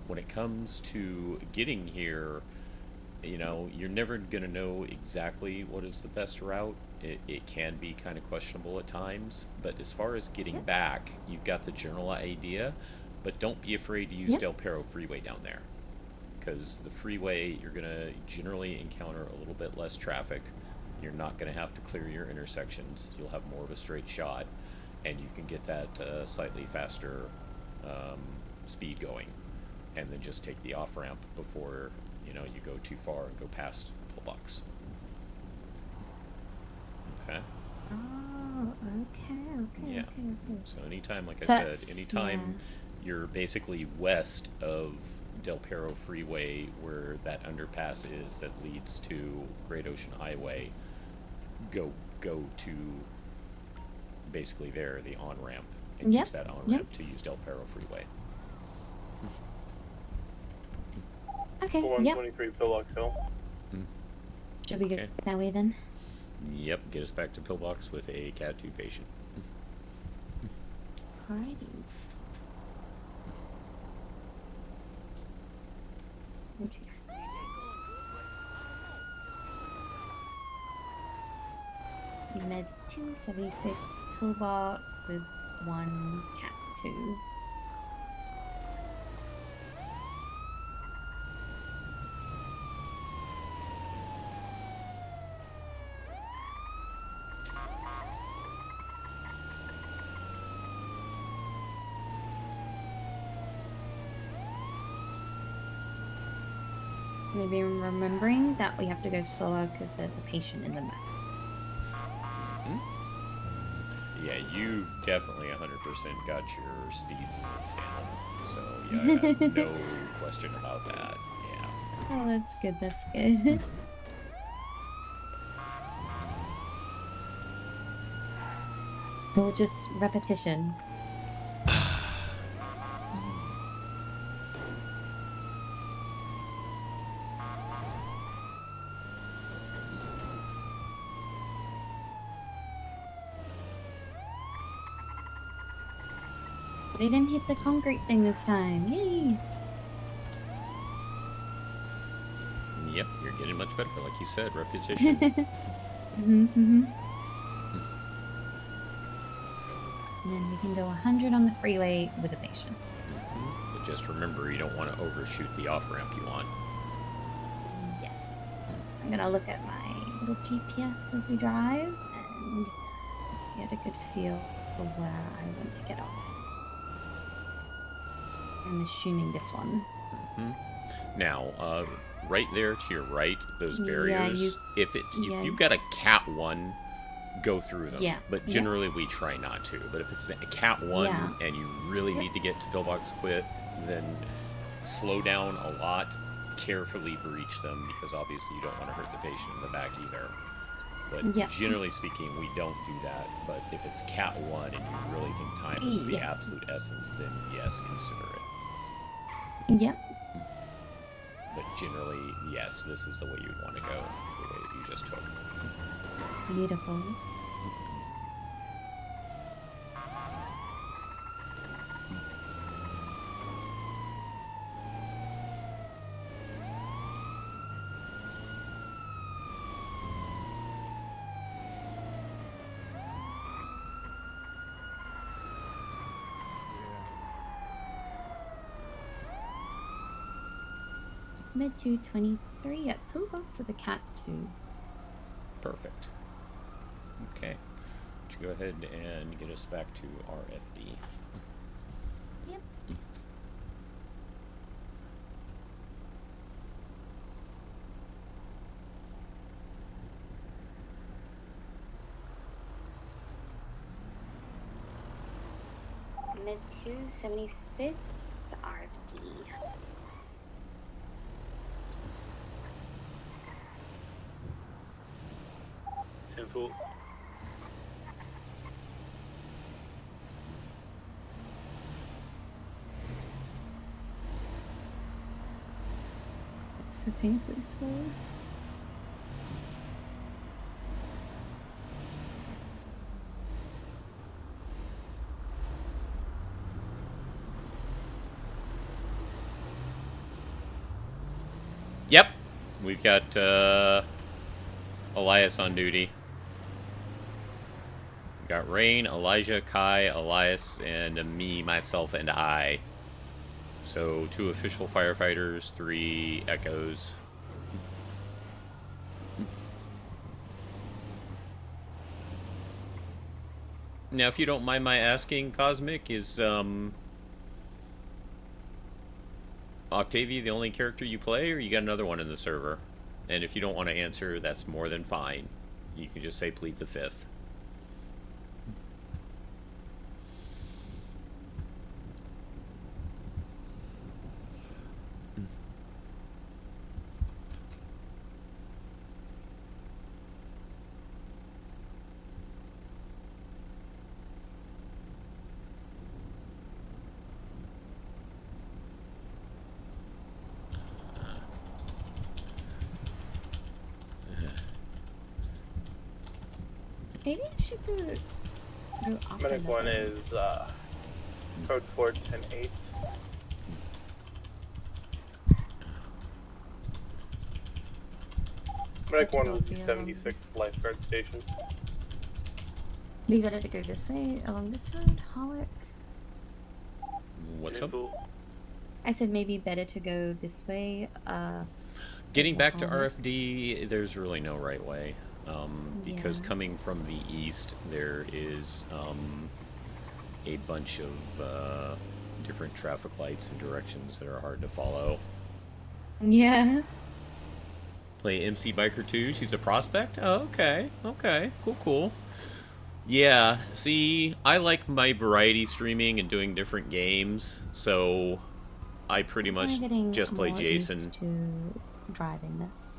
when it comes to getting here, you know, you're never going to know exactly what is the best route. It can be kind of questionable at times, but as far as getting back, you've got the general idea, but don't be afraid to use Del Perro Freeway down there, because the freeway, you're going to generally encounter a little bit less traffic. You're not going to have to clear your intersections. You'll have more of a straight shot, and you can get that slightly faster speed going, and then just take the off-ramp before, you know, you go too far and go past Pillbox. Okay. Oh, okay. Yeah. Okay. So anytime, like I That's- said, anytime you're basically west of Del Perro Freeway, where that underpass is that leads to Great Ocean Highway, go to basically there, the on-ramp, and use that on-ramp to use Del Perro Freeway. Okay, 123 Pillbox Hill. Should we go Okay. that way then? Yep, get us back to Pillbox with a Cat 2 patient. Alrighties. Okay. Med 276 Pillbox with 1 Cat 2. Maybe remembering that we have to go slower because there's a patient in the back. Yeah, you've definitely 100% got your speed limits down. So, yeah, I have no question about that. Yeah. Oh, that's good, that's good. Well, just repetition. But I didn't hit the concrete thing this time. Yay! Yep, you're getting much better, like you said, repetition. Mm-hmm. And then we can go 100 on the freeway with evasion. But just remember, you don't want to overshoot the off-ramp you want. Yes. So I'm gonna look at my little GPS as we drive and get a good feel for where I want to get off. I'm assuming this one. Now, right there to your right, those barriers. If yeah. you've got a Cat 1, go through them. Yeah. But generally we try not to. But if it's a Cat 1 and you really need to get to Pillbox Quit, then slow down a lot, carefully breach them, because obviously you don't want to hurt the patient in the back either. But generally speaking, we don't do that. But if it's Cat 1 and you really think time is of the absolute essence, then yes, consider it. Yep. But generally, yes, this is the way you'd want to go, the way that you just took. Beautiful. Mid 223 at Pillbox with a Cat 2. Perfect. Okay. Let's go ahead and get us back to RFD. Yep. Mid 276 RFD. Simple. So painfully slow. Yep. We've got Elias on duty. We've got Rain, Elijah, Kai, Elias, and me, myself, and I. So 2 official firefighters, 3 echoes. Now, if you don't mind my asking, Cosmic, is Octavia the only character you play, or you got another one in the server? And if you don't want to answer, that's more than fine. You can just say plead the 5th. Maybe I should go up Medic a 1 level. is code 410-8. Medic 1 will be 76 lifeguard station. Be better to go this way, along this road, Holic. What's up? I said maybe better to go this way. Getting back to RFD, there's really no right way. Because coming from the east, there is a bunch of different traffic lights and directions that are hard to follow. Yeah. Play MC Biker 2. She's a prospect? Oh, okay. Okay. Cool, cool. Yeah. See, I like my variety streaming and doing different games, so I pretty much just play Jason. Used to driving this.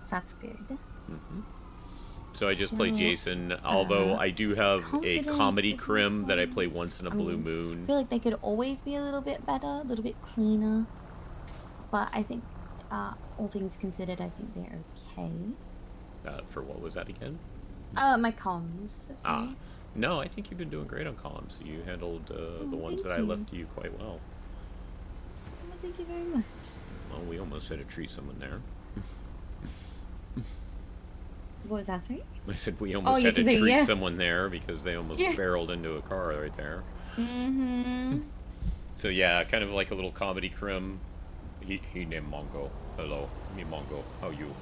So that's good. Mm-hmm. So I just play Jason, although I do have a comedy crim that I play once in a blue I moon. feel like they could always be a little bit better, a little bit cleaner. But I think, all things considered, I think they're okay. For what was that again? My comms. Ah, No, I think you've been doing great on comms. You handled the ones that I thank left to you quite well. Well, thank you very much. Well, we almost had to treat someone there. What was that, sorry? I said we almost had to treat someone there because they almost barreled into a car right there. Mm-hmm. So yeah, kind of like a little comedy crim. He named Mongo. Hello, me Mongo. How you?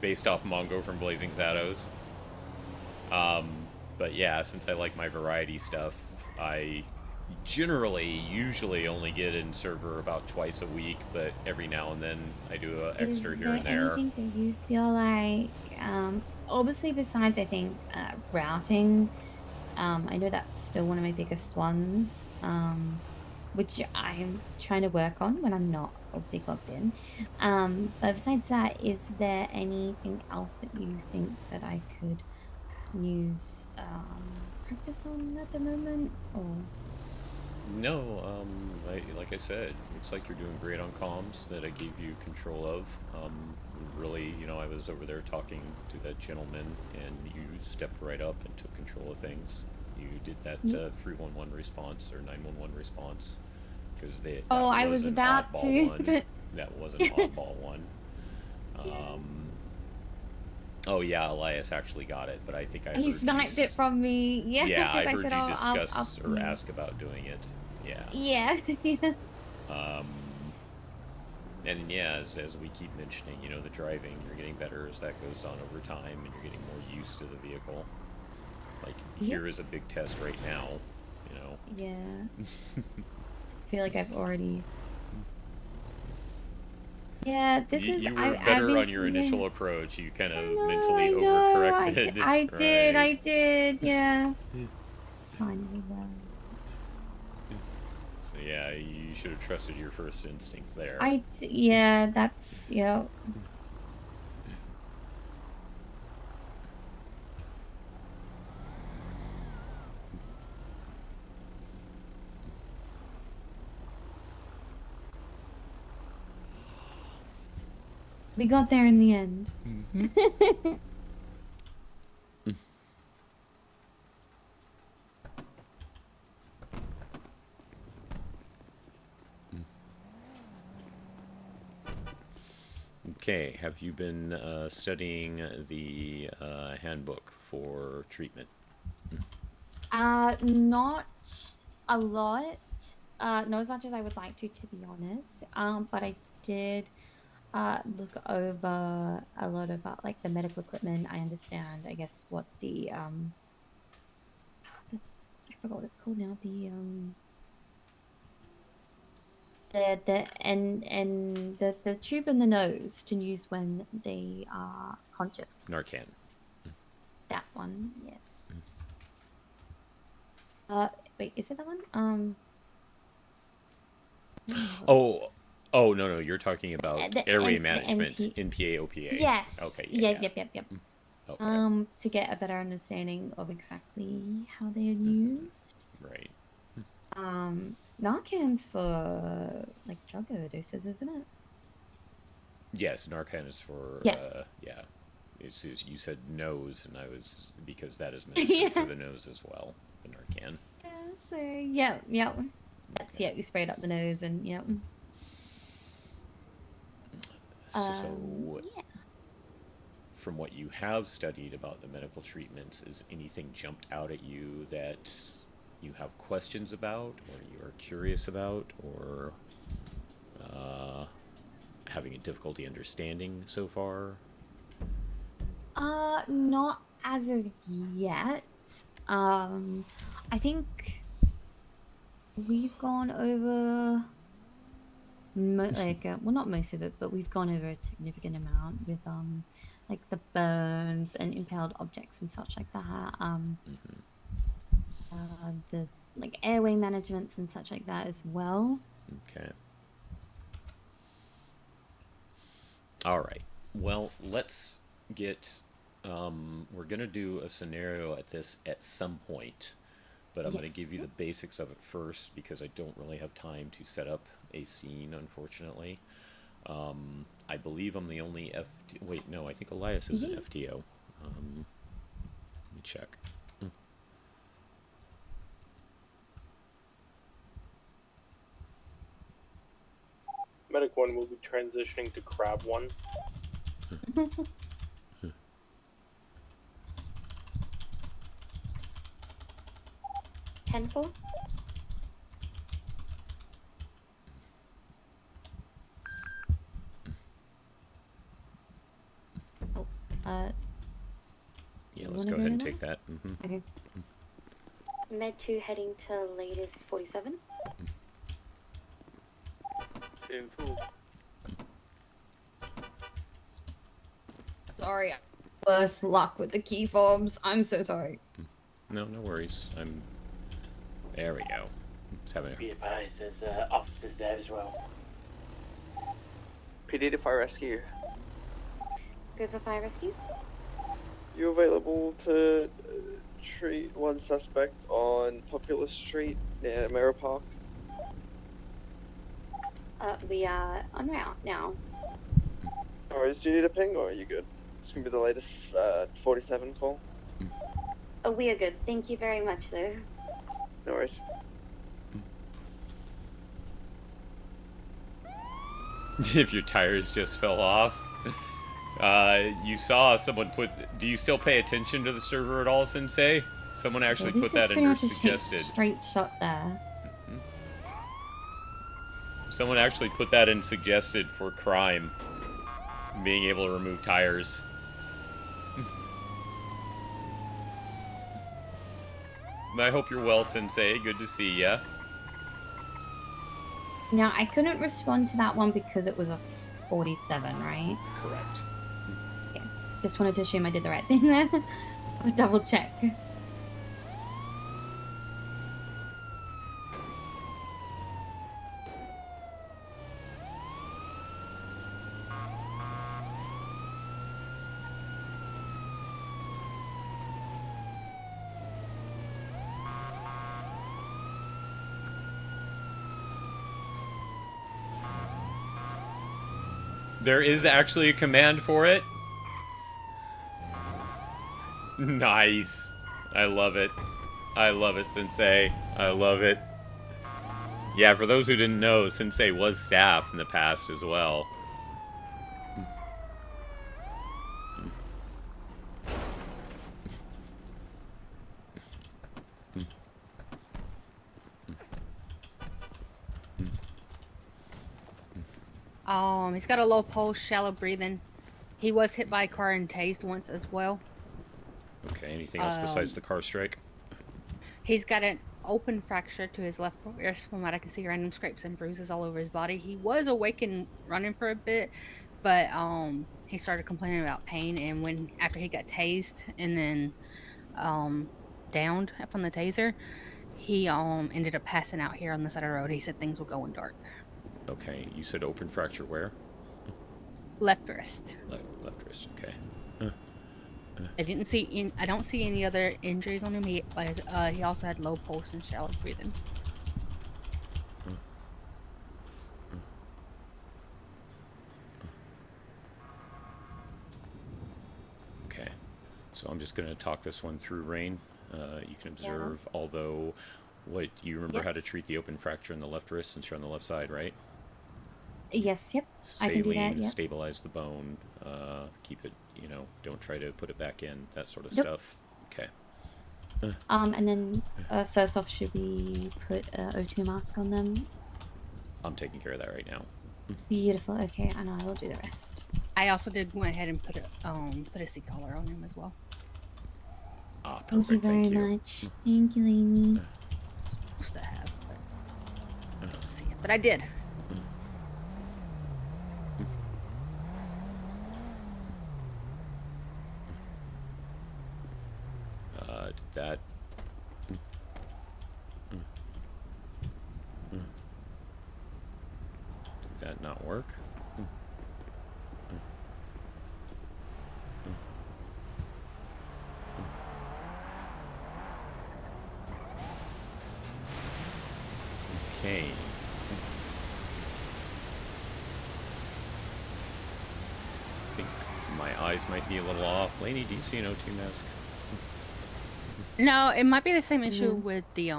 Based off Mongo from Blazing Shadows. But yeah, since I like my variety stuff, I usually only get in server about twice a week, but every now and then I do an extra here and there. Anything that you feel like, obviously besides I think routing, I know that's still one of my biggest ones, which I'm trying to work on when I'm not obviously clocked in. But besides that, is there anything else that you think that I could use practice on at the moment, or? No, like I said, looks like you're doing great on comms that I gave you control of. Really, you know, I was over there talking to that gentleman, and you stepped right up and took control of things. You did that 311 response or 911 response because they. Oh, I was about to. But... That was an oddball one. Oh yeah, Elias actually got it, but I think I heard he sniped it from me. Yeah. Yeah, I heard said, you discuss or ask about doing it. Yeah. Yeah. And yeah, as we keep mentioning, you know, the driving, you're getting better as that goes on over time, and you're getting more used to the vehicle. Like here is a big test right now, you know. Yeah. I feel like I've already. Yeah, this is. You were better on your initial approach. You kind of mentally overcorrected. I did. Yeah. It's fine. So yeah, you should have trusted your first instincts there. Yeah, that's We got there in the end. Okay, have you been studying the handbook for treatment? Not a lot. Not as much as I would like to be honest. But I did look over a lot about like the medical equipment. I understand, I guess, what I forgot what it's called now. The tube in the nose to use when they are conscious. Narcan. That one, yes. Wait, is it that one? Oh no, you're talking about airway management, NPA, OPA. Yes. Okay. Yep. Okay. To get a better understanding of exactly how they are used. Right. Narcan's for like drug overdoses, isn't it? Yes, Narcan is for It's you said nose, and I was because that is meant for the nose as well. The Narcan. Yeah. So yeah. That's you sprayed up the nose and yeah. So, from what you have studied about the medical treatments, is anything jumped out at you that you have questions about, or you are curious about, or having a difficulty understanding so far? Not as of yet. I think we've gone over. Well, not most of it, but we've gone over a significant amount with like the burns and impaled objects and such like that. The like airway managements and such like that as well. Okay. All right. Well, let's get. We're gonna do a scenario at some point, but I'm going to give you the basics of it first because I don't really have time to set up a scene, unfortunately. I believe I'm the only Wait, no, I think Elias is an FTO. Let me check. Medic 1 will be transitioning to Crab 1. Tenfold? Oh, Yeah, you let's wanna go ahead and into take that. Okay. Med 2 heading to latest 47. Tenfold. Sorry. Worse luck with the key fobs. I'm so sorry. No, no worries. There we go. Let's have Be advised, there's officers there as well. PD to fire rescue. Good for fire rescue. You available to treat one suspect on Popular Street near Mirror Park? We are en route now. Alright, do you need a ping or are you good? It's gonna be the latest 47 call. Oh, we are good. Thank you very much, though. No worries. If your tires just fell off. You saw someone put... Do you still pay attention to the server at all, Sensei? Someone actually put that in your suggested. Straight shot there. Someone actually put that in suggested for crime. Being able to remove tires. I hope you're well, Sensei. Good to see ya. Now, I couldn't respond to that one because it was a 47, right? Correct. Yeah. Just wanted to assume I did the right thing there. I'll double check. There is actually a command for it. Nice. I love it. I love it, Sensei. I love it. Yeah, for those who didn't know, Sensei was staff in the past as well. He's got a low pulse, shallow breathing. He was hit by a car and tased once as well. Okay, anything else besides the car strike? He's got an open fracture to his left wrist from what I can see, random scrapes and bruises all over his body. He was awake and running for a bit, but he started complaining about pain, and after he got tased and then downed from the taser, he ended up passing out here on the side of the road. He said things were going dark. Okay, you said open fracture where? Left wrist. Left wrist, okay. I don't see any other injuries on him. He also had low pulse and shallow breathing. Okay, so I'm just gonna talk this one through, Rain. You can observe, although, you remember how to treat the open fracture in the left wrist since you're on the left side, right? Yes, yep. I can do that, yep. Stabilize the bone, keep it, don't try to put it back in, that sort of Nope. stuff. Okay. And then first off, should we put O2 mask on them? I'm taking care of that right now. Beautiful. Okay, and I will do the rest. I also did go ahead and put a seat collar on him as well. Ah, Thank you perfect. very Thank you. much. Thank you, Lainey. Supposed to have, but I don't see it. But I did. Did that... Did that not work? Okay. I think my eyes might be a little off. Lainey, do you see an O2 mask? No, it might be the same issue with the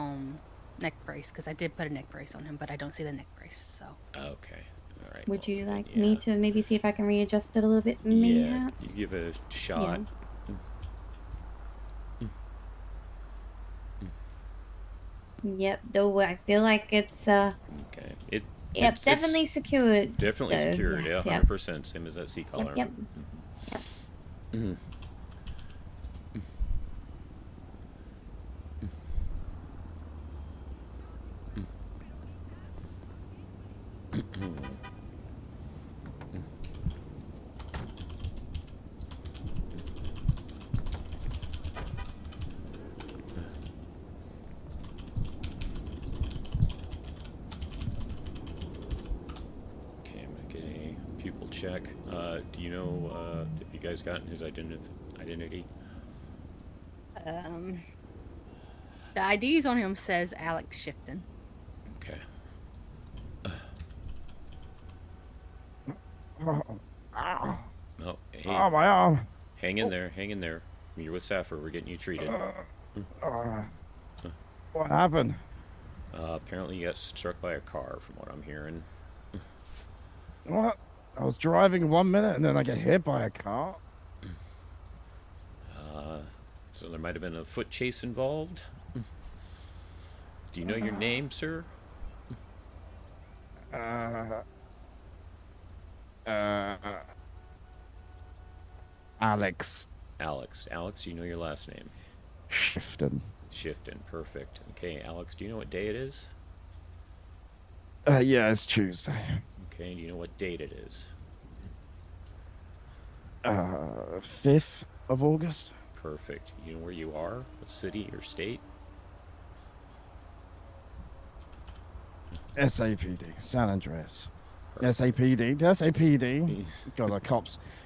neck brace, because I did put a neck brace on him, but I don't see the neck brace. So. Okay. All right. Would you like me to maybe see if I can readjust it a little bit, mayhaps? You give it a shot. Yep, though I feel like it's Okay. Yep, It's definitely secured. definitely though. secured. Yes, Yeah, yep. 100%. Same as that sea collar. Yep. Yep. Okay, I'm gonna get a pupil check. Do you know if you guys gotten his identity? The IDs on him says Alex Shifton. Okay. Oh, hey. Oh, my arm. Hang in there. Hang in there. You're with Sappher. We're getting you treated. What happened? Apparently you got struck by a car, from what I'm hearing. What? I was driving 1 minute and then I get hit by a car. So there might have been a foot chase involved. Do you know your name, sir? Alex. Alex, do you know your last name? Shifton. Shifton, perfect. Okay, Alex, do you know what day it is? Yeah, it's Tuesday. Okay, do you know what date it is? 5th of August. Perfect. You know where you are? What city or state? SAPD, San Andreas. SAPD, SAPD. God, the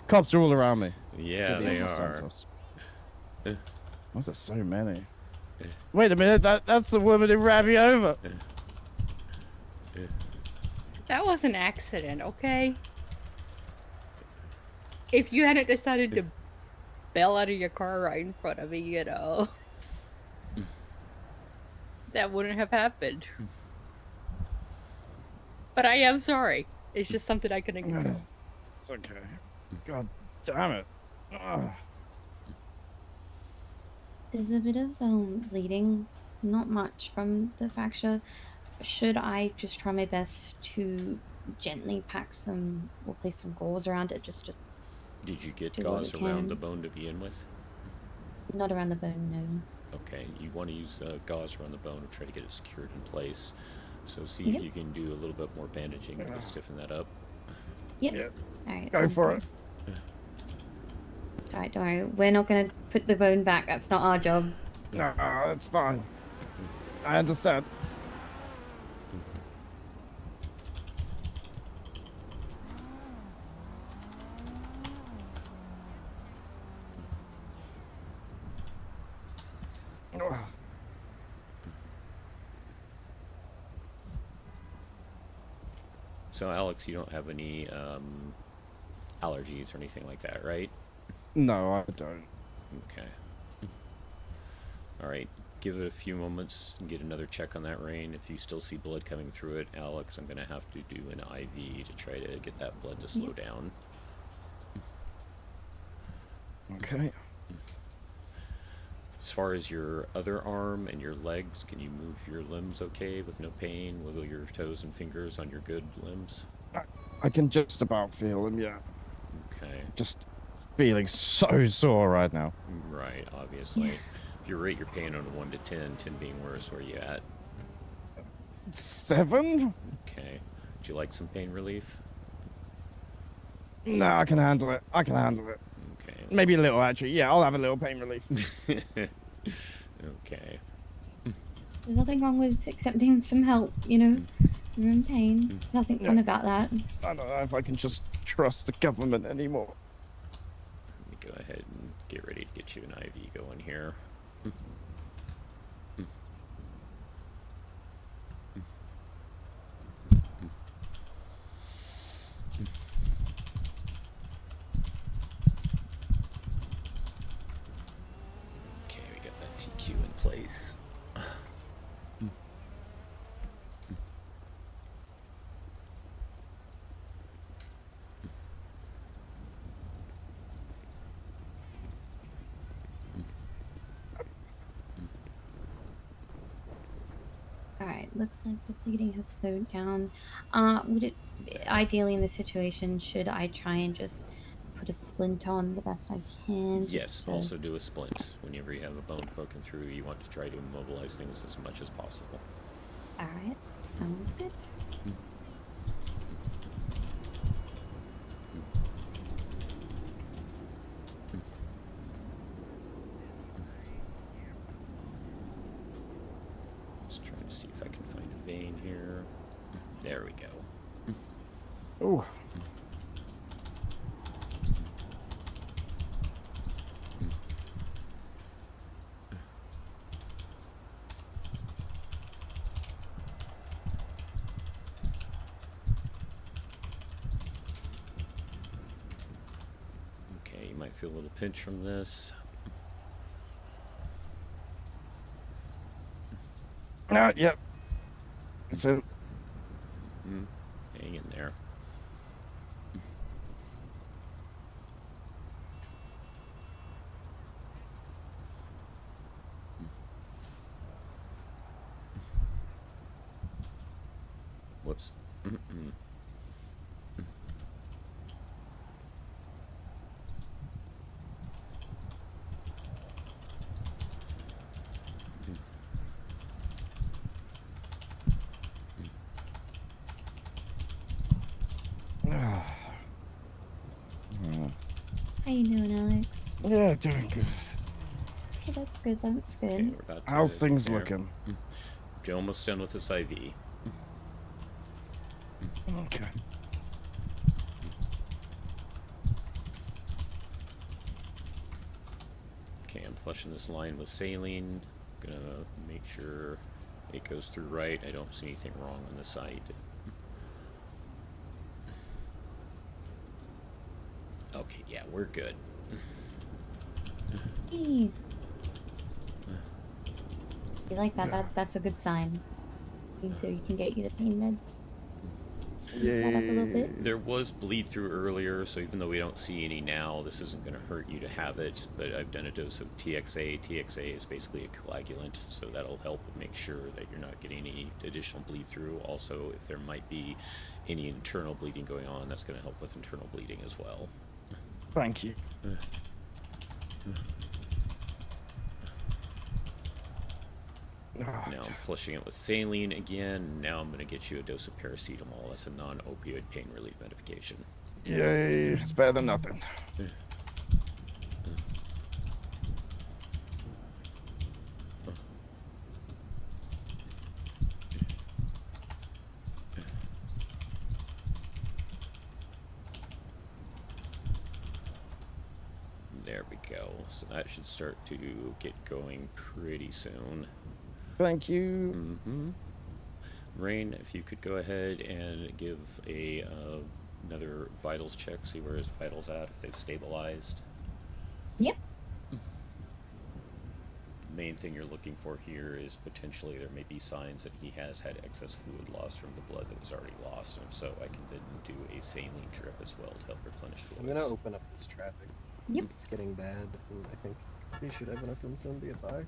cops are all around me. Yeah, City they of Los are. Santos. Why is there so many? Wait a minute, that's the woman who ran me over. That was an accident, okay? If you hadn't decided to bail out of your car right in front of me, you know, that wouldn't have happened. But I am sorry. It's just something I couldn't control. It's okay. God damn it. Ugh. There's a bit of bleeding, not much from the fracture. Should I just try my best to gently pack some or place some gauze around it? Just Did you get do what gauze we around can. the bone to begin with? Not around the bone, no. Okay, you want to use gauze around the bone to try to get it secured in place. So see Yep. if you can do a little bit more bandaging to stiffen that up. Yep. Alright. Go for it. Alright, don't worry. We're not gonna put the bone back. That's not our job. No, that's fine. I understand. Ugh. So Alex, you don't have any allergies or anything like that, right? No, I don't. Okay. All right. Give it a few moments and get another check on that rain. If you still see blood coming through it, Alex, I'm going to have to do an IV to try to get that blood to slow down. Okay. As far as your other arm and your legs, can you move your limbs okay with no pain? Wiggle your toes and fingers on your good limbs? I can just about feel them, yeah. Okay. Just feeling so sore right now. Right, obviously. If you rate your pain on a 1 to 10, 10 being worse, where are you at? 7? Okay. Would you like some pain relief? No, I can handle it. I can handle it. Okay. Maybe a little, actually. Yeah, I'll have a little pain relief. Okay. There's nothing wrong with accepting some help, you know. You're in pain. There's nothing fun about that. I don't know if I can just trust the government anymore. Let me go ahead and get ready to get you an IV going here. Okay, we got that TQ in place. looks like the bleeding has slowed down. Would it, ideally in this situation, should I try and just put a splint on the best I can? Yes, Just to... also do a splint. Whenever you have a bone broken through, you want to try to immobilize things as much as possible. Alright, sounds good. Just trying to see if I can find a vein here. There we go. Oh. Okay, you might feel a little pinch from this. Yep. It's in. Hang in there. Whoops. How you doing, Alex? Yeah, doing good. Okay, that's good, that's good. Okay, we're about to How's things there. looking? You're almost done with this IV. Okay. Okay, I'm flushing this line with saline. Gonna make sure it goes through right. I don't see anything wrong on the side. Okay, yeah, we're good. Hey. You like that? That's a good sign. So you can get you the pain meds. Set up a little bit. There was bleed through earlier, so even though we don't see any now, this isn't going to hurt you to have it. But I've done a dose of TXA. TXA is basically a coagulant, so that'll help make sure that you're not getting any additional bleed through. Also, if there might be any internal bleeding going on, that's going to help with internal bleeding as well. Thank you. Now I'm flushing it with saline again. Now I'm going to get you a dose of paracetamol. That's a non-opioid pain relief medication. Yay, it's better than nothing. There we go. So that should start to get going pretty soon. Thank you. Rain, if you could go ahead and give a another vitals check, see where his vitals at, if they've stabilized. Yep. Main thing you're looking for here is potentially there may be signs that he has had excess fluid loss from the blood that was already lost, and so I can then do a saline drip as well to help replenish fluids. I'm gonna open up this traffic. Yep. It's getting bad, and I think we should have enough room for him to get by.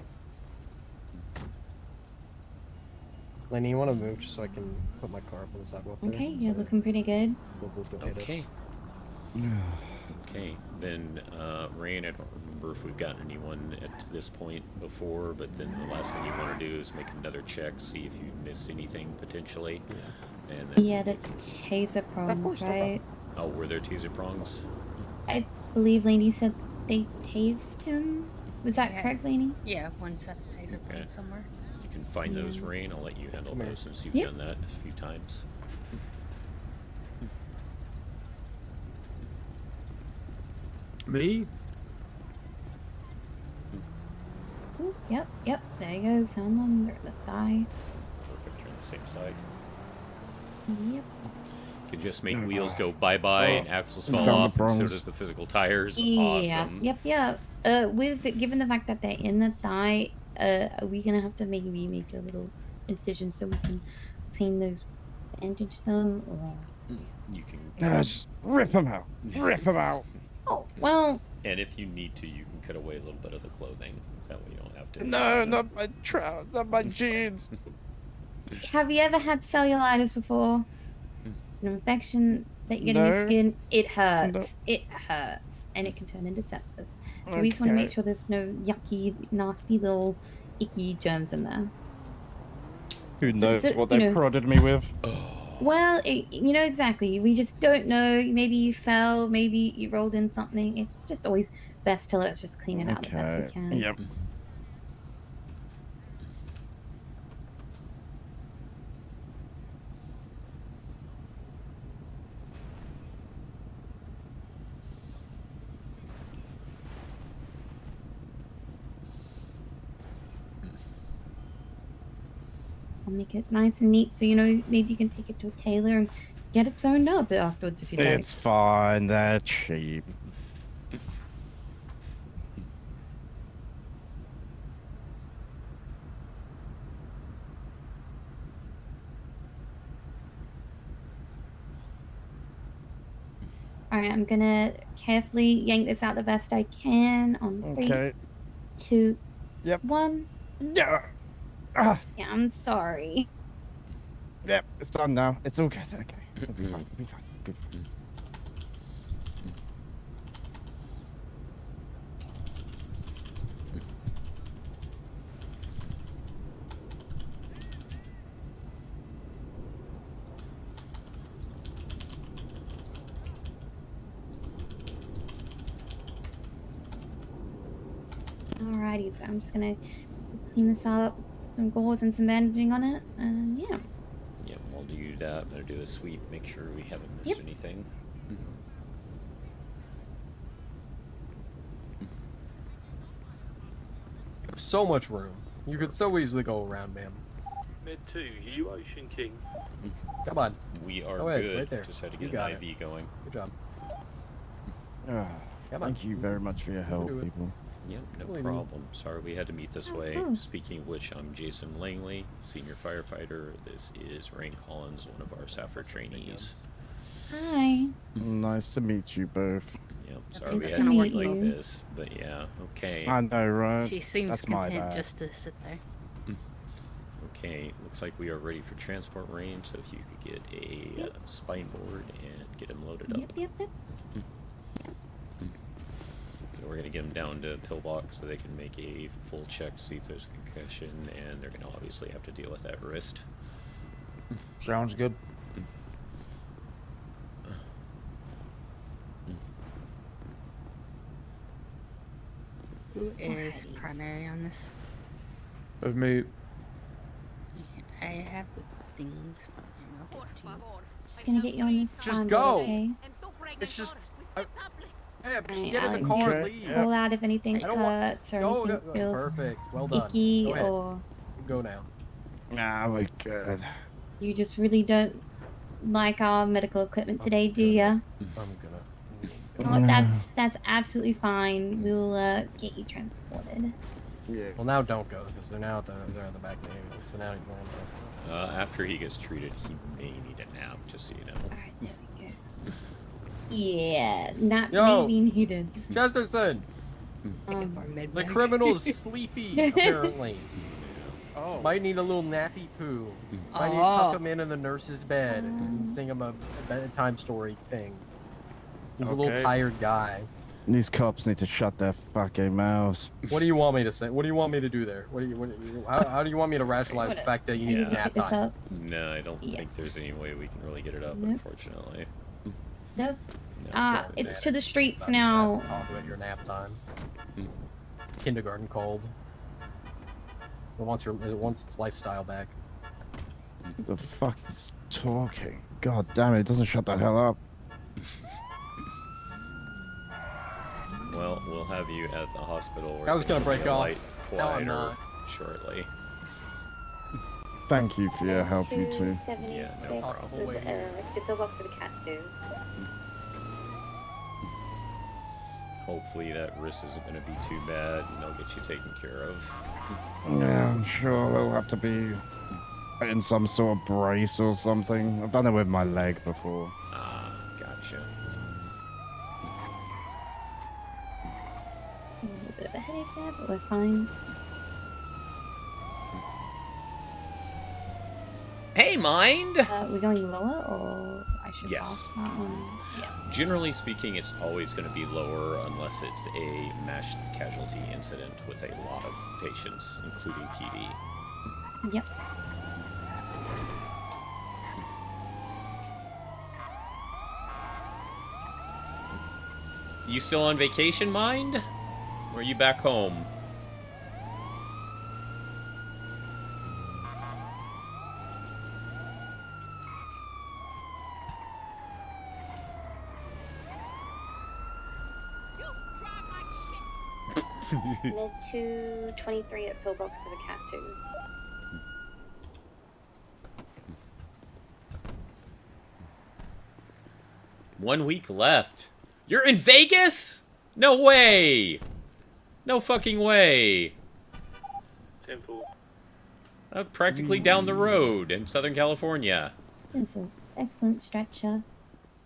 Lenny, you want to move just so I can put my car up on the sidewalk there? Okay, you're looking pretty good. Locals don't hit Okay. us. Okay, then Rain, I don't remember if we've gotten anyone at this point before, but then the last thing you want to do is make another check, see if you've missed anything potentially. And then Yeah, the taser prongs, right? Oh, were there teaser prongs? I believe Lainey said they tased him. Was that correct, Lainey? Yeah, one set of taser Okay. prongs somewhere. You can find those, Rain. I'll let you handle Come here. those since you've Yep. done that a few times. Me? Ooh, yep. There you go. Found them. They're the thigh. Perfect. You're on the same side. Yep. Could just make wheels go bye-bye and axles fall Found the off, and so prongs. does the physical tires. Yeah. Awesome. Yep. Given the fact that they're in the thigh, are we gonna have to maybe make a little incision so we can clean those, bandage them, or? You can. Just rip them out. Rip them out. Oh well. And if you need to, you can cut away a little bit of the clothing. That way you don't have to. No, not my trout, not my jeans. have you ever had cellulitis before? An infection that you get in your No. skin. It hurts. No. It hurts, and it can turn into sepsis. So we just want to make Okay. sure there's no yucky, nasty little icky germs in there. Who knows so, what you they know- prodded me with? Well, you know exactly. We just don't know. Maybe you fell. Maybe you rolled in something. It's just always best to let us just clean it out the best we Okay. can. Yep. I'll make it nice and neat, so you know maybe you can take it to a tailor and get it sewn up afterwards if you like. It's fine. They're cheap. All right, I'm gonna carefully yank this out the best I can on 3, Okay. 2, Yep. 1. Yeah. Ah. Yeah, I'm sorry. Yep. It's done now. It's all good. Okay. It'll be fine. It'll be fine. It'll be fine. Alrighty, so I'm just gonna clean this up, put some gauze and some bandaging on it, and yeah. Yeah, we'll do that. I'm gonna do a sweep, make sure we haven't missed anything. So much room. You could so easily go around, ma'am. Med 2, you Ocean King. Come on. We are Go ahead, good. right there. Just had to You get got an IV going. Good job. Ah, Come on. thank you very much for your help, do it. people. Yep, no Believe me. problem. Sorry we had to meet this way. course. Speaking of which, I'm Jason Langley, senior firefighter. This is Rain Collins, one of our Safford trainees. Hi. Nice to meet you both. Yep, sorry Nice we to had to meet meet like you. this, but yeah, okay. I know, right? She seems That's my content bad. just to sit there. Okay, looks like we are ready for transport range, so if you could get a spine board and get him loaded up. Yep. So we're gonna get them down to pillbox so they can make a full check, see if there's a concussion, and they're gonna obviously have to deal with that wrist. Sounds good. Who is primary on this? Of me. I have the things. I'll get to you. Just gonna get you on this Just spine go. board, okay? It's just. Yeah, just Alright, get in the Alex, car just and leave. pull out if anything I don't want- hurts or Go, anything go- feels perfect. Well done. icky Go ahead. or Go now. Nah, we're good. you just really don't like our medical equipment today, do ya? I'm gonna. Oh, that's absolutely fine. We'll get you transported. Yeah. Well, now don't go because they're now at the back of the ambulance. So now you want to. After he gets treated, he may need a nap, just so you know. Alright, there we go. Yeah, not Yo. maybe needed. Chesterton, the criminal is sleepy apparently. Oh. Might need a little nappy poo. Might need to tuck him in the nurse's bed and sing him a bedtime story thing. He's a little Okay. tired guy. These cops need to shut their fucking mouths. What do you want me to say? What do you want me to do there? How do you want me to rationalize the fact that you need Yeah. nap Pick this time? up. No, I don't Yeah. think there's any way we can really get it up, Nope. unfortunately. Nope. No, It's to the streets now. Talk about your nap time. Hmm. Kindergarten cold. It wants its lifestyle back. The fuck is talking? God damn it! It doesn't shut the hell up. Well, we'll have you at the hospital. Where I was gonna things will be break a off. light No, I'm quieter not. shortly. Thank you for your help, you two. Yeah, no problem. To pillbox to the cat too. Hopefully that wrist isn't going to be too bad, and they'll get you taken care of. Yeah, I'm sure they'll have to be in some sort of brace or something. I've done it with my leg before. Ah, gotcha. A little bit of a headache there, but we're fine. Hey, Mind! We're going lower, or I should Yes. pass that one? Yeah. Generally speaking, it's always going to be lower unless it's a mass casualty incident with a lot of patients, including PD. Yep. You still on vacation, Mind? Or are you back home? Mid 223 at Pillbox for the Cat 2. One week left. You're in Vegas? No way! No fucking way! Practically down the road in Southern California. This is an excellent stretcher.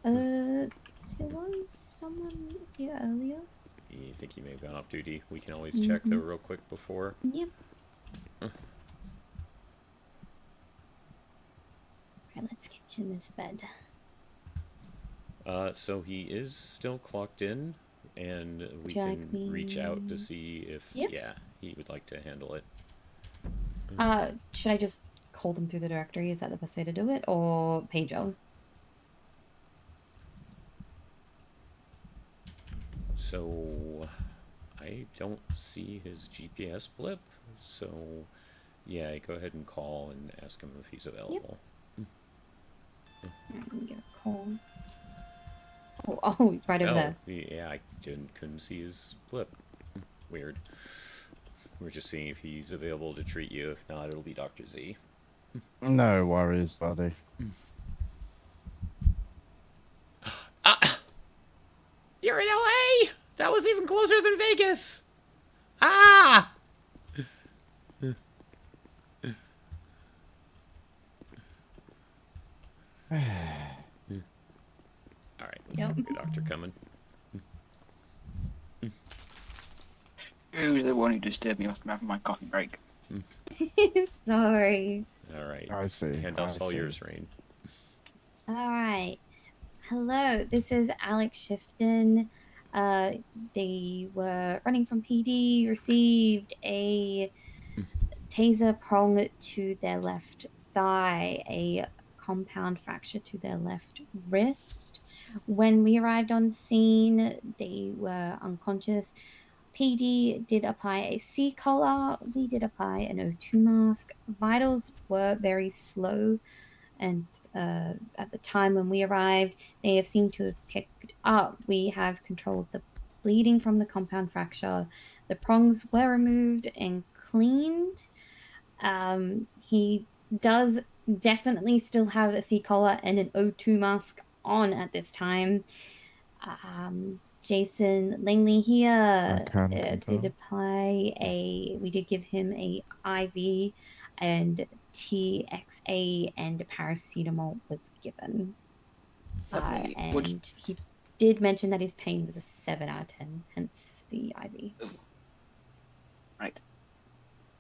There was someone here earlier. You think he may have gone off duty? We can always check though real quick before. Yep. Alright, let's get you in this bed. So he is still clocked in, and we Would you like can reach out to me- see if, Yep. yeah, he would like to handle it. Should I just call them through the directory? Is that the best way to do it? Or pager? So, I don't see his GPS blip, so, yeah, go ahead and call and ask him if he's available. Alright, let me get a call. Oh, right over there. Yeah, I couldn't see his blip. Weird. We're just seeing if he's available to treat you. If not, it'll be Dr. Z. No worries, buddy. You're in LA! That was even closer than Vegas! Ah! Alright, let's see the doctor coming. Who's the one who disturbed me whilst I'm having my coffee break? Sorry. Alright. I see. Handoff's I all see. yours, Rain. Alright. Hello, this is Alex Shifton. They were running from PD, received a taser prong to their left thigh, a compound fracture to their left wrist. When we arrived on scene, they were unconscious. PD did apply a C collar. We did apply an O2 mask. Vitals were very slow, and at the time when we arrived, they have seemed to have picked up. We have controlled the bleeding from the compound fracture. The prongs were removed and cleaned. He does definitely still have a C collar and an O2 mask on at this time. Jason Langley here did apply we did give him a IV, and TXA and paracetamol was given. Lovely. And he did mention that his pain was a 7 out of 10, hence the IV. Right.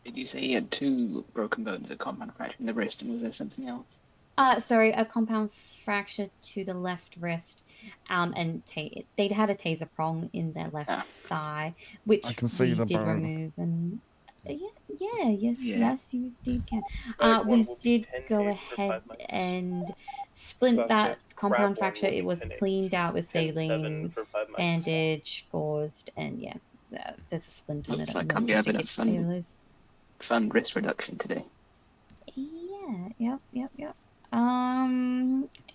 Did you say he had 2 broken bones, a compound fracture in the wrist, and was there something else? Sorry, a compound fracture to the left wrist, and they'd had a taser prong in their left thigh, which I can see we the did bone. remove, and yes, you did can. Right, We one will be did 10 go days for 5 ahead months. and splint Suspect that grab compound one fracture. will be It was 10 cleaned out with 10-7 saline, for 5 months. bandage, gauzed, and yeah, there's a splint on Looks it. like at the I'm moment, just to having a keep stabilized. fun wrist reduction today. Yeah, yep.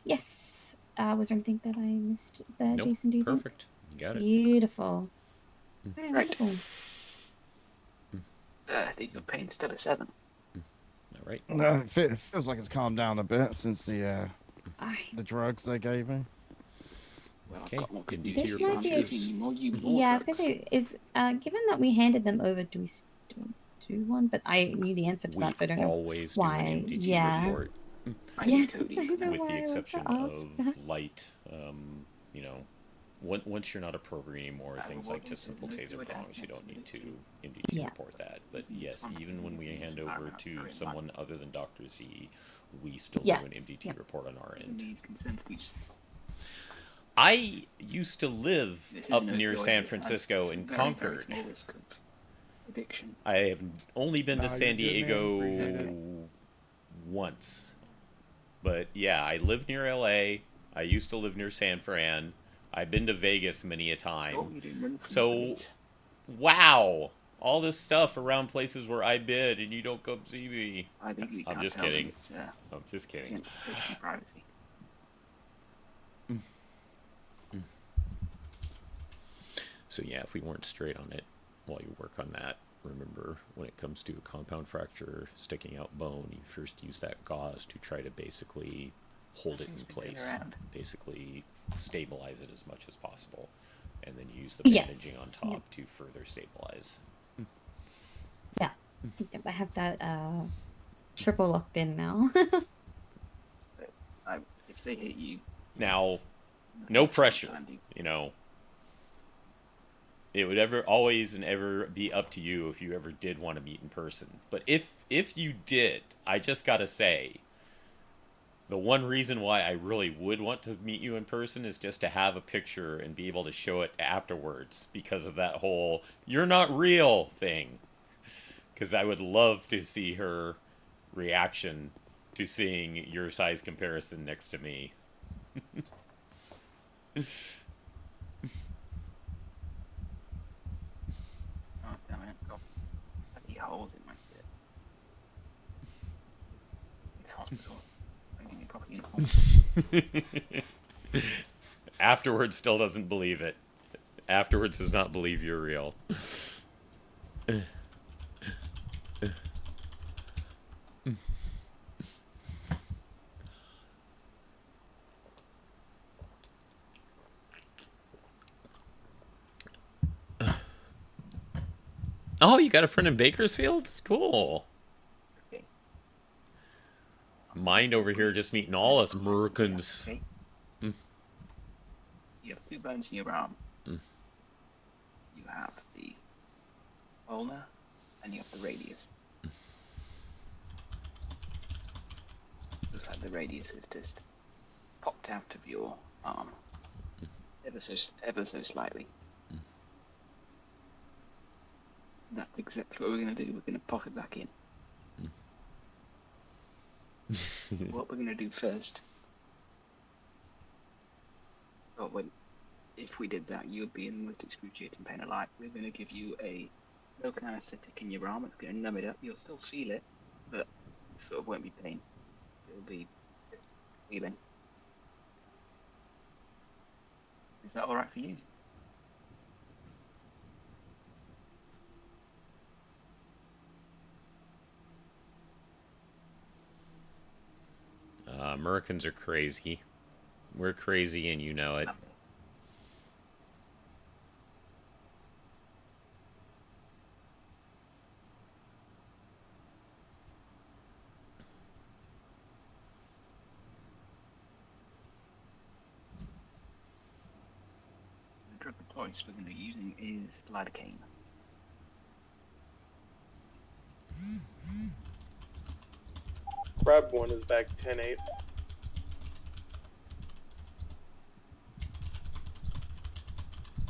Yes. Was there anything that I missed there, Nope, Jason? Do you think? perfect. You got it. Beautiful. Alright, Right. wonderful. I think your pain's still a 7. All right. No, it feels like it's calmed down a bit since the drugs they gave me. Okay, indeed This to your might be a punches. yeah. I was gonna say, given that we handed them over, do we still do one? But I knew the answer to that, so I don't know always why. do an MDT yeah. report. Yeah, I don't know With why the I went to exception ask of that. light, you know, once you're not appropriate anymore, things like just simple taser prongs, you don't need to MDT Yeah. report that. But yes, even when we hand over to someone other than Dr. Z, we still do an MDT report on our end. I used to live up near San Francisco in Concord. Addiction. I have only been to Nah, San you're good, man. Appreciate Diego once. But yeah, I live near LA. I used to live near San Fran. I've been to Vegas many a time. So, wow. All this stuff around places where I've been and you don't come see me. I think we I'm can't just tell them kidding. it's, I'm just kidding. against patient privacy. So yeah, if we weren't straight on it while you work on that, remember when it comes to a compound fracture, sticking out bone, you first use that gauze to try to basically hold it in place, basically stabilize it as much as possible, and then use the bandaging on top to further stabilize. Yeah. Yep, I have that triple locked in now. If they hit you... Now, no pressure, you know. It would always and ever be up to you if you ever did want to meet in person. But if you did, I just gotta say, the one reason why I really would want to meet you in person is just to have a picture and be able to show it afterwards because of that whole "you're not real" thing. Because I would love to see her reaction to seeing your size comparison next to me. Oh, damn it. Got bloody holes in my shit. It's hospital. I need proper uniform. Afterwards still doesn't believe it. Afterwards does not believe you're real. Oh, you got a friend in Bakersfield? Cool. Mind over here just meeting all us Americans. You have 2 bones in your arm. Mm. You have the ulnar and you have the radius. Looks like the radius is just popped out of your arm ever so slightly. That's exactly what we're going to do. We're going to pop it back in. What we're going to do first. Oh, if we did that, you would be in the most excruciating pain alive. We're going to give you a local anesthetic in your arm. It's going to numb it up. You'll still feel it, but it sort of won't be pain. It'll be feeling. Is that alright for you? Americans are crazy. We're crazy and you know it. The drug of choice we're going to be using is lidocaine. Crab 1 is back 10-8.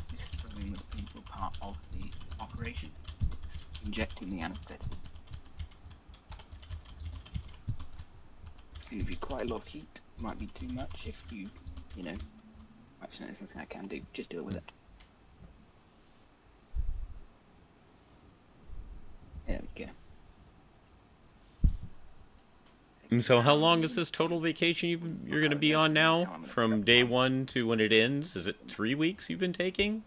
This is probably the painful part of the operation. It's injecting the anesthetic. It's going to be quite a lot of heat. Might be too much if you know. Actually, there's nothing I can do. Just deal with it. There we go. And so how long is this total vacation you're going to be on now? From day 1 to when it ends? Is it 3 weeks you've been taking?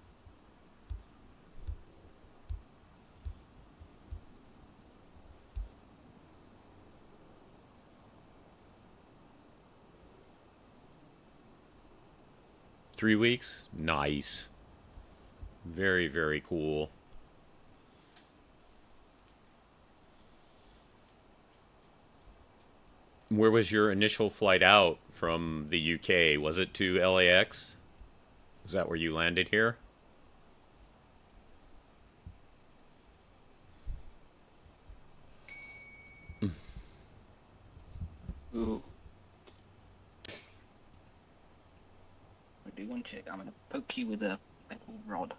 Three weeks? Nice. Very, very cool. Where was your initial flight out from the UK? Was it to LAX? Is that where you landed here? Ooh. I do one check. I'm gonna poke you with a metal rod.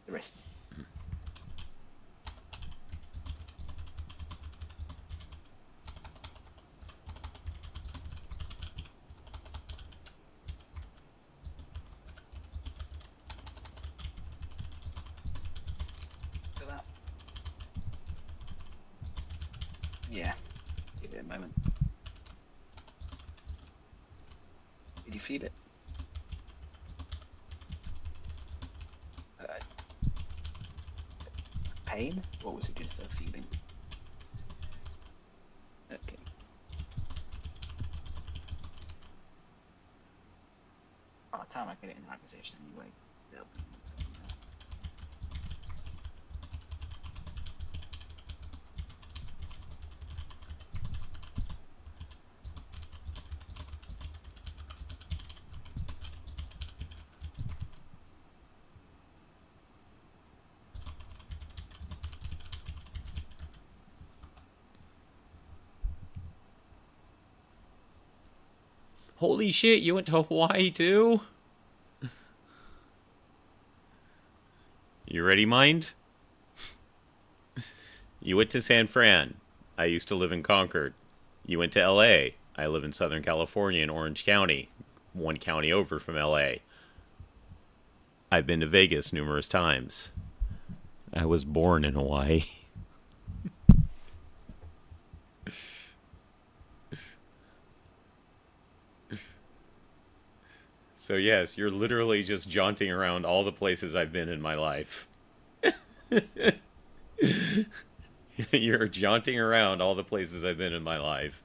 The rest. Feel that? Yeah. Give it a moment. Did you feel it? Pain? Or was it just a feeling? Okay. By the time I get it in the right position anyway, they'll be. Holy shit, you went to Hawaii too? You ready, Mind? You went to San Fran. I used to live in Concord. You went to LA. I live in Southern California in Orange County, one county over from LA. I've been to Vegas numerous times. I was born in Hawaii. So yes, you're literally just jaunting around all the places I've been in my life. You're jaunting around all the places I've been in my life.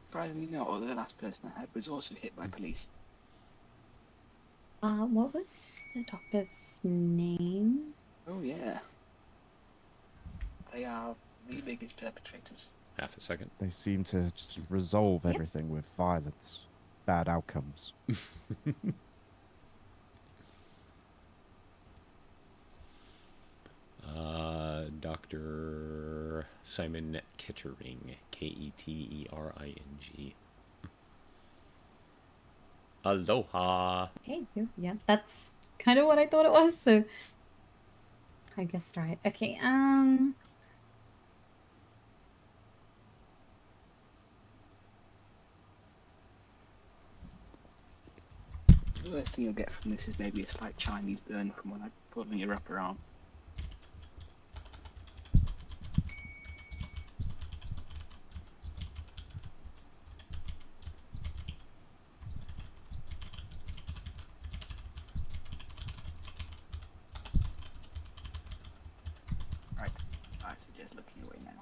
Surprisingly not, the last person I had was also hit by police. What was the doctor's name? Oh yeah. They are the biggest perpetrators. Half a second. They seem to just resolve everything with violence. Bad outcomes. Dr. Simon Kettering. Ketering. Aloha. Okay, yeah, that's kind of what I thought it was, so I guessed right. Okay, The worst thing you'll get from this is maybe a slight Chinese burn from when I pulled on your upper arm. Right, I suggest looking away now.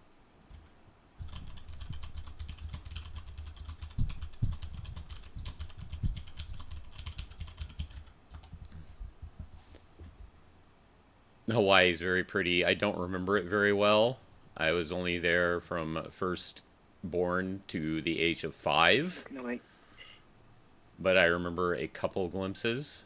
Hawaii is very pretty. I don't remember it very well. I was only there from first born to the age of 5. Looking away. But I remember a couple glimpses.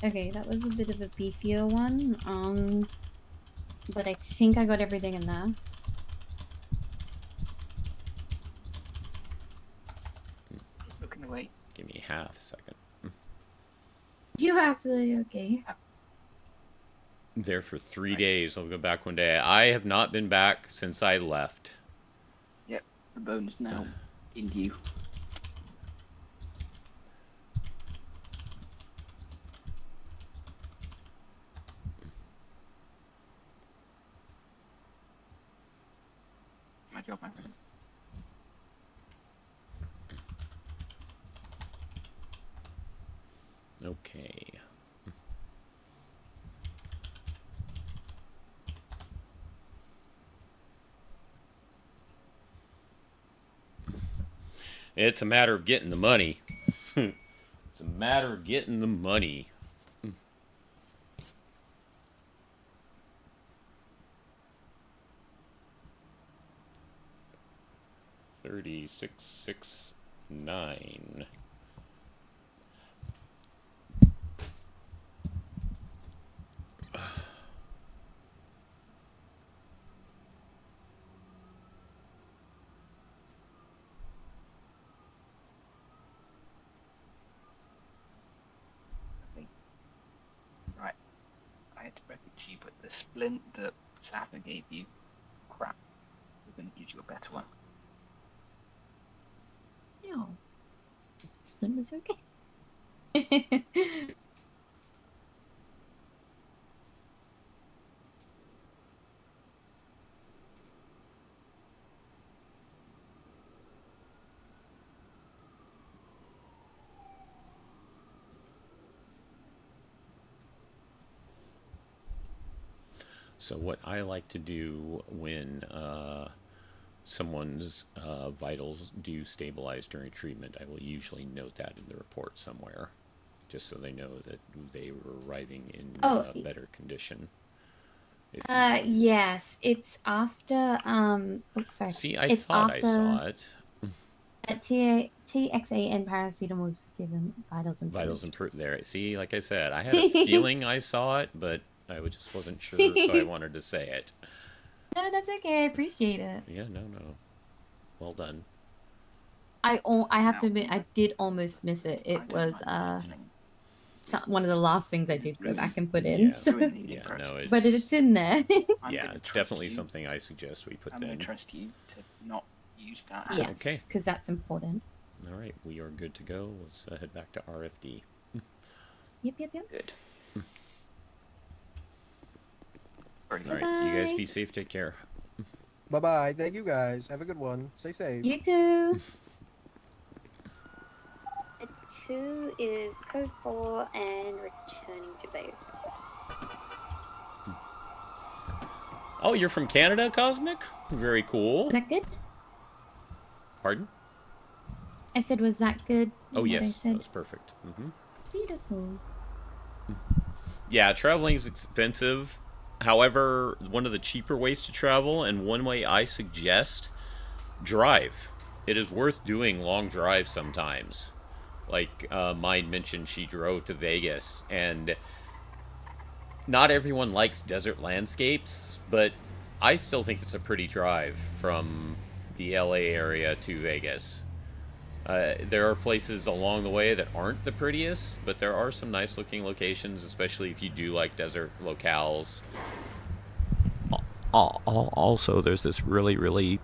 okay, that was a bit of a beefier one. But I think I got everything in there. Looking away. Give me half a second. You absolutely okay. There for 3 days. I'll go back one day. I have not been back since I left. Yep, the bone is now in you. job, my friend. Okay. It's a matter of getting the money. It's a matter of getting the money. 3669. Right. I had to break it to you, but the splint that Sapper gave you, crap. We're going to give you a better one. No. Splint was okay. So what I like to do when someone's vitals do stabilize during treatment, I will usually note that in the report somewhere, just so they know that they were arriving in better condition. Yes, it's after oops, sorry. See, I it's thought after, I saw it. TXA and paracetamol was given, vitals improved. Vitals improved there. See, like I said, I had a feeling I saw it, but I just wasn't sure, so I wanted to say it. No, that's okay. I appreciate it. Yeah, no. Well done. I have to admit, I did almost miss it. It was one of the last things I did go back and put in. Yeah, so. yeah, no, it's... But it's in there. Yeah, it's definitely something I suggest we put I'm in. going to trust you to not use that. Yes, Okay. because that's important. All right, we are good to go. Let's head back to RFD. Yep. Good. All right, you guys be safe. Take care. Bye-bye. Thank you, guys. Have a good one. Stay safe. You too. 2 is code 4 and returning to base. Oh, you're from Canada, Cosmic? Very cool. Was that good? Pardon? I said, was that good? Oh, What I yes. said? That was perfect. Beautiful. Yeah, traveling is expensive. However, one of the cheaper ways to travel, and one way I suggest, drive. It is worth doing long drives sometimes. Like mine mentioned, she drove to Vegas, and not everyone likes desert landscapes, but I still think it's a pretty drive from the LA area to Vegas. There are places along the way that aren't the prettiest, but there are some nice looking locations, especially if you do like desert locales. Also, there's this really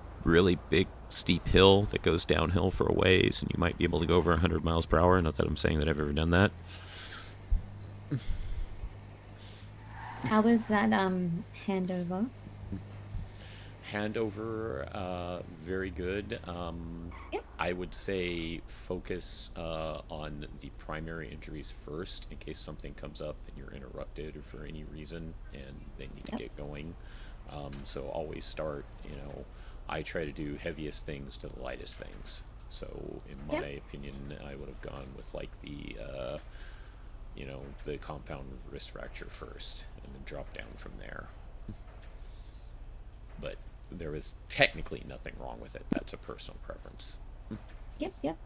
big steep hill that goes downhill for a ways, and you might be able to go over 100 miles per hour. Not that I'm saying that I've ever done that. How was that handover? Handover, very good. Yep. I would say focus on the primary injuries first, in case something comes up and you're interrupted or for any reason and they need to get going. So always start, I try to do heaviest things to the lightest things. So in my opinion, I would have gone with like the, the compound wrist fracture first and then drop down from there. But there is technically nothing wrong with it. That's a personal preference. Yep.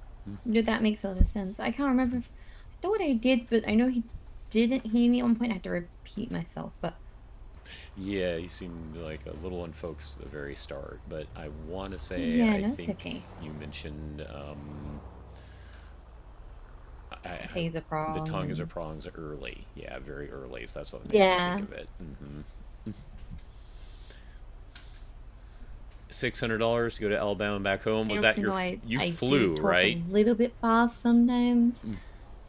No, that makes a lot of sense. I can't remember. I thought I did, but I know he didn't hear me at one point. I had to repeat myself, but... Yeah, he seemed like a little unfocused at the very start, but I want to say, Yeah, I no, it's think okay. you mentioned taser prong. The taser prongs early. Yeah, very early. So that's what made Yeah. me think of it. $600 to go to Alabama and back home. Was that your? You flew, do right? A little bit fast sometimes.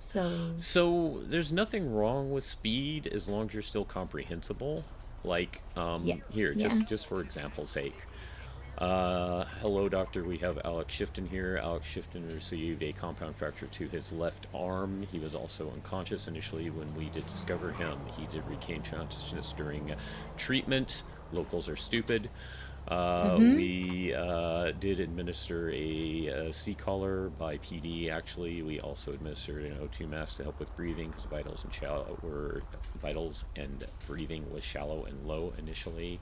So there's nothing wrong with speed as long as you're still comprehensible. Like Yes, here, yeah. just for example's sake, Hello, doctor. We have Alex Shifton here. Alex Shifton received a compound fracture to his left arm. He was also unconscious initially when we did discover him. He did regain consciousness during treatment. Locals are stupid. We did administer a C-collar by PD, actually. We also administered an O2 mask to help with breathing because vitals and breathing was shallow and low initially.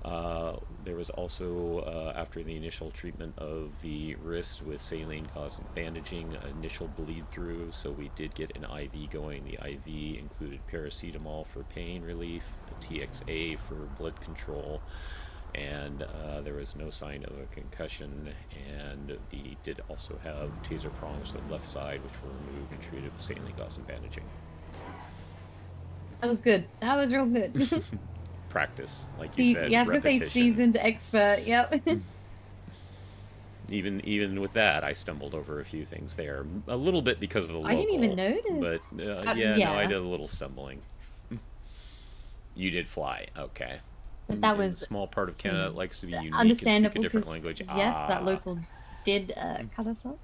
There was also, after the initial treatment of the wrist with saline causing bandaging, initial bleed through, so we did get an IV going. The IV included paracetamol for pain relief, TXA for blood control, and there was no sign of a concussion, and we did also have taser prongs to the left side, which were removed and treated with saline causing bandaging. That was good. That was real good. Practice, like you said, yeah, I was repetition. gonna say seasoned expert. Yep. Even with that, I stumbled over a few things there. A little bit because of the local. I didn't even notice. But yeah, no, I did a little stumbling. You did fly, okay. But that In was a small part of Canada that likes to be unique and speak understandable. a different 'Cause, language. Yes, that Ah. local did cut us off.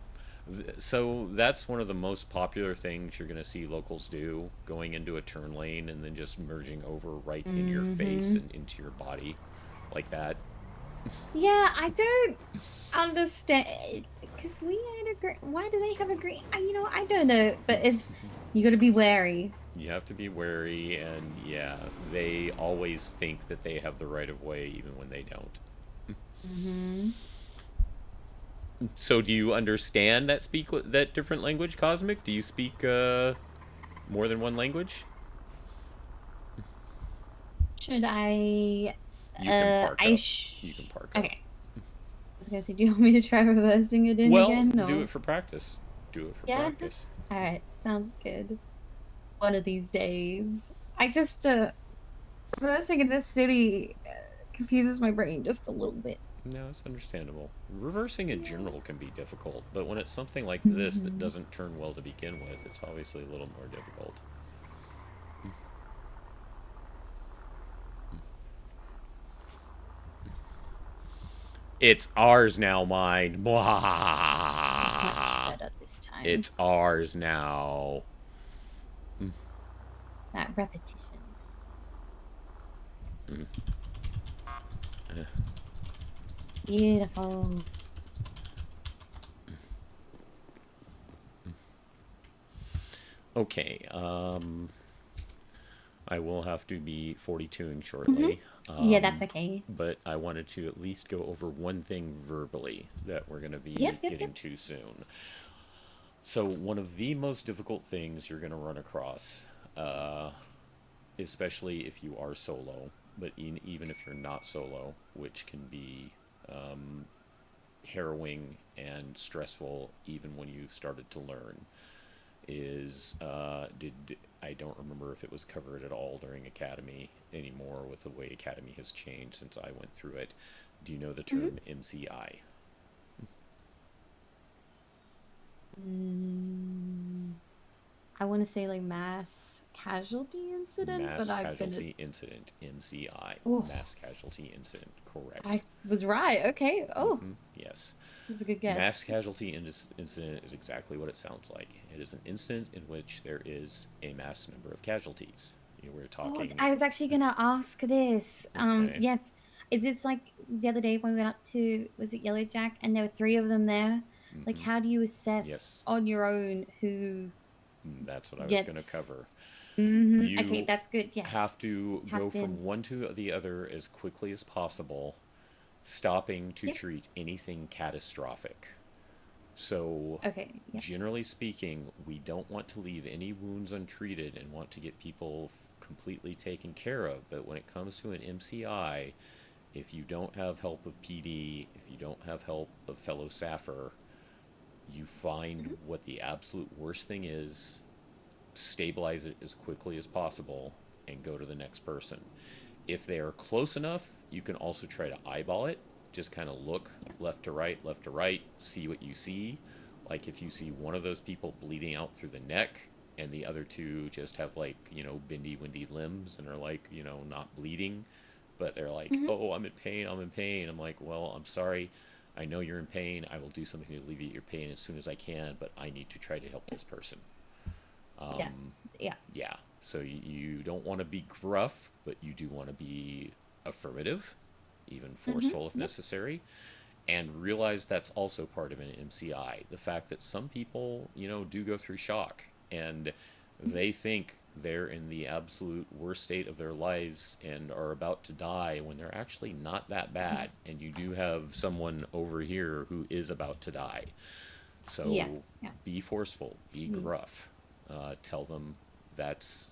So that's one of the most popular things you're going to see locals do, going into a turn lane and then just merging over right in your face and into your body like that. Yeah, I don't understand because we had a green. Why do they have a green? I don't know, but you got to be wary. You have to be wary, and yeah, they always think that they have the right of way even when they don't. Mm-hmm. So do you understand that different language, Cosmic? Do you speak more than one language? Should I? You can park up. You can park up. Okay. I was gonna say, do you want me to try reversing it in again? Well, do or- it for practice. Do it for Yeah. practice. All right, sounds good. One of these days, I just reversing in this city confuses my brain just a little bit. No, it's understandable. Reversing in general can be difficult, but when it's something like this that doesn't turn well to begin with, it's obviously a little more difficult. It's ours now, mine. Much better this time. It's ours now. That repetition. Beautiful. Okay, I will have to be 42ing shortly. Yeah, that's okay. But I wanted to at least go over one thing verbally that we're going to be getting to soon. So one of the most difficult things you're going to run across, especially if you are solo, but even if you're not solo, which can be harrowing and stressful even when you started to learn, is I don't remember if it was covered at all during Academy anymore with the way Academy has changed since I went through it. Do you know the term MCI? I want to say like mass casualty incident, Mass but I've casualty incident, MCI. Ooh. Mass casualty incident, correct. I was right. Okay. Oh. Yes. That's a good guess. Mass casualty incident is exactly what it sounds like. It is an incident in which there is a mass number of casualties. We're talking. I was actually gonna ask this. Okay. Yes, is this like the other day when we went up to, was it Yellow Jack, and there were 3 of them there? Like, how do you assess on your own who? That's what I was going to cover. Mm-hmm. Okay, that's good. Yes. Have to go Captain. from one to the other as quickly as possible, stopping to treat anything catastrophic. So, generally speaking, we don't want to leave any wounds untreated and want to get people completely taken care of. But when it comes to an MCI, if you don't have help of PD, if you don't have help of fellow SAFR, you find what the absolute worst thing is, stabilize it as quickly as possible, and go to the next person. If they are close enough, you can also try to eyeball it. Just kind of look left to right, see what you see. Like if you see one of those people bleeding out through the neck and the other two just have like, bendy, windy limbs and are like, not bleeding, but they're like, oh, I'm in pain, I'm in pain. I'm like, well, I'm sorry. I know you're in pain. I will do something to alleviate your pain as soon as I can, but I need to try to help this person. Yeah. So you don't want to be gruff, but you do want to be affirmative, even forceful if necessary, and realize that's also part of an MCI. The fact that some people, do go through shock, and they think they're in the absolute worst state of their lives and are about to die when they're actually not that bad, and you do have someone over here who is about to die. So be forceful, be gruff, tell them that's,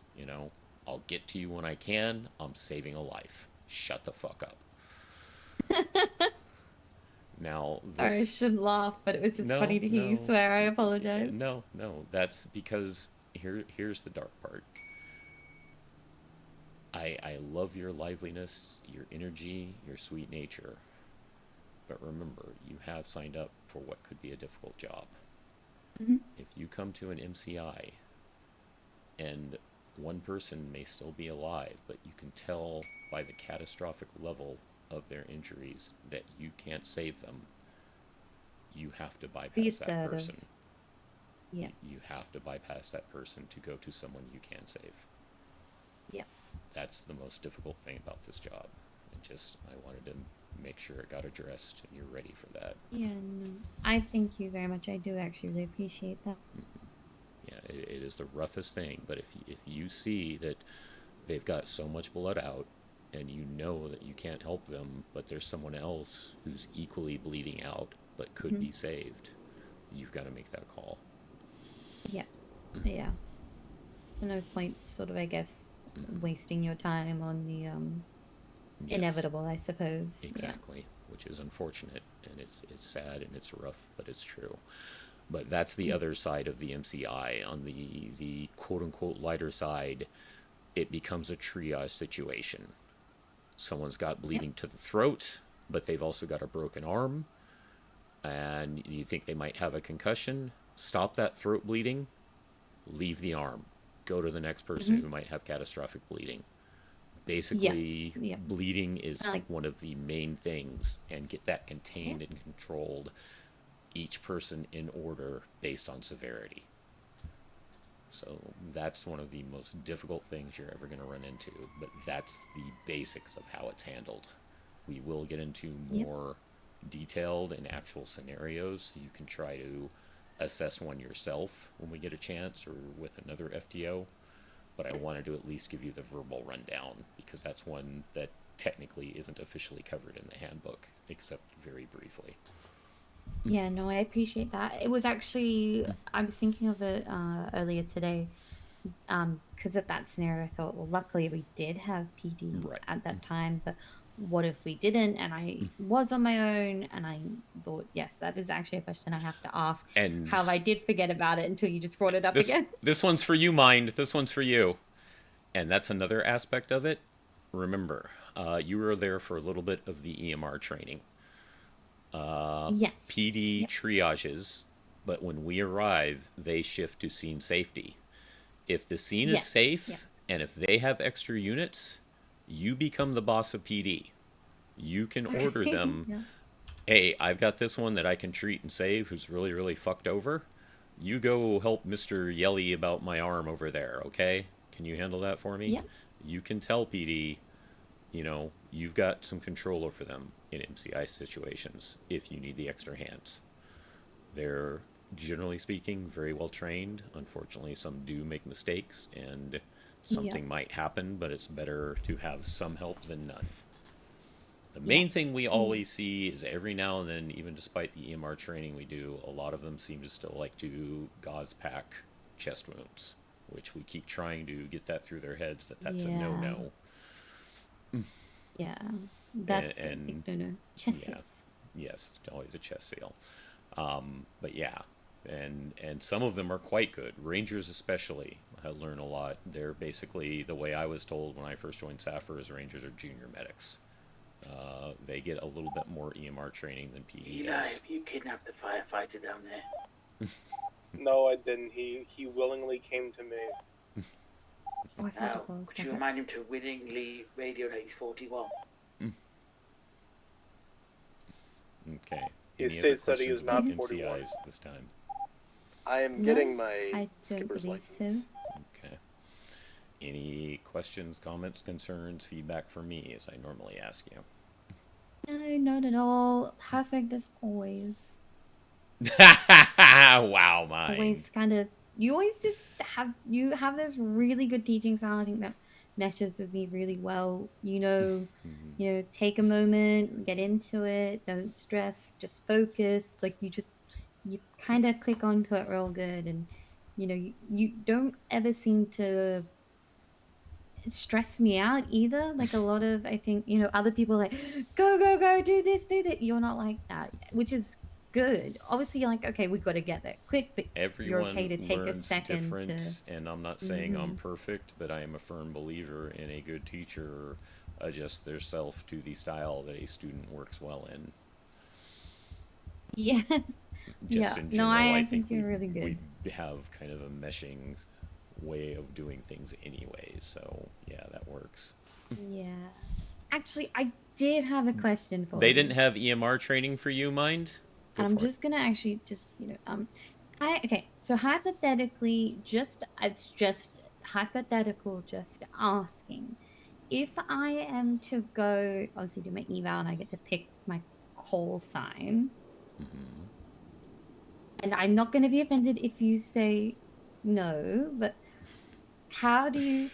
I'll get to you when I can, I'm saving a life, shut the fuck up. Now, this... Sorry, I shouldn't laugh, but it was just funny to hear you swear. I apologize. No, that's because here's the dark part. I love your liveliness, your energy, your sweet nature. But remember, you have signed up for what could be a difficult job. If you come to an MCI and one person may still be alive, but you can tell by the catastrophic level of their injuries that you can't save them, you have to bypass that person. Yeah. You have to bypass that person to go to someone you can save. Yeah. That's the most difficult thing about this job. I wanted to make sure it got addressed and you're ready for that. Yeah, no. I thank you very much. I do actually really appreciate that. Yeah, it is the roughest thing, but if you see that they've got so much blood out and you know that you can't help them, but there's someone else who's equally bleeding out but could be saved, you've got to make that call. Yeah. Yeah. No point sort of, I guess, wasting your time on the inevitable, I suppose. Exactly, which is unfortunate, and it's sad and it's rough, but it's true. But that's the other side of the MCI. On the quote-unquote lighter side, it becomes a triage situation. Someone's got bleeding to the throat, but they've also got a broken arm, and you think they might have a concussion. Stop that throat bleeding, leave the arm, go to the next person who might have catastrophic bleeding. Basically, bleeding is one of the main things, and get that contained and controlled, each person in order based on severity. So that's one of the most difficult things you're ever going to run into, but that's the basics of how it's handled. We will get into more detailed and actual scenarios, so you can try to assess one yourself when we get a chance, or with another FTO. But I wanted to at least give you the verbal rundown, because that's one that technically isn't officially covered in the handbook, except very briefly. Yeah, no, I appreciate that. It was actually, I was thinking of it earlier today, because of that scenario. I thought, well, luckily we did have PD at that time, but what if we didn't and I was on my own? And I thought, yes, that is actually a question I have to ask. And how I did forget about it until you just brought it up again. This one's for you, Mind. This one's for you. And that's another aspect of it. Remember, you were there for a little bit of the EMR training. Yes. PD triages, but when we arrive, they shift to scene safety. If the scene is safe, and if they have extra units, you become the boss of PD. You can order them, hey, I've got this one that I can treat and save who's really, really fucked over. You go help Mr. Yelly about my arm over there, okay? Can you handle that for me? Yeah. You can tell PD, you've got some control over them in MCI situations if you need the extra hands. They're, generally speaking, very well trained. Unfortunately, some do make mistakes, and something might happen, but it's better to have some help than none. The main thing we always see is every now and then, even despite the EMR training we do, a lot of them seem to still like to gauze pack chest wounds, which we keep trying to get that through their heads that that's a no-no. Yeah, that's a big no-no. Chest seals. Yes, it's always a chest seal. But yeah, and some of them are quite good. Rangers especially, I learn a lot. They're basically, the way I was told when I first joined SAFR, is Rangers are junior medics. They get a little bit more EMR training than PD does. You kidnapped the firefighter down there. No, I didn't. He willingly came to me. Now, could you remind him to willingly radio that he's 41? Okay. He Any other states that he questions is not about 41. NCIs at this time? I am No, getting my I don't skipper's believe license. so. Okay. Any questions, comments, concerns, feedback for me, as I normally ask you? No, not at all. Perfect as always. Wow, mind. Always kind of. You always just have this really good teaching style. I think that meshes with me really well. Take a moment, get into it. Don't stress. Just focus. Like you kind of click onto it real good, and you don't ever seem to stress me out either. Like a lot of, I think, other people like, go, go, go, do this, do that. You're not like that, which is good. Obviously, you're like, okay, we got to get there quick, but you're okay Everyone to take a learns second different, and I'm not saying I'm Mhm. perfect, but I am a firm believer in a good teacher adjusts their self to the style that a student works well in. Yeah. Just Yeah. in No, general, I I think think you're really good. we have kind of a meshing way of doing things anyway, so yeah, that works. Yeah. Actually, I did have a question for They you. didn't have EMR training for you, mind? Go And I'm for it. just gonna actually okay. So hypothetically, it's just hypothetical. Just asking, if I am to go, obviously do my eval, and I get to pick my call sign, and I'm not going to be offended if you say no, but how do you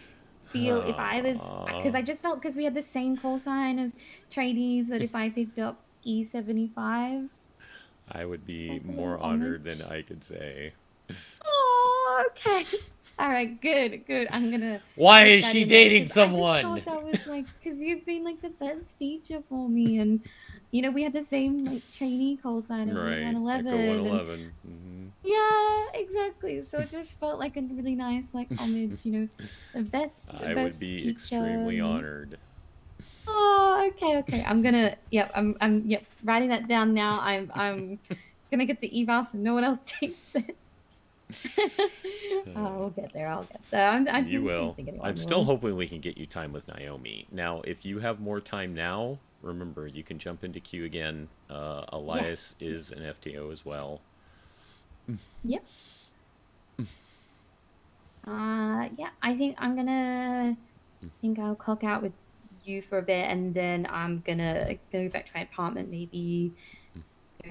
feel if I was? Because I just felt because we had the same call sign as trainees that if I picked up E75. I would be Like a more little honored than homage. I could say. Oh, okay. All right, good, good. I'm gonna. Why Put is that she in there, dating 'cause I just someone? thought that was like, because you've been like the best teacher for me, and we had the same like trainee call sign of like Right, 111, Echo and 111. Mm-hmm. yeah, exactly. So it just felt like a really nice like homage, the best I would be teacher. extremely honored. Oh, okay, okay. I'm gonna. Yep, I'm. Yep, writing that down now. I'm gonna get the eval so no one else takes it. We'll get there. I'll get there. You will. think anyone I'm still will. hoping we can get you time with Naomi. Now, if you have more time now, remember, you can jump into queue again. Elias is an FTO as well. Yep. Yeah. I think I'm gonna. I think I'll clock out with you for a bit, and then I'm gonna go back to my apartment. Maybe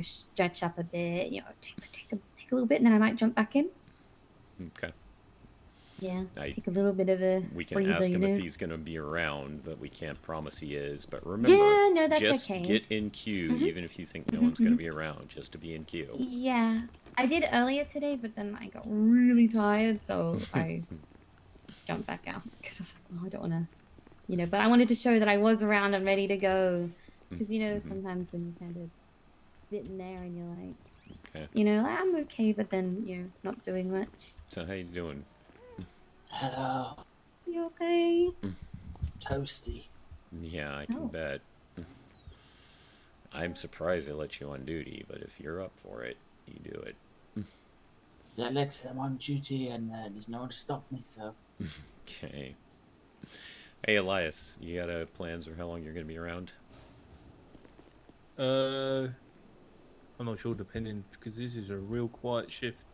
stretch up a bit. Take a little bit, and then I might jump back in. Okay. Yeah. Take a little bit of a We can breather. ask him if he's going to be around, but we can't promise he is. But remember, Yeah, no, that's just okay. get in queue, Mhm. even if you think no one's going to be around, just to be in queue. Yeah, I did earlier today, but then I got really tired, so I jumped back out because I was like, well, I don't want to, but I wanted to show that I was around and ready to go. Because, sometimes when you're kind of sitting there and you're like, Okay. like, I'm okay, but then you're not doing much. So how you doing? Hello. You okay? Toasty. Yeah, I can bet. I'm surprised they let you on duty, but if you're up for it, you do it. Alex, I'm on duty and there's no one to stop me, so. Okay. Hey, Elias, you got plans or how long you're going to be around? I'm not sure, depending, because this is a real quiet shift.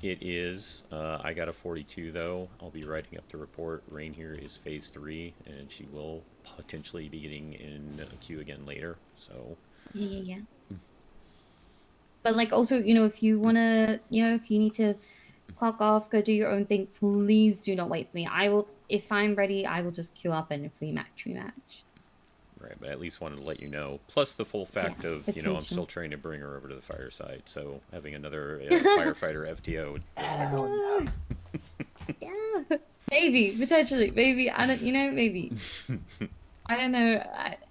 It is. I got a 42, though. I'll be writing up the report. Rain here is phase 3, and she will potentially be getting in a queue again later, so... Yeah. But, like, also, if you want to, if you need to clock off, go do your own thing, please do not wait for me. I will, if I'm ready, I will just queue up, and if we match, we match. Right, but I at least wanted to let you know. Plus the full fact Yeah, of, I'm potential. still trying to bring her over to the fireside, so having another firefighter FTO would be perfect. Yeah. Maybe, potentially. Maybe. I don't, maybe. I don't know.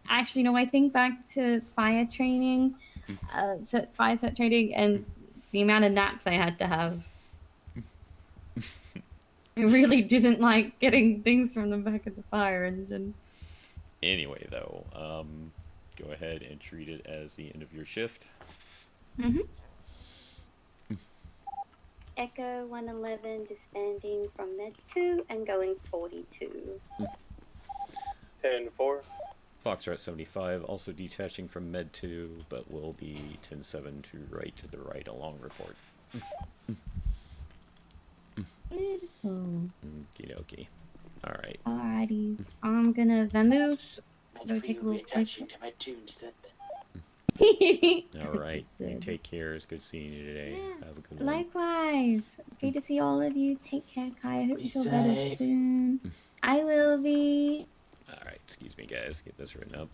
Actually, no, I think back to fire training, fire set training, and the amount of naps I had to have. I really didn't like getting things from the back of the fire engine. Anyway, though, go ahead and treat it as the end of your shift. Echo 111 disbanding from Med 2 and going 42. 10-4. Foxtrot 75, also detaching from Med 2, but will be 10-7 to right to the right along report. Beautiful. Okie dokie. Alright. Alrighty. I'm gonna vamoose. Go take a little quick. Alright. You take care. It's good seeing you today. Have a good one. Likewise. It's great to see all of you. Take care, Kai. I hope Be you feel better safe. soon. I will be. Alright, excuse me, guys. Get this written up.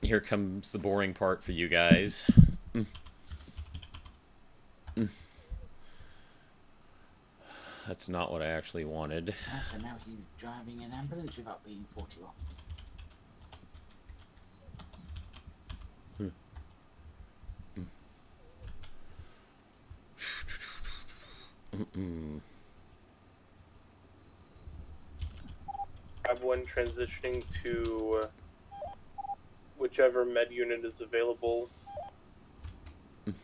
Here comes the boring part for you guys. That's not what I actually wanted. So now he's driving an ambulance without being 41. Grab one transitioning to whichever med unit is available. Med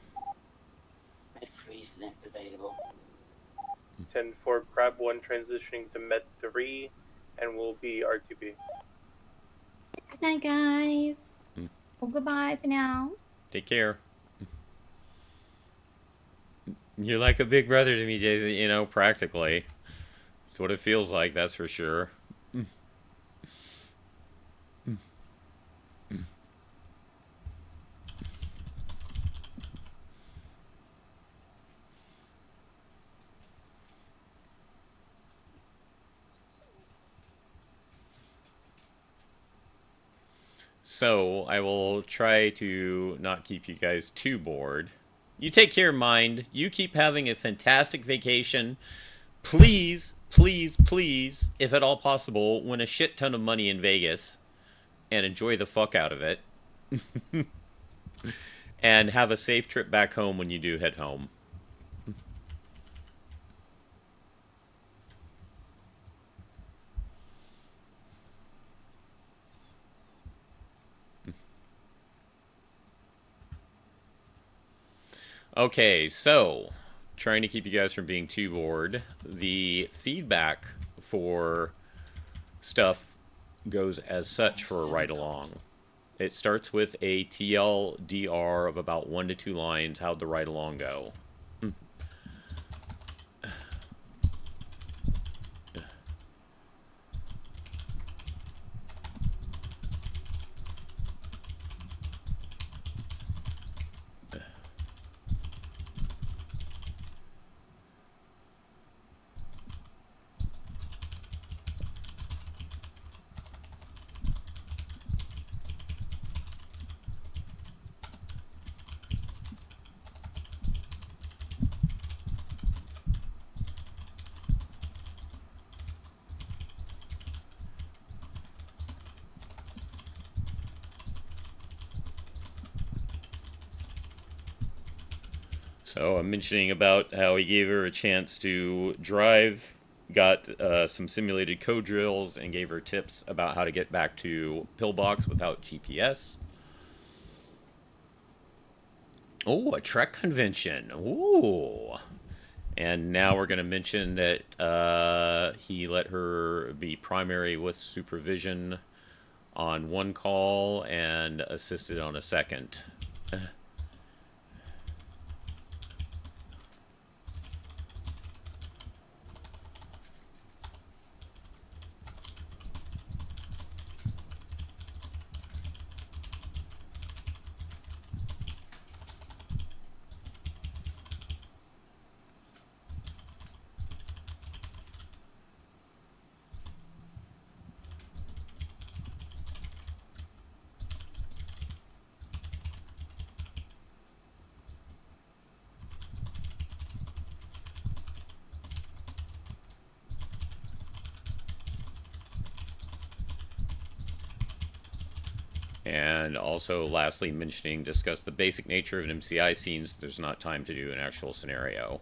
3's left available. 10-4, grab one transitioning to med 3, and we'll be RTB. Good night, guys. Well, goodbye for now. Take care. You're like a big brother to me, Jason, you know, practically. It's what it feels like, that's for sure. So, I will try to not keep you guys too bored. You take care, Mind. You keep having a fantastic vacation. Please, please, please, if at all possible, win a shit ton of money in Vegas. And enjoy the fuck out of it. And have a safe trip back home when you do head home. Okay, so, trying to keep you guys from being too bored. The feedback for stuff goes as such for a ride-along. It starts with a TLDR of about 1 to 2 lines. How'd the ride-along go? So I'm mentioning about how he gave her a chance to drive, got some simulated code drills, and gave her tips about how to get back to Pillbox without GPS. Oh, a Trek convention. Ooh. And now we're going to mention that he let her be primary with supervision on one call and assisted on a second. And also, lastly, discuss the basic nature of an MCI scenes. There's not time to do an actual scenario.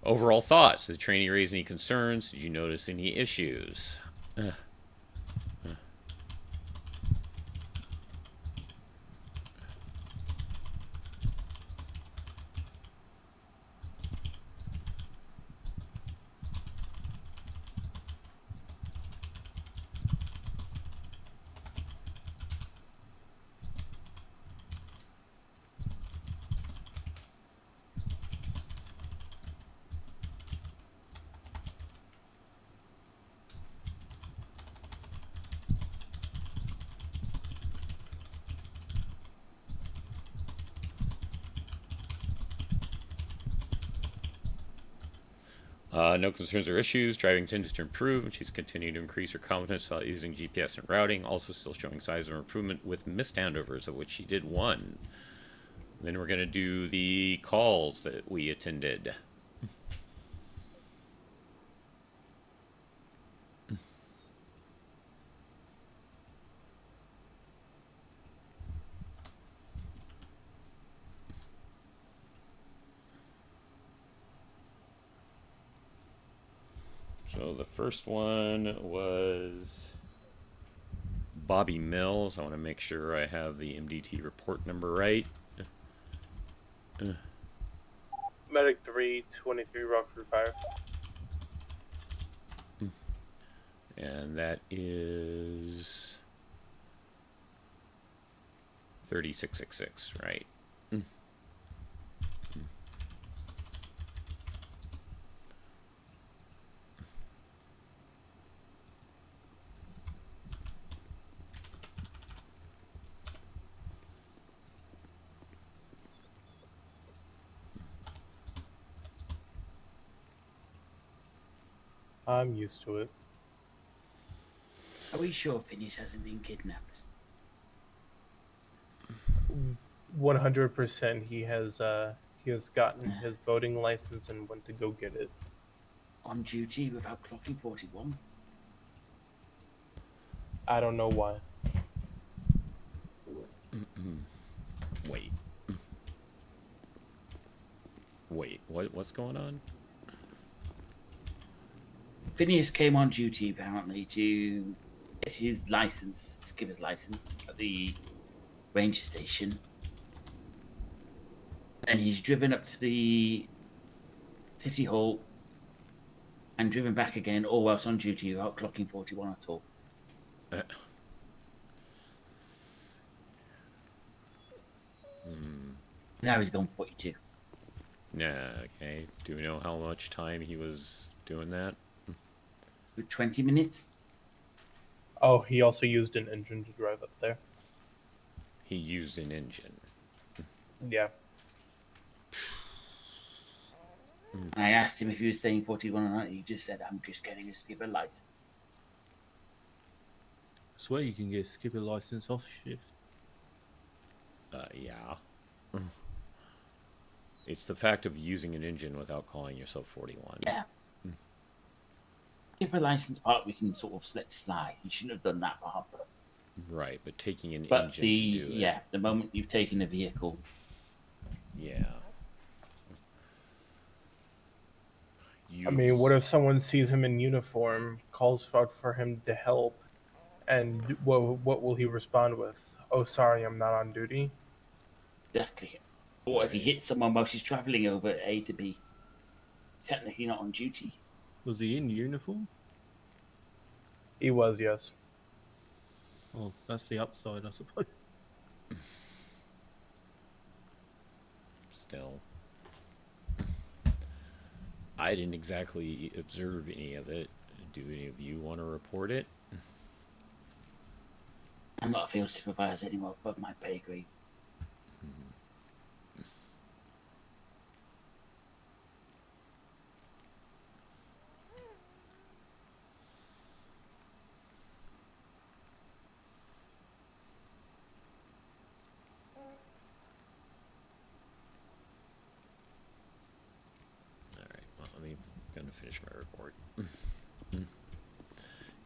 Overall thoughts. Did the trainee raise any concerns? Did you notice any issues? No concerns or issues. Driving tends to improve, and she's continuing to increase her confidence while using GPS and routing. Also, still showing signs of improvement with missed handovers, of which she did one. Then we're going to do the calls that we attended. So the first one was Bobby Mills. I want to make sure I have the MDT report number right. Medic 3, 23 Rockford Fire. And that is 3666, right? I'm used to it. Are we sure Phineas hasn't been kidnapped? 100% he has gotten his voting license and went to go get it. On duty without clocking 41? I don't know why. Wait. Wait, what's going on? Phineas came on duty apparently to get his license, skipper's license, at the ranger station. And he's driven up to the city hall and driven back again, all whilst on duty without clocking 41 at all. Now he's gone 42. Yeah, okay. Do we know how much time he was doing that? 20 minutes. Oh, he also used an engine to drive up there. He used an engine. Yeah. I asked him if he was staying 41 or not. He just said, I'm just getting a skipper license. I swear you can get a skipper license off shift. Yeah. It's the fact of using an engine without calling yourself 41. Yeah. Skipper license part we can sort of let slide. He shouldn't have done that part. But... Right, but taking an but engine to do it. the moment you've taken a vehicle. Yeah. I mean, what if someone sees him in uniform, calls out for him to help, and what will he respond with? Oh, sorry, I'm not on duty. Exactly. Or if he hits someone while she's travelling over A to B, technically not on duty. Was he in uniform? He was, yes. Oh, that's the upside, I suppose. Still. I didn't exactly observe any of it. Do any of you want to report it? I'm not a field supervisor anymore, above my pay grade. I'm gonna finish my report.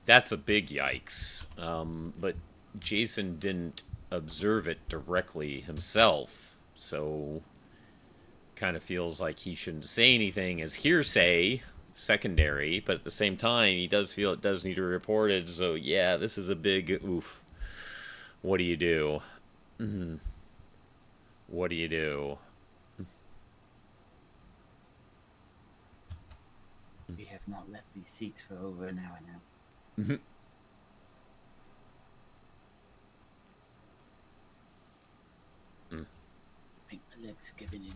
That's a big yikes. But Jason didn't observe it directly himself, so kind of feels like he shouldn't say anything as hearsay, secondary, but at the same time, he does feel it does need to be reported, so yeah, this is a big oof. What do you do? What do you do? We have not left these seats for over an hour now. I think my legs are giving in.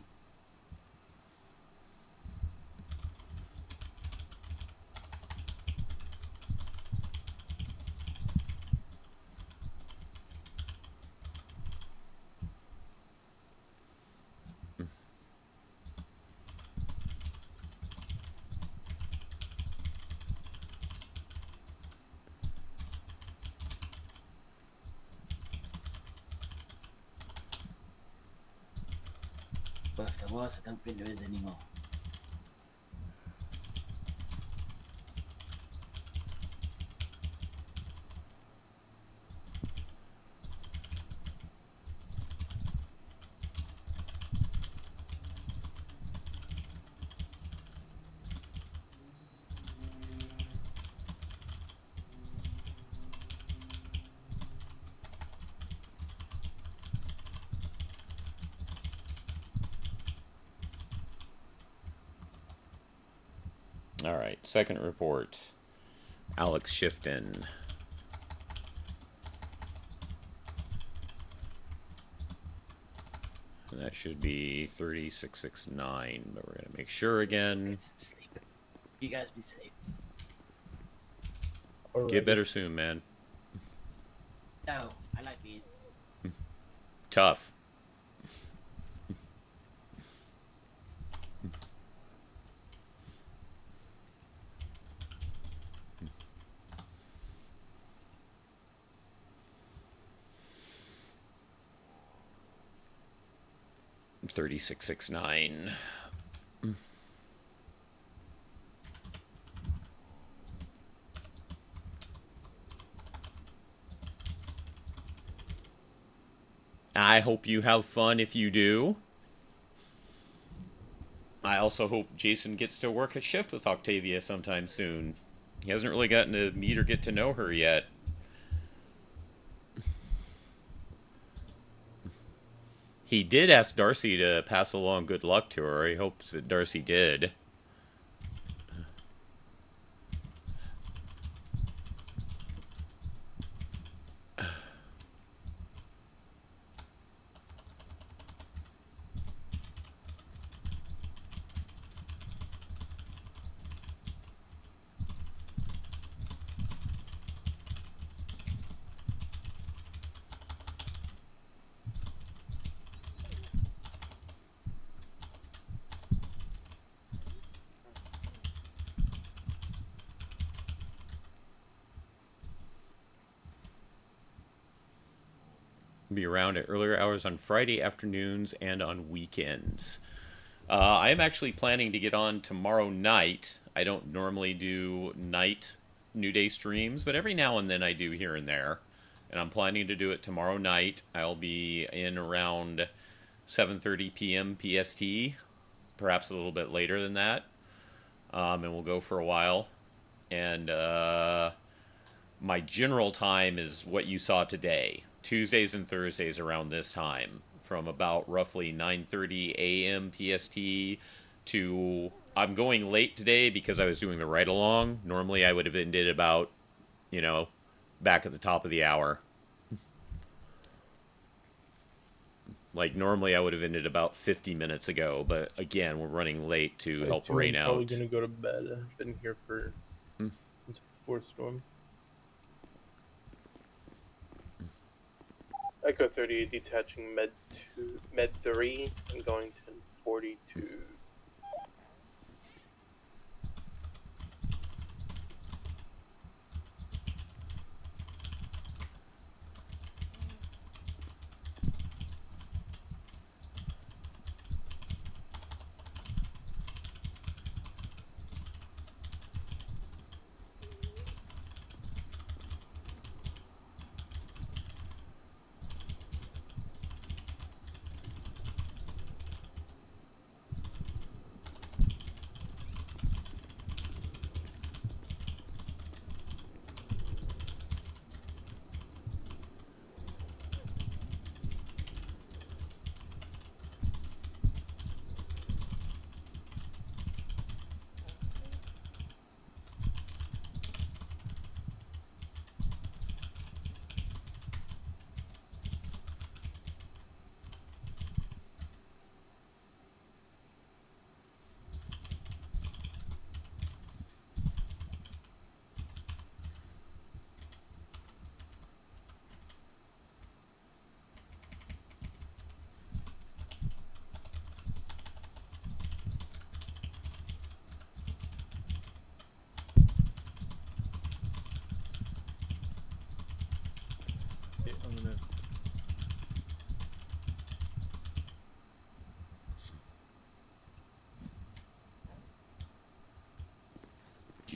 But if there was, I don't think there is anymore. All right, second report. Alex Shifton. And that should be 3669, but we're going to make sure again. Get some sleep. You guys be safe. Get better soon, man. No, I like being Tough. $3669. I hope you have fun if you do. I also hope Jason gets to work a shift with Octavia sometime soon. He hasn't really gotten to meet or get to know her yet. He did ask Darcy to pass along good luck to her. He hopes that Darcy did. Be around at earlier hours on Friday afternoons and on weekends. I am actually planning to get on tomorrow night. I don't normally do night New Day streams, but every now and then I do here and there. And I'm planning to do it tomorrow night. I'll be in around 7:30 p.m. PST, perhaps a little bit later than that. And we'll go for a while. And my general time is what you saw today. Tuesdays and Thursdays around this time, from about roughly 9:30 a.m. PST to... I'm going late today because I was doing the ride-along. Normally I would have ended about, you know, back at the top of the hour. Like, normally I would have ended about 50 minutes ago, but again, we're running late to help Rain out. I'm probably gonna go to bed. I've been here for since before storm. Echo 30 detaching Med 3 and going to 42.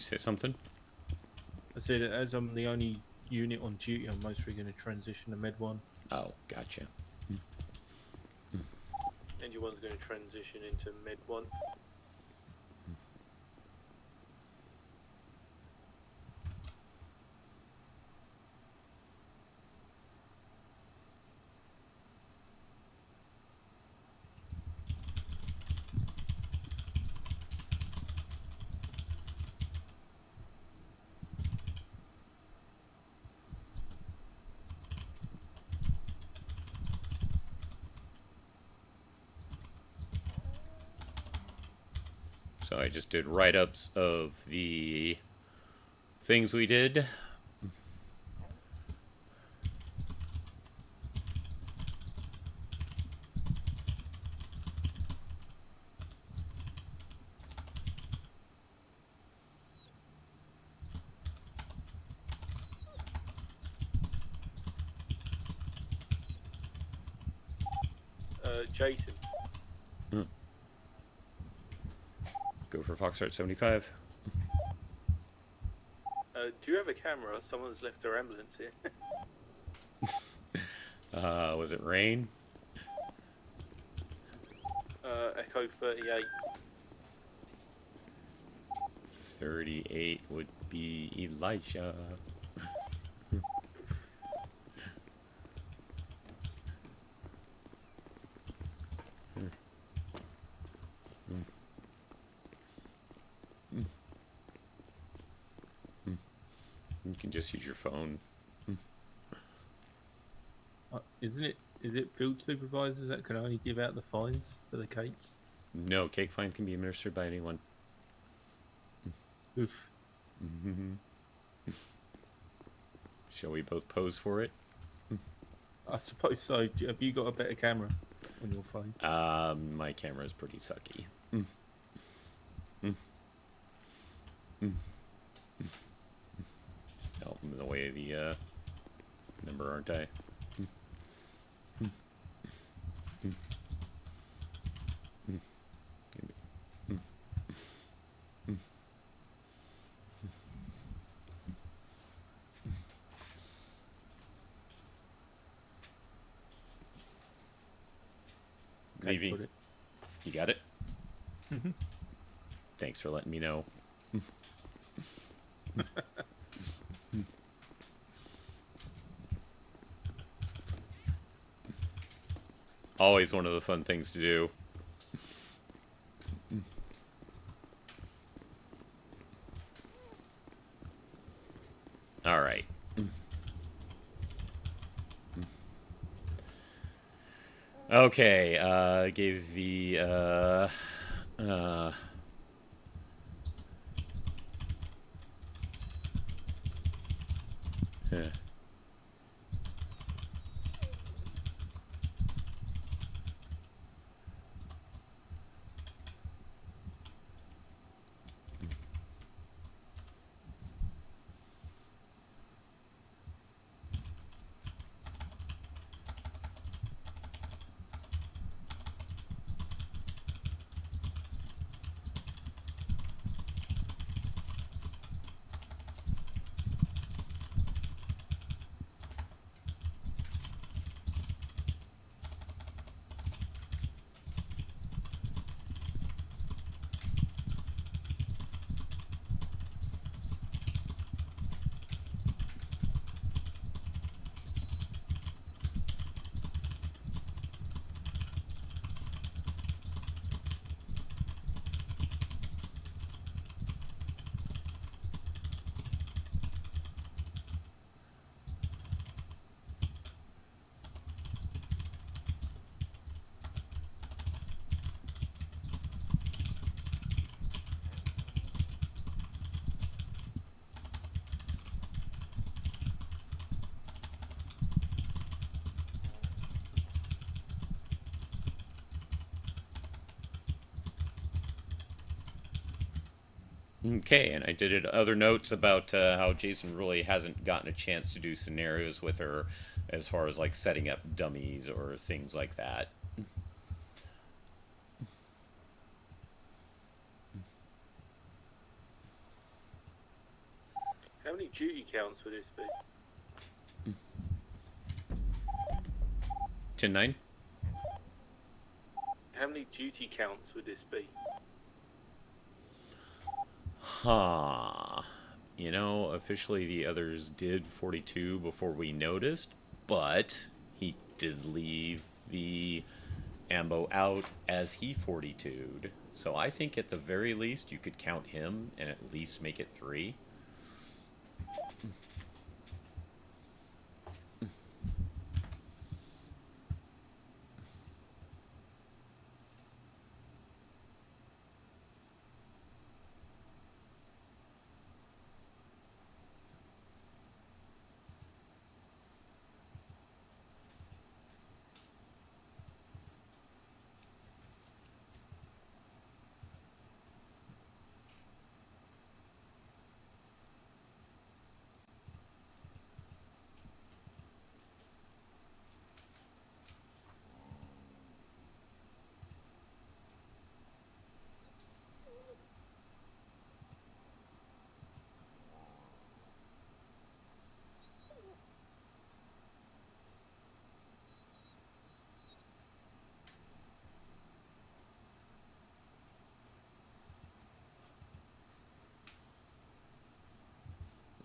say something? I said, as I'm the only unit on duty, I'm mostly going to transition to Med 1. Oh, gotcha. And your one's going to transition into Med 1. So I just did write-ups of the things we did. Jason. Go for Foxtrot 75. Do you have a camera? Someone's left their ambulance here. Was it rain? Echo 38. 38 would be Elijah. You can just use your phone. Is it field supervisors that can only give out the fines for the cakes? No, cake fine can be administered by anyone. Oof. Shall we both pose for it? I suppose so. Have you got a better camera on your phone? My camera is pretty sucky. Oh, I'm in the way of the number, aren't I? Leaving. You got it? Thanks for letting me know. Always one of the fun things to do. All right. Okay, gave the, yeah. Okay, and I did other notes about how Jason really hasn't gotten a chance to do scenarios with her as far as like setting up dummies or things like that. many duty counts would this be? 10-9. How many duty counts would this be? Huh. You know, officially the others did 42 before we noticed, but he did leave the ambo out as he 42'd. So I think at the very least you could count him and at least make it 3.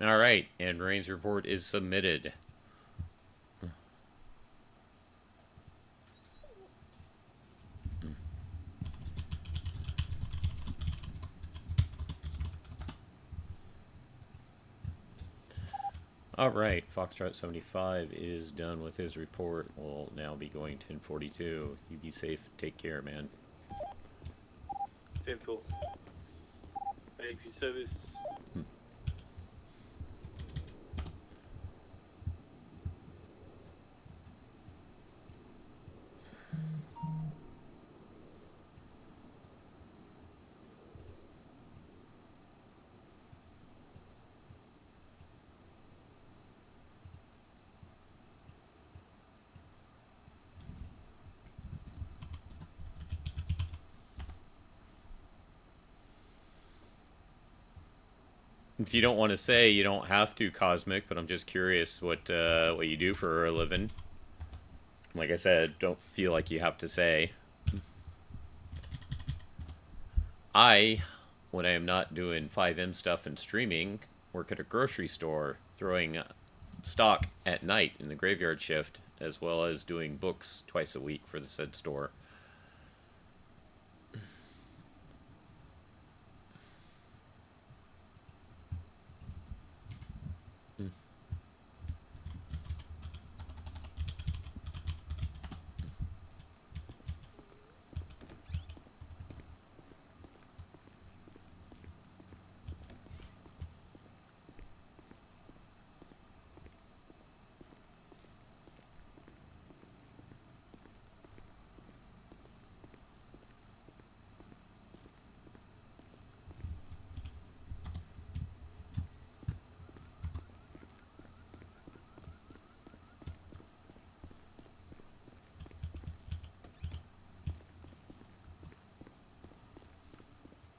All right, and Rain's report is submitted. All right, Foxtrot 75 is done with his report. We'll now be going 1042. You be safe. Take care, man. 10-4. Thank you, service. If you don't want to say, you don't have to, Cosmic, but I'm just curious what you do for a living. Like I said, don't feel like you have to say. When I am not doing 5M stuff and streaming, work at a grocery store, throwing stock at night in the graveyard shift, as well as doing books twice a week for the said store.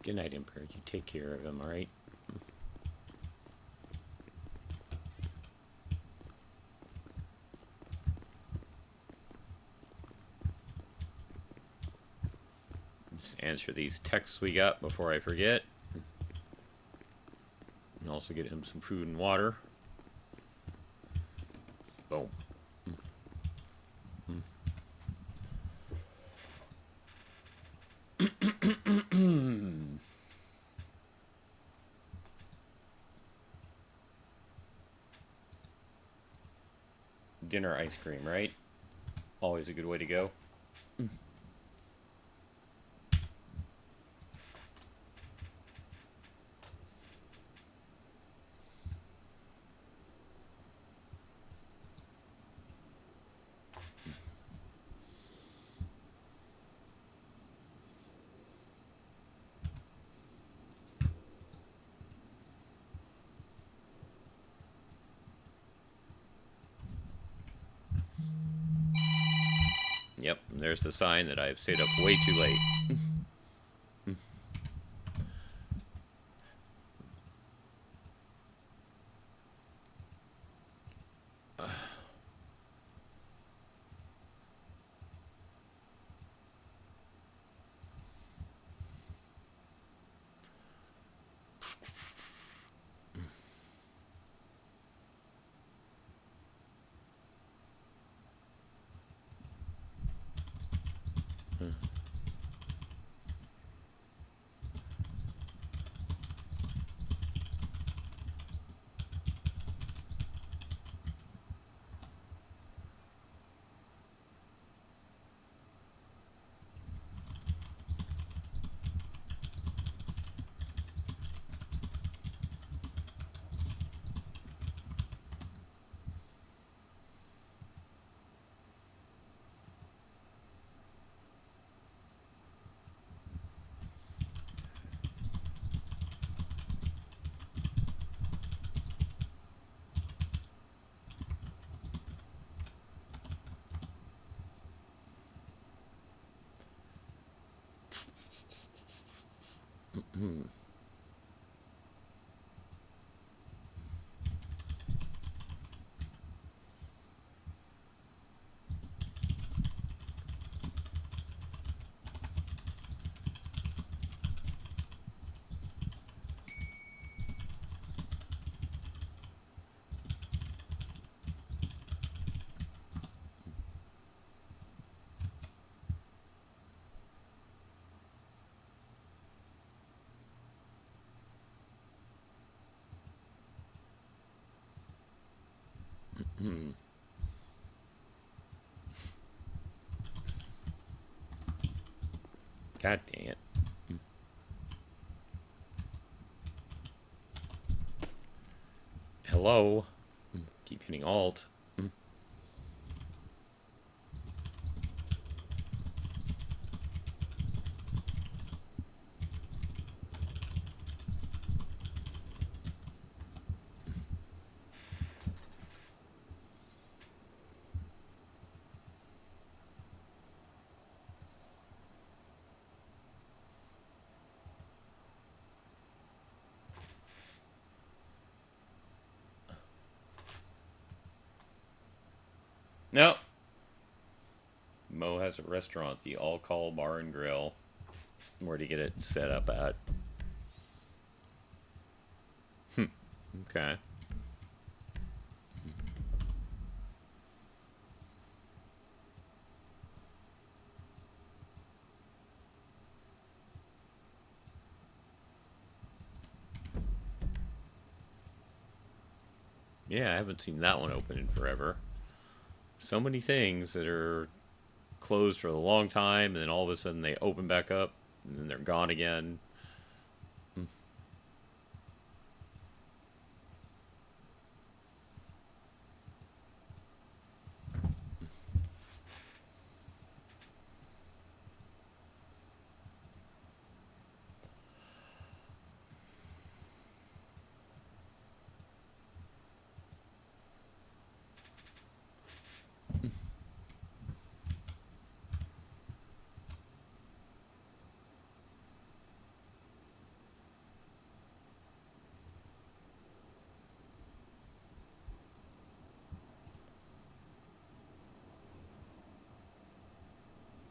Good night, Emperor. You take care of him, alright? Just answer these texts we got before I forget. And also get him some food and water. Boom. Dinner ice cream, right? Always a good way to go. Yep, and there's the sign that I've stayed up way too late. God dang it. Hello? Keep hitting Alt. No. Mo has a restaurant, the All Call Bar and Grill. Where to get it set up at? Okay. Yeah, I haven't seen that one open in forever. So many things that are closed for a long time, and then all of a sudden they open back up, and then they're gone again.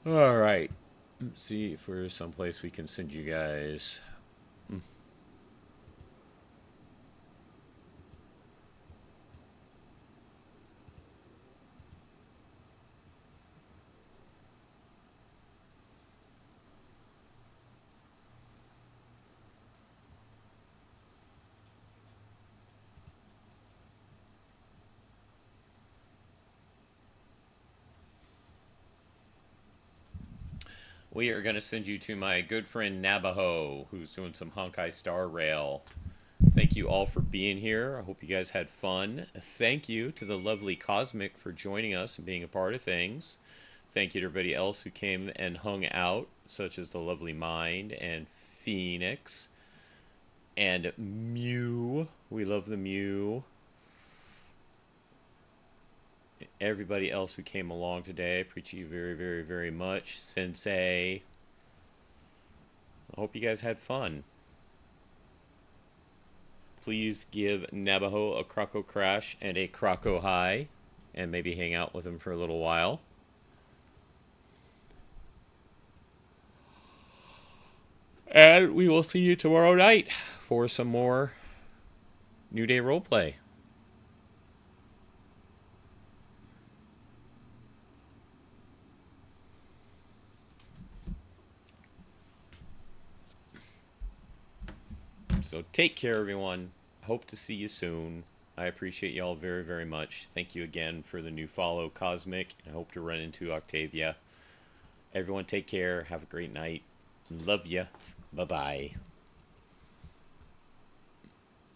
All right. Let's see if there's someplace we can send you guys. We are going to send you to my good friend Navajo, who's doing some Honkai Star Rail. Thank you all for being here. I hope you guys had fun. Thank you to the lovely Cosmic for joining us and being a part of things. Thank you to everybody else who came and hung out, such as the lovely Mind and Phoenix and Mew. We love the Mew. Everybody else who came along today, I appreciate you very, very, very much. Sensei. I hope you guys had fun. Please give Navajo a Croco Crash and a Croco High, and maybe hang out with him for a little while. And we will see you tomorrow night for some more New Day roleplay. So take care, everyone. Hope to see you soon. I appreciate y'all very, very much. Thank you again for the new follow, Cosmic. I hope to run into Octavia. Everyone take care. Have a great night. Love ya. Bye-bye.